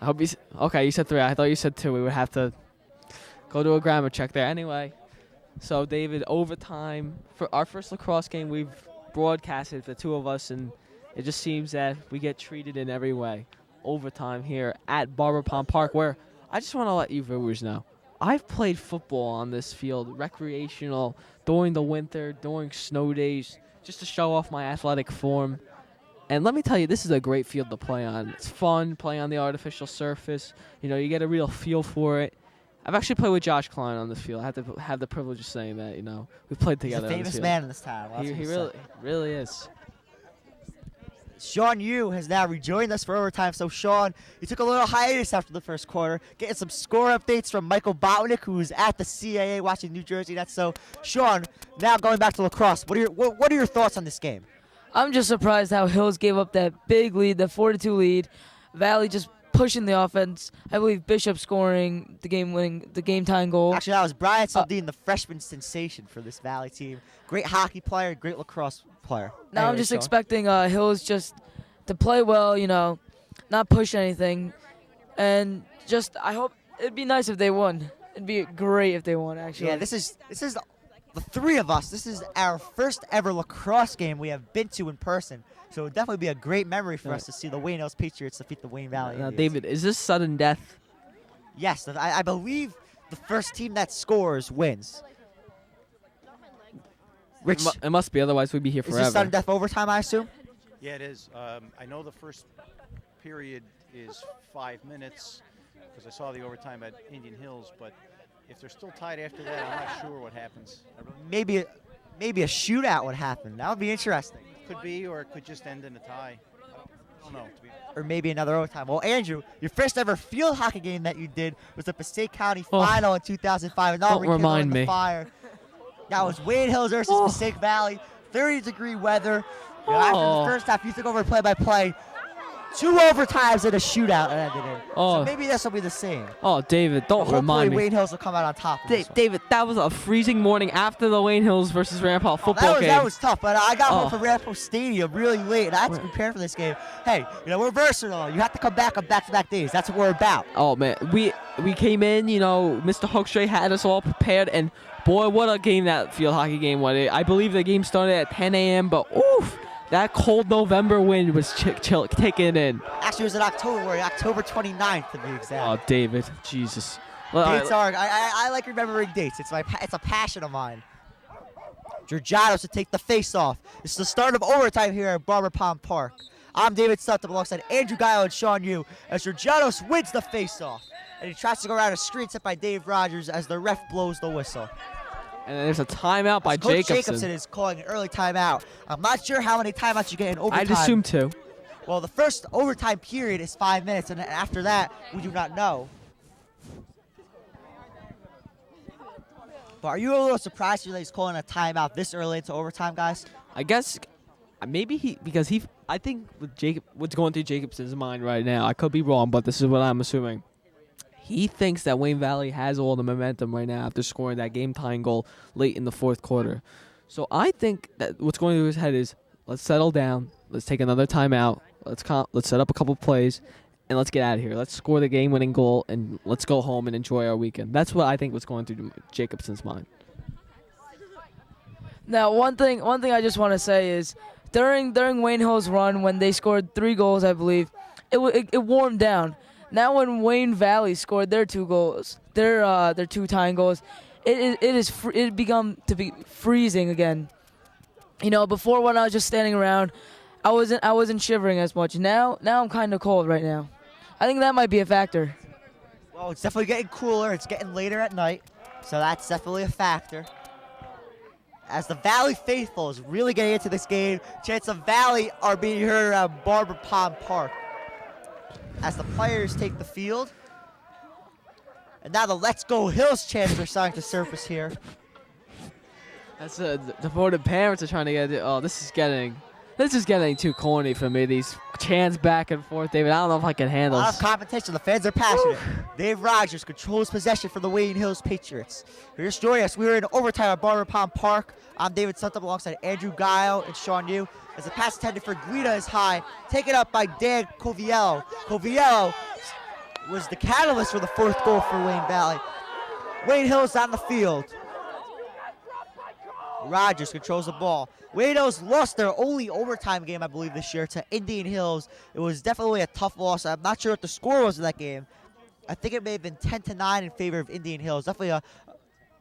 I hope you. Okay, you said 3. I thought you said 2. We would have to go to a grammar check there. Anyway, so David, overtime for our first lacrosse game. We've broadcasted the 2 of us, and it just seems that we get treated in every way. Overtime here at Barbour Park, where I just want to let you viewers know, I've played football on this field, recreational, during the winter, during snow days, just to show off my athletic form. And let me tell you, this is a great field to play on. It's fun playing on the artificial surface. You know, you get a real feel for it. I've actually played with Josh Klein on this field. I have to have the privilege of saying that, you know. We played together. He's a on this famous field. man in this town. He really is. Sean Yu has now rejoined us for overtime. So, Sean, you took a little hiatus after the first quarter, getting some score updates from Michael Botnick, who's at the CAA watching New Jersey Nets. So, Sean, now going back to lacrosse, what are your thoughts on this game? I'm just surprised how Hills gave up that big lead, the 4-2 lead. Valley just pushing the offense. I believe Bishop scoring the game tying goal. Actually, that was Brian Saldine, the freshman sensation for this Valley team. Great hockey player, great lacrosse player. Now Anyway, I'm just Sean. expecting Hills just to play well, you know, not push anything, and just I hope it'd be nice if they won. It'd be great if they won, actually. Yeah, this is the 3 of us. This is our first ever lacrosse game we have been to in person. So it would definitely be a great memory for us to see the Wayne Hills Patriots defeat the Wayne Valley Now, Indians. David, is this sudden death? Yes, I believe the first team that scores wins. Rich, It must be, otherwise we'd be here is forever. this sudden death overtime, I assume? Yeah, it is. I know the first period is 5 minutes because I saw the overtime at Indian Hills, but if they're still tied after that, I'm not sure what happens. Maybe a shootout would happen. That would be interesting. Could be, or it could just end in a tie. I don't know. Or maybe another overtime. Well, Andrew, your first ever field hockey game that you did was at Passaic County Final in 2005. And Don't remind me. Fire. That was Wayne Hills versus Passaic Valley. 30-degree weather. You know, after the first half, you took over play-by-play. 2 overtimes and a shootout ended in. So maybe this will be the same. Oh, David, don't remind me. Hopefully Wayne Hills will come out on top of this one. David, that was a freezing morning after the Wayne Hills versus Rampart football game. That was tough, but I got home from Rampart Stadium really late, and I had to prepare for this game. Hey, you know, we're versatile. You have to come back on back-to-back days. That's what we're about. Oh, man. We came in, you know, Mr. Hookstray had us all prepared, and boy, what a game that field hockey game was. I believe the game started at 10 a.m., but oof, that cold November wind was kicking in. Actually, it was in October 29th to be exact. Oh, David, Jesus. Dates are. I like remembering dates. It's a passion of mine. Georgianos to take the face-off. It's the start of overtime here at Barbour Park. I'm David Suntup alongside Andrew Gayo and Sean Yu as Georgianos wins the face-off. And he tries to go around a screen set by Dave Rogers as the ref blows the whistle. And then there's a timeout by Coach Jacobson. Jacobson is calling an early timeout. I'm not sure how many timeouts you get in overtime. I'd assume 2. Well, the first overtime period is 5 minutes, and after that, we do not know. But are you a little surprised that he's calling a timeout this early into overtime, guys? I guess maybe I think what's going through Jacobson's mind right now, I could be wrong, but this is what I'm assuming. He thinks that Wayne Valley has all the momentum right now after scoring that game-tying goal late in the 4th quarter. So I think that what's going through his head is, let's settle down, let's take another timeout, let's set up a couple plays, and let's get out of here. Let's score the game-winning goal, and let's go home and enjoy our weekend. That's what I think was going through Jacobson's mind. Now, one thing I just want to say is, during Wayne Hill's run, when they scored 3 goals, I believe, it warmed down. Now, when Wayne Valley scored their 2 goals, their 2 tying goals, it become to be freezing again. You know, before when I was just standing around, I wasn't shivering as much. Now I'm kind of cold right now. I think that might be a factor. Well, it's definitely getting cooler. It's getting later at night, so that's definitely a factor. As the Valley faithful is really getting into this game, chants of Valley are being heard at Barbour Park. As the players take the field, And now the Let's Go Hills chants are starting to surface here. That's the devoted parents are trying to get it. Oh, this is getting too corny for me. These chants back and forth, David. I don't know if I can A handle lot this. of competition. The fans are passionate. Dave Rogers controls possession for the Wayne Hills Patriots. Here's joining us. We were in overtime at Barbour Pond Park. I'm David Suntup alongside Andrew Gayo and Sean Yu. As the pass intended for Guida is high, taken up by Dan Coviello. Coviello was the catalyst for the fourth goal for Wayne Valley. Wayne Hills on the field. Rogers controls the ball. Wayne Hills lost their only overtime game, I believe, this year to Indian Hills. It was definitely a tough loss. I'm not sure what the score was in that game. I think it may have been 10-9 in favor of Indian Hills. Definitely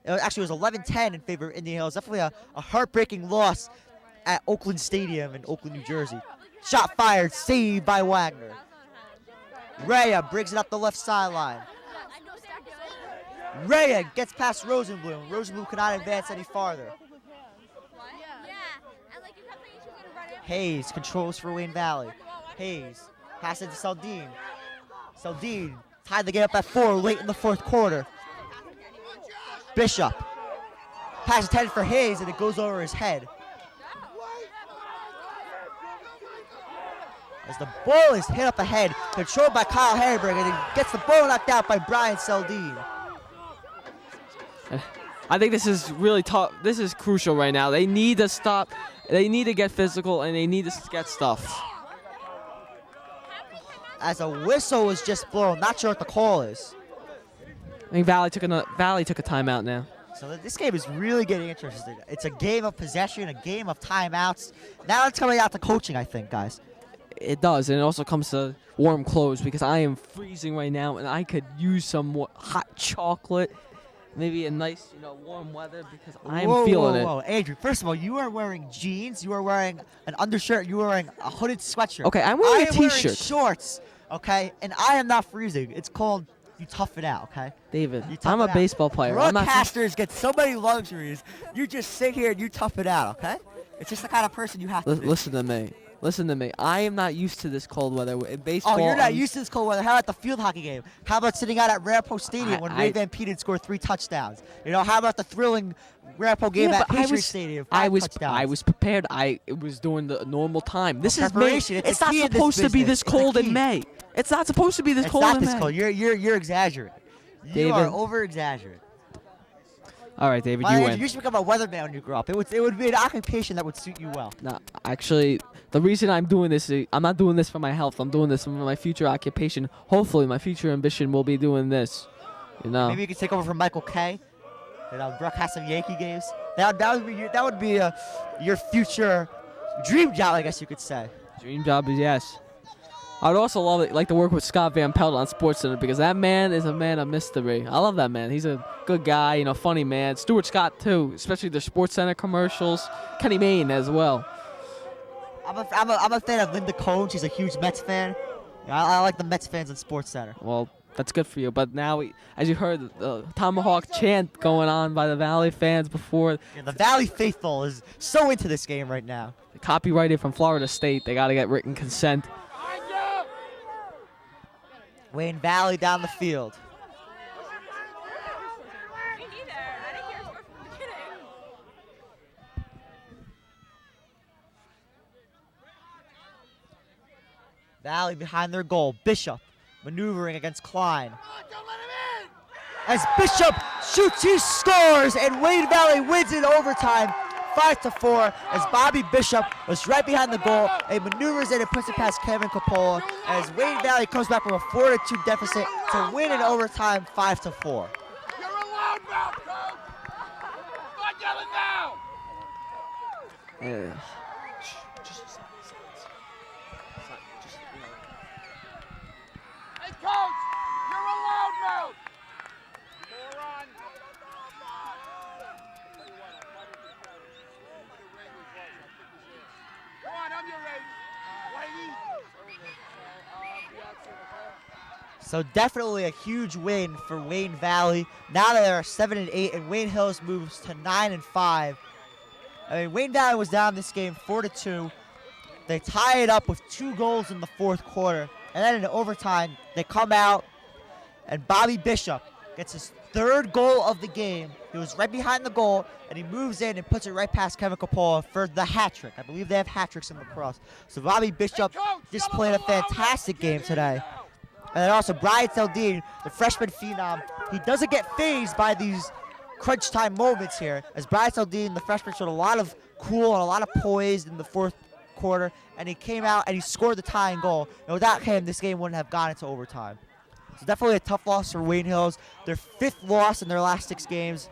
actually it was 11-10 in favor of Indian Hills. Definitely a heartbreaking loss at Oakland Stadium in Oakland, New Jersey. Shot fired, saved by Wagner. Rhea brings it up the left sideline. Rhea gets past Rosenblum. Rosenblum cannot advance any farther. Hayes controls for Wayne Valley. Hayes passes to Saldine. Saldine tied the game up at 4 late in the fourth quarter. Bishop. Pass intended for Hayes, and it goes over his head. As the ball is hit up ahead, controlled by Kyle Harrisburg, and it gets the ball knocked out by Brian Saldine. I think this is really tough. This is crucial right now. They need to stop. They need to get physical, and they need to get stuff. As a whistle was just blown, not sure what the call is. I think Valley took a timeout now. So this game is really getting interesting. It's a game of possession, a game of timeouts. Now it's coming out to coaching, I think, guys. It does, and it also comes to warm clothes because I am freezing right now, and I could use some more hot chocolate. Maybe a nice, warm weather because I am feeling it. Whoa, Andrew, first of all, you are wearing jeans, you are wearing an undershirt, you are wearing a hooded sweatshirt. Okay, I'm wearing a I am wearing t-shirt. shorts, okay, and I am not freezing. It's called you tough it out, okay? David, You tough I'm a it out. baseball player. I'm not. Broadcasters get so many luxuries. You just sit here and you tough it out, okay? It's just the kind of person you have to be. Listen to me. Listen to me. I am not used to this cold weather. In baseball, Oh, you're not used to this cold weather. How about the field hockey game? How about sitting out at Rampo Stadium when Ray Van Peeten scored 3 touchdowns? How about the thrilling Rampo game at Patriots Stadium? 5 touchdowns. I was prepared. It was during the normal time. This is May. preparation. It's the not key in this supposed to be business. this cold It's the in key. May. It's not supposed to be this It's cold not in this May. cold. You're exaggerating. You David. are over exaggerating. All right, David, you Andrew, win. you should become a weatherman when you grow up. It would be an occupation that would suit you well. No, actually, the reason I'm doing this is I'm not doing this for my health. I'm doing this for my future occupation. Hopefully, my future ambition will be doing this. Maybe you could take over from Michael Kay. Broadcast some Yankee games. That would be your future dream job, I guess you could say. Dream job is yes. I would also like to work with Scott Van Pelt on SportsCenter because that man is a man of mystery. I love that man. He's a good guy, funny man. Stuart Scott too, especially the SportsCenter commercials. Kenny Mayne as well. I'm a fan of Linda Cohn. She's a huge Mets fan. I like the Mets fans on SportsCenter. Well, that's good for you. But now, as you heard, the Tomahawk chant going on by the Valley fans before. Yeah, the Valley faithful is so into this game right now. Copyrighted from Florida State. They got to get written consent. Wayne Valley down the field. Valley behind their goal. Bishop maneuvering against Klein. As Bishop shoots, he scores, and Wayne Valley wins in overtime, 5-4. As Bobby Bishop was right behind the goal, and maneuvers in and puts it past Kevin Coppola. As Wayne Valley comes back from a 4-2 deficit to win in overtime, 5-4. You're a loudmouth, coach! Not yelling now! Yeah. Hey, coach! You're a loudmouth! Moron! Come on, I'm your lady. So definitely a huge win for Wayne Valley. Now they are 7-8, and Wayne Hills moves to 9-5. Wayne Valley was down this game 4-2. They tie it up with 2 goals in the fourth quarter, and then in overtime they come out, and Bobby Bishop gets his third goal of the game. He was right behind the goal, and he moves in and puts it right past Kevin Capola for the hat trick. I believe they have hat tricks in lacrosse. So Bobby Bishop just played a fantastic game today. And then also Brian Seldine, the freshman phenom, he doesn't get fazed by these crunch time moments here, as Brian Seldine, the freshman, showed a lot of cool and a lot of poise in the fourth quarter, and he came out and he scored the tying goal. And without him, this game wouldn't have gone into overtime. So definitely a tough loss for Wayne Hills. Their 5th loss in their last 6 games.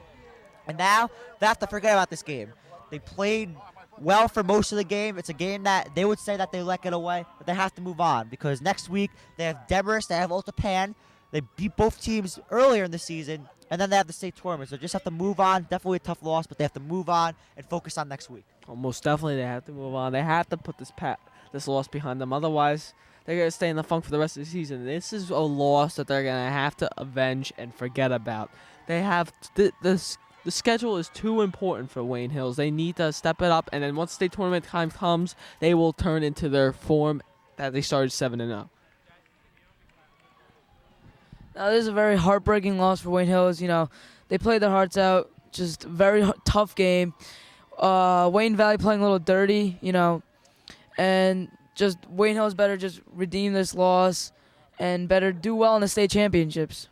And now they have to forget about this game. They played well for most of the game. It's a game that they would say that they let get away, but they have to move on because next week they have Demarest, they have Otapan. They beat both teams earlier in the season, and then they have the state tournament. So just have to move on. Definitely a tough loss, but they have to move on and focus on next week. Well, most definitely they have to move on. They have to put this loss behind them. Otherwise, they're going to stay in the funk for the rest of the season. This is a loss that they're going to have to avenge and forget about. They have the schedule is too important for Wayne Hills. They need to step it up, and then once state tournament time comes, they will turn into their form that they started 7-0. Now, this is a very heartbreaking loss for Wayne Hills. You know, they played their hearts out. Just a very tough game. Wayne Valley playing a little dirty, you know, and just Wayne Hills better just redeem this loss and better do well in the state championships.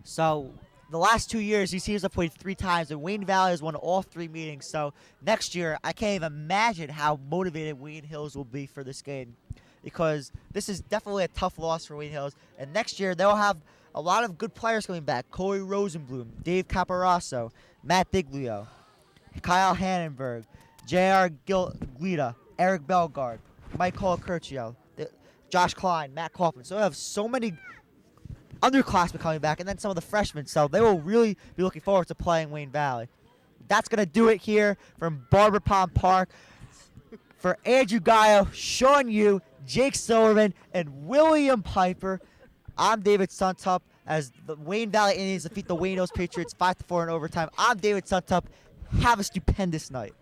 So the last 2 years, these teams have played 3 times, and Wayne Valley has won all 3 meetings. So next year, I can't even imagine how motivated Wayne Hills will be for this game, because this is definitely a tough loss for Wayne Hills. And next year, they'll have a lot of good players coming back. Corey Rosenblum, Dave Caparasso, Matt Diglio, Kyle Hannenberg, J.R. Guida, Eric Belgard, Mike Curcio, Josh Klein, Matt Kaufman. So they have so many underclassmen coming back, and then some of the freshmen. So they will really be looking forward to playing Wayne Valley. That's going to do it here from Barber Pond Park. For Andrew Gayo, Sean Yu, Jake Silverman, and William Pieper, I'm David Suntup. As the Wayne Valley Indians defeat the Wayne Hills Patriots 5-4 in overtime, I'm David Suntup. Have a stupendous night.